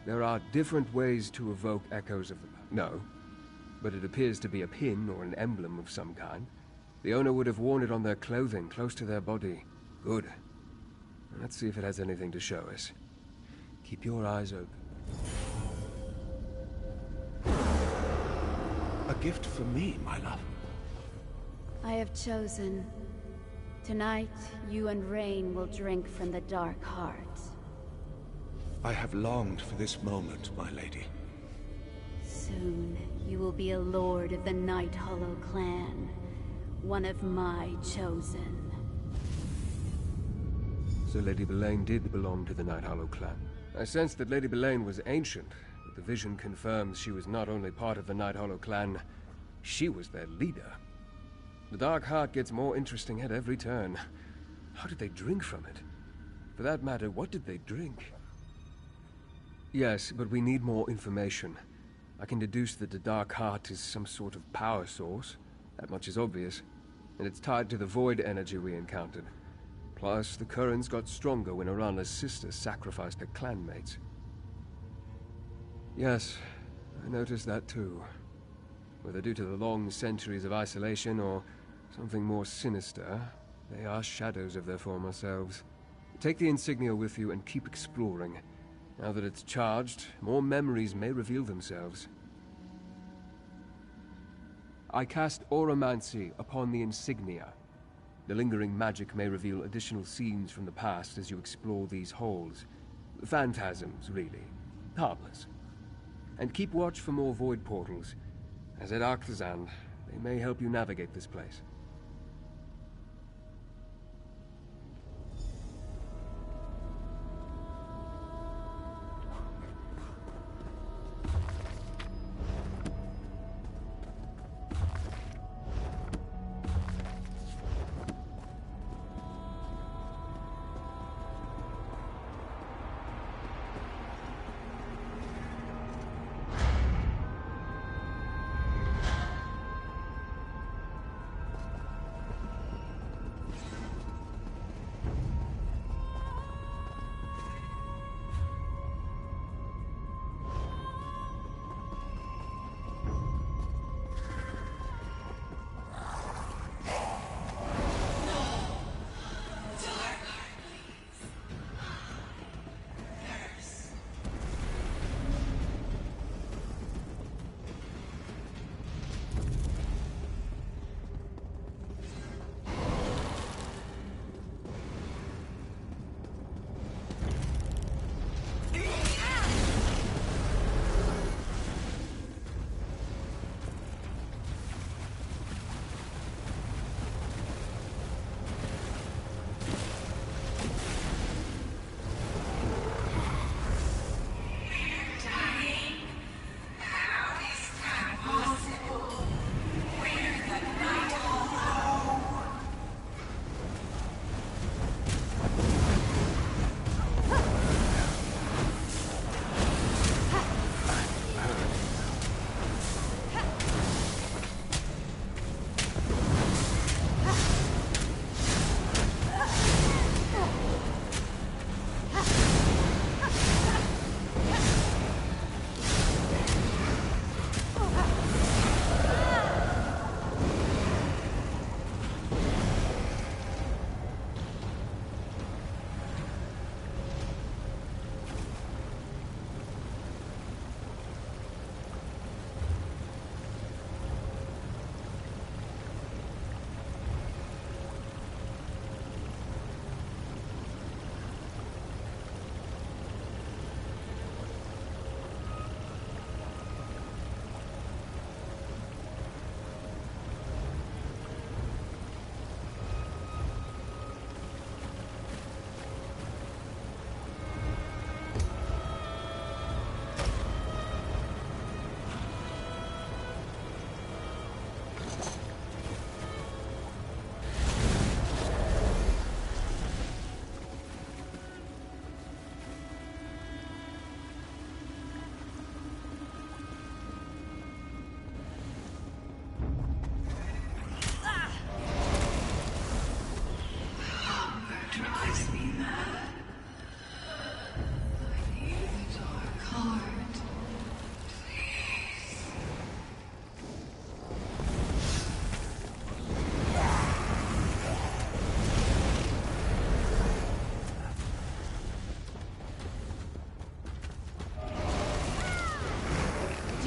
There are different ways to evoke echoes of the past. No, but it appears to be a pin or an emblem of some kind. The owner would have worn it on their clothing, close to their body. Good. Let's see if it has anything to show us. Keep your eyes open. A gift for me, my love. I have chosen. Tonight, you and Rain will drink from the Dark Heart. I have longed for this moment, my lady. Soon, you will be a lord of the Night Hollow clan. One of my chosen. So Lady Belain did belong to the Night Hollow clan. I sensed that Lady Belain was ancient, but the vision confirms she was not only part of the Night Hollow clan, she was their leader. The Dark Heart gets more interesting at every turn. How did they drink from it? For that matter, what did they drink? Yes, but we need more information. I can deduce that the Dark Heart is some sort of power source. That much is obvious. And it's tied to the void energy we encountered. Plus, the currents got stronger when Arana's sister sacrificed her clanmates. Yes, I noticed that too. Whether due to the long centuries of isolation or something more sinister, they are shadows of their former selves. Take the insignia with you and keep exploring. Now that it's charged, more memories may reveal themselves. I cast Auramancy upon the insignia. The lingering magic may reveal additional scenes from the past as you explore these halls. Phantasms, really. Harmless. And keep watch for more void portals. As at Arctazan, they may help you navigate this place.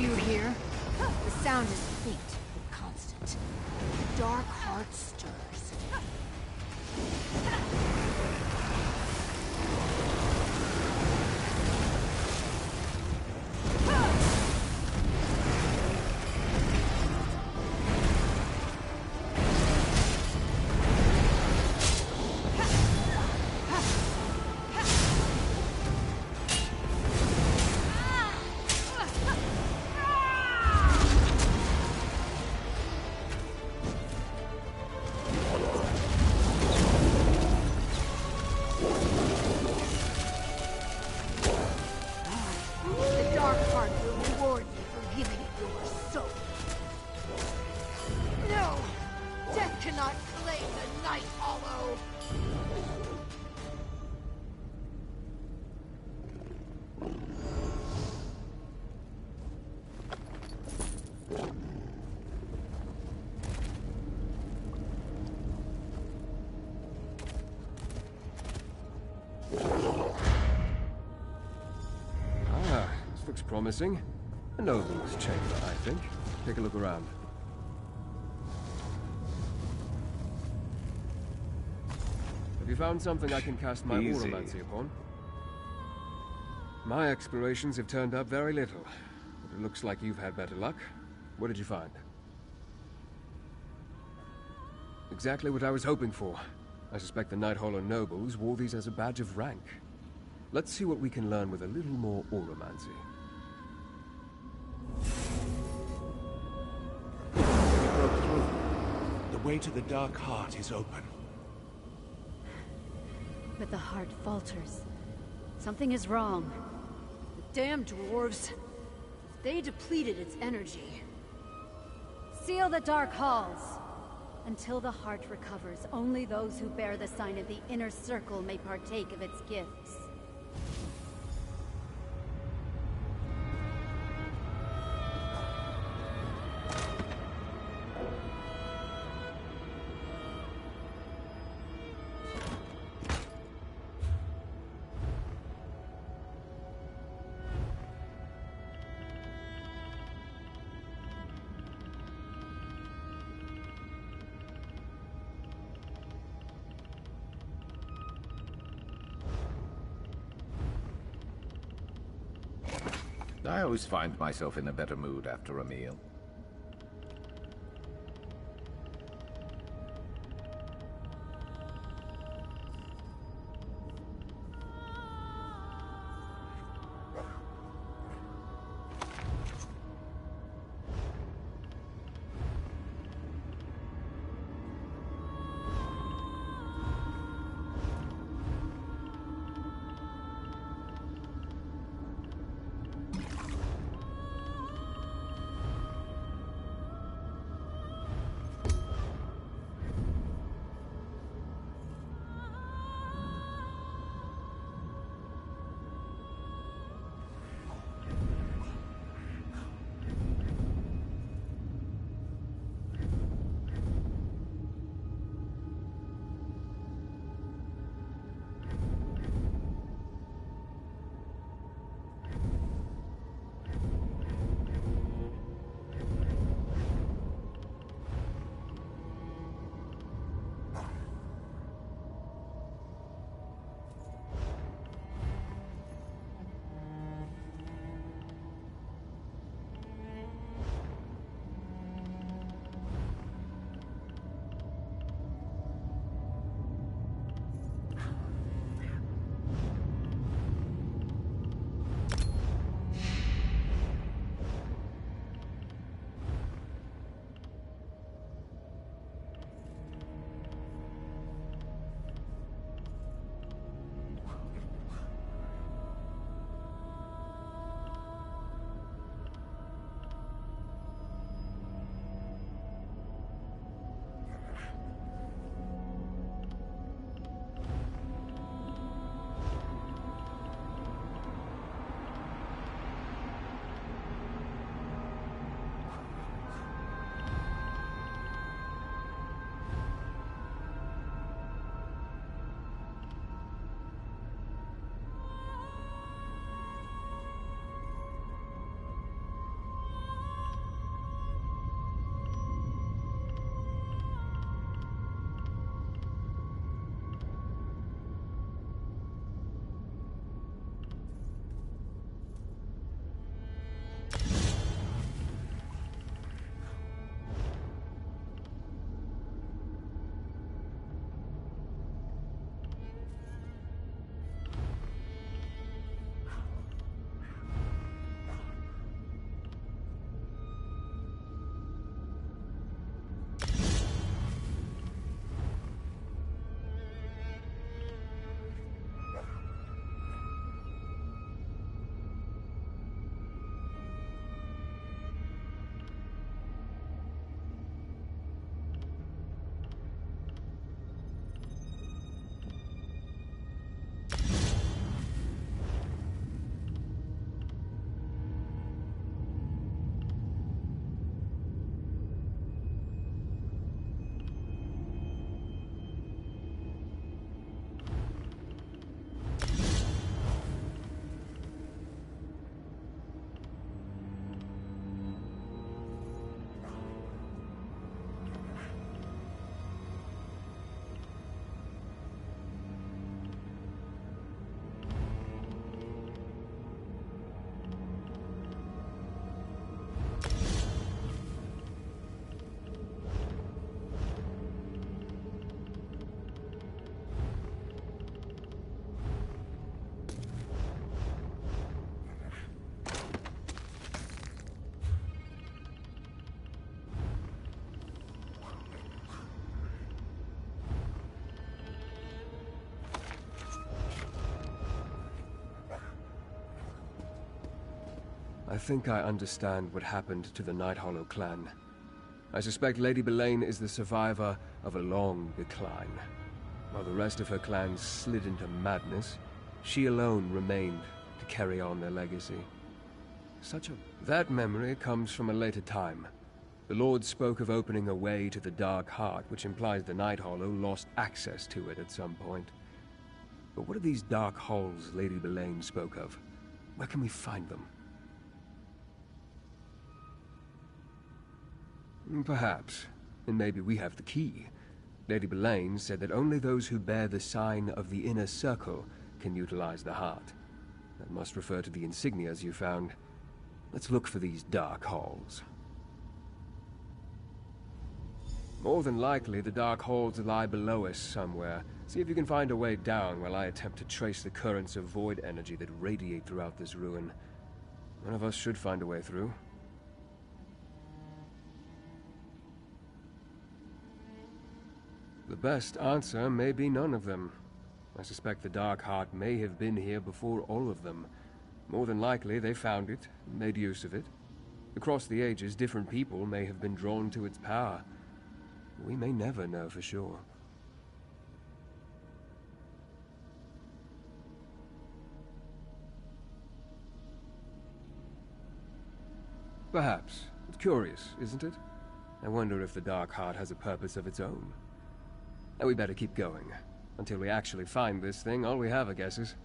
you hear? The sound is faint but constant. The dark heart stirs. Looks promising. A noble's chamber, I think. Take a look around. Have you found something I can cast my oromancy upon? My explorations have turned up very little, but it looks like you've had better luck. What did you find? Exactly what I was hoping for. I suspect the Night Hollow nobles wore these as a badge of rank. Let's see what we can learn with a little more oromancy. We broke through. The way to the Dark Heart is open. But the heart falters. Something is wrong. The damn dwarves. They depleted its energy. Seal the dark halls. Until the heart recovers, only those who bear the sign of the inner circle may partake of its gifts. I always find myself in a better mood after a meal. I think I understand what happened to the Night Hollow clan. I suspect Lady Belaine is the survivor of a long decline. While the rest of her clan slid into madness, she alone remained to carry on their legacy. That memory comes from a later time. The Lord spoke of opening a way to the Dark Heart, which implies the Night Hollow lost access to it at some point. But what are these dark halls Lady Belaine spoke of? Where can we find them? Perhaps. And maybe we have the key. Lady Belaine said that only those who bear the sign of the Inner Circle can utilize the heart. That must refer to the insignias you found. Let's look for these dark halls. More than likely, the dark halls lie below us somewhere. See if you can find a way down while I attempt to trace the currents of void energy that radiate throughout this ruin. One of us should find a way through. The best answer may be none of them. I suspect the Dark Heart may have been here before all of them. More than likely, they found it, made use of it. Across the ages, different people may have been drawn to its power. We may never know for sure. Perhaps. It's curious, isn't it? I wonder if the Dark Heart has a purpose of its own. And we better keep going. Until we actually find this thing, all we have, I guess, is...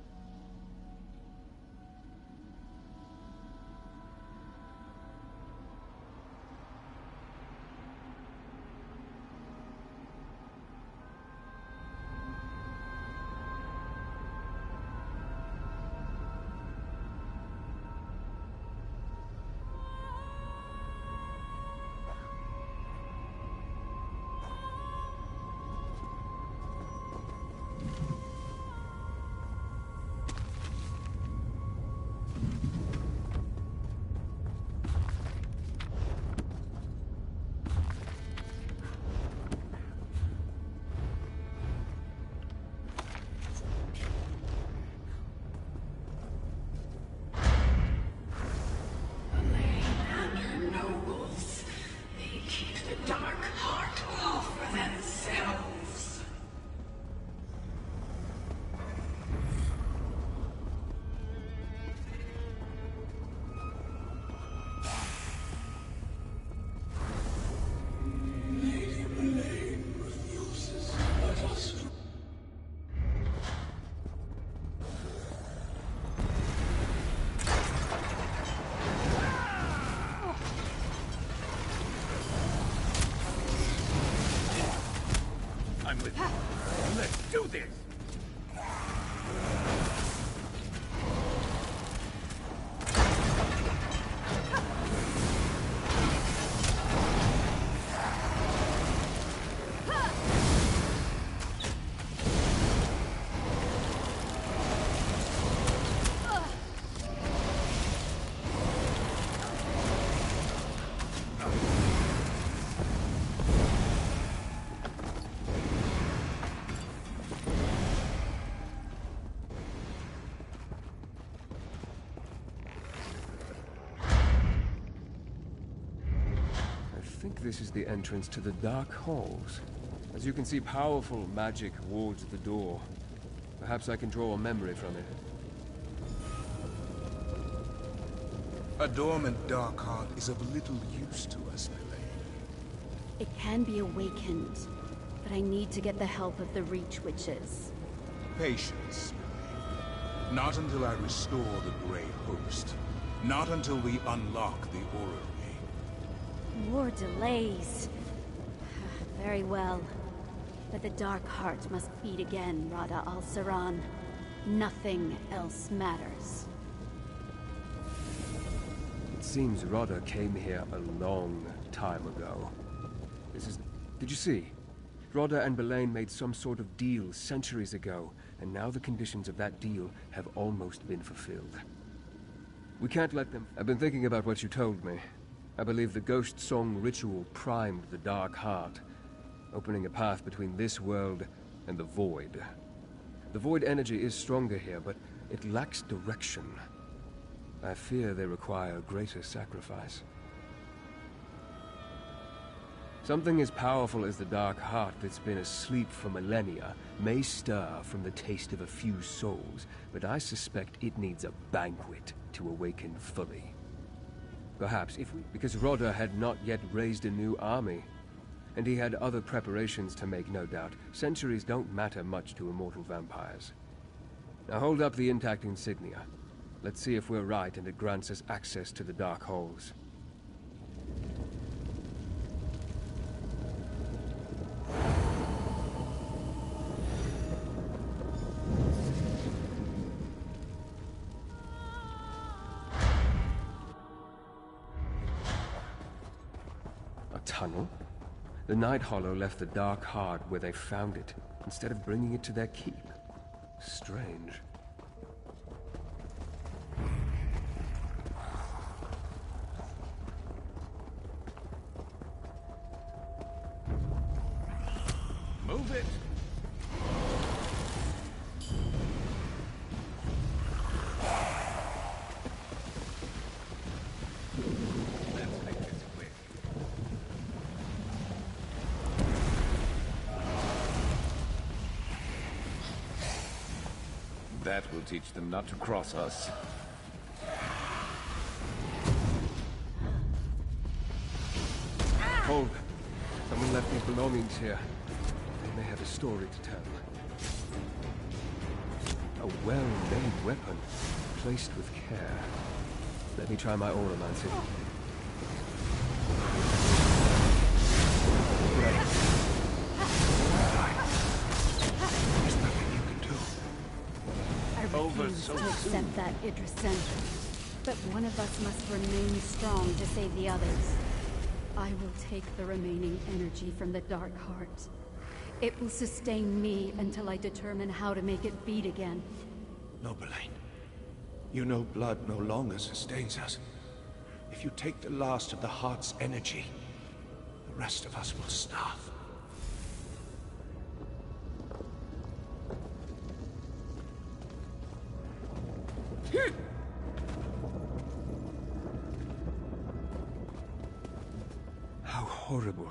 Let's do this! I think this is the entrance to the Dark Halls. As you can see, powerful magic wards the door. Perhaps I can draw a memory from it. A dormant dark heart is of little use to us, Milady. It can be awakened, but I need to get the help of the Reach Witches. Patience, Milady. Not until I restore the Grey Host. Not until we unlock the orrery. More delays. Very well. But the Dark Heart must beat again, Rada al-Saran. Nothing else matters. It seems Rada came here a long time ago. Did you see? Rada and Belaine made some sort of deal centuries ago, and now the conditions of that deal have almost been fulfilled. We can't let them... I've been thinking about what you told me. I believe the Ghost Song ritual primed the Dark Heart, opening a path between this world and the Void. The Void energy is stronger here, but it lacks direction. I fear they require greater sacrifice. Something as powerful as the Dark Heart that's been asleep for millennia may stir from the taste of a few souls, but I suspect it needs a banquet to awaken fully. Perhaps because Rodder had not yet raised a new army, and he had other preparations to make, no doubt. Centuries don't matter much to immortal vampires. Now hold up the intact insignia. Let's see if we're right and it grants us access to the Dark Halls. A tunnel? The Night Hollow left the Dark Heart where they found it, instead of bringing it to their keep. Strange. Move it! Let's make this quick. That will teach them not to cross us. Hold. Someone left these belongings here. They may have a story to tell. A well-made weapon, placed with care. Let me try my auramancy. I refuse to accept that, Idrisen. But one of us must remain strong to save the others. I will take the remaining energy from the Dark Heart. It will sustain me until I determine how to make it beat again. Nobeline, you know blood no longer sustains us. If you take the last of the Heart's energy, the rest of us will starve. How horrible.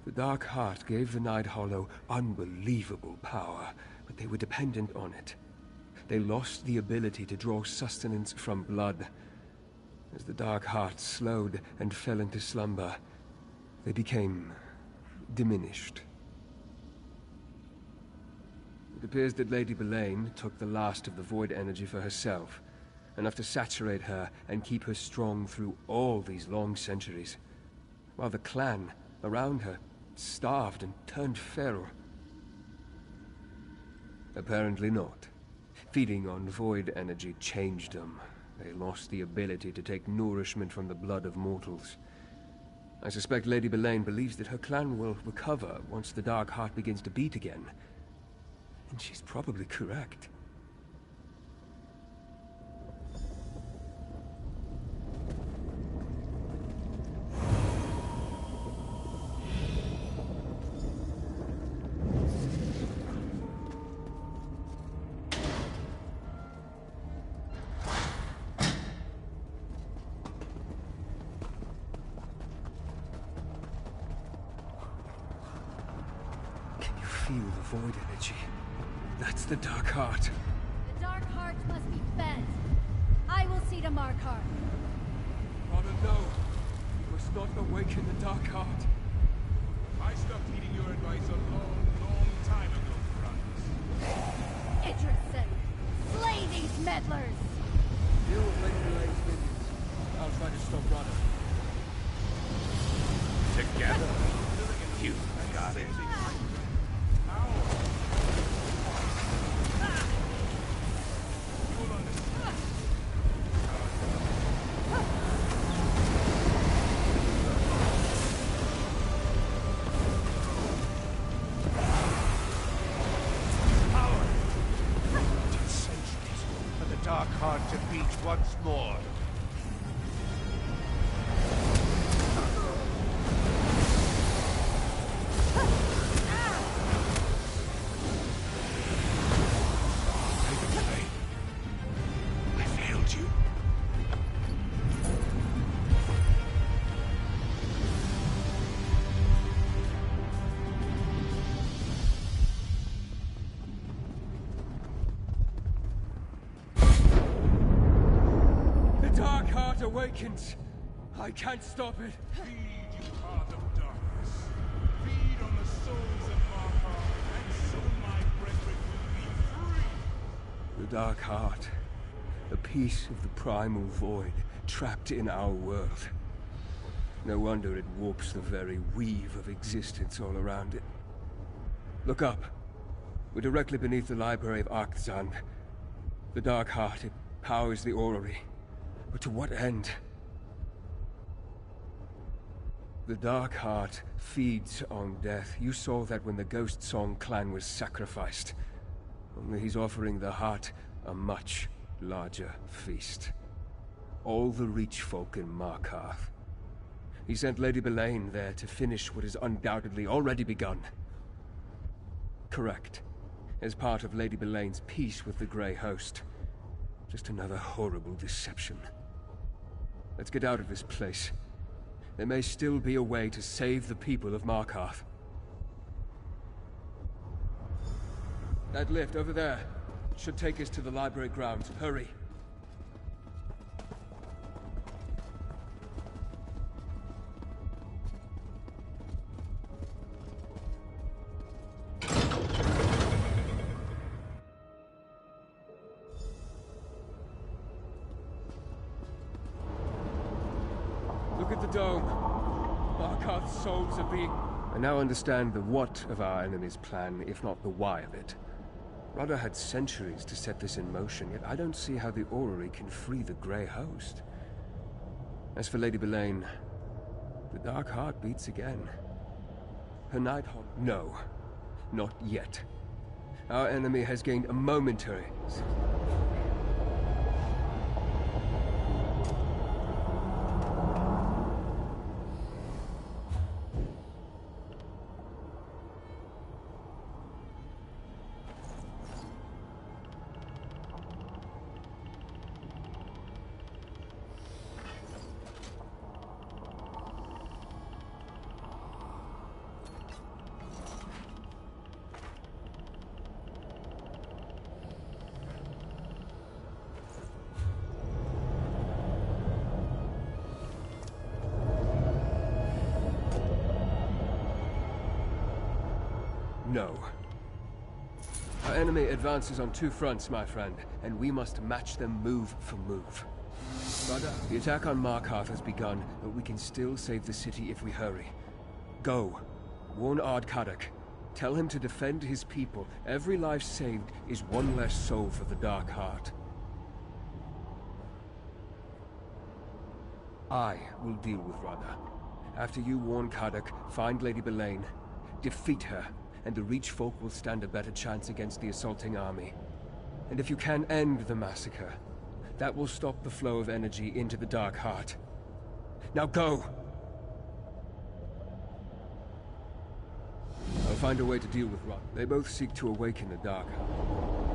The Dark Heart gave the Night Hollow unbelievable power, but they were dependent on it. They lost the ability to draw sustenance from blood. As the Dark Heart slowed and fell into slumber, they became diminished. It appears that Lady Belaine took the last of the void energy for herself, enough to saturate her and keep her strong through all these long centuries, while the clan around her starved and turned feral. Apparently not. Feeding on void energy changed them. They lost the ability to take nourishment from the blood of mortals. I suspect Lady Belaine believes that her clan will recover once the Dark Heart begins to beat again. And she's probably correct. Feel the void energy. That's the Dark Heart. The Dark Heart must be fed. I will see to Markarth. Father, no. You must not awaken the Dark Heart. I stopped heeding your advice a long, long time ago, Franz. Idrisen, slay these meddlers! Deal with Lady Belaine's minions. I'll try to stop Rodder. Together? You got it. Dark Heart to beat once more. awakens, I can't stop it. Feed, you heart of darkness. Feed on the souls of Markar, and so my brethren will be free. The Dark Heart. A piece of the primal void, trapped in our world. No wonder it warps the very weave of existence all around it. Look up. We're directly beneath the Library of Arkzand. The Dark Heart, it powers the orrery. But to what end? The Dark Heart feeds on death. You saw that when the Ghost Song clan was sacrificed. Only he's offering the heart a much larger feast. All the Reach folk in Markarth. He sent Lady Belaine there to finish what has undoubtedly already begun. Correct. As part of Lady Belaine's peace with the Grey Host. Just another horrible deception. Let's get out of this place. There may still be a way to save the people of Markarth. That lift over there should take us to the library grounds. Hurry. Look at the dome. Markarth's souls are being... I now understand the what of our enemy's plan, if not the why of it. Rada had centuries to set this in motion, yet I don't see how the orrery can free the Grey Host. As for Lady Belaine, the Dark Heart beats again. Her Nighthawk... No. Not yet. Our enemy has gained a momentary... No. Our enemy advances on two fronts, my friend, and we must match them move for move. Rada, the attack on Markarth has begun, but we can still save the city if we hurry. Go. Warn Ard Kadak. Tell him to defend his people. Every life saved is one less soul for the Dark Heart. I will deal with Rada. After you warn Kadak, find Lady Belaine, defeat her, and the Reach folk will stand a better chance against the assaulting army. And if you can end the massacre, that will stop the flow of energy into the Dark Heart. Now go! I'll find a way to deal with Rod. They both seek to awaken the Dark Heart.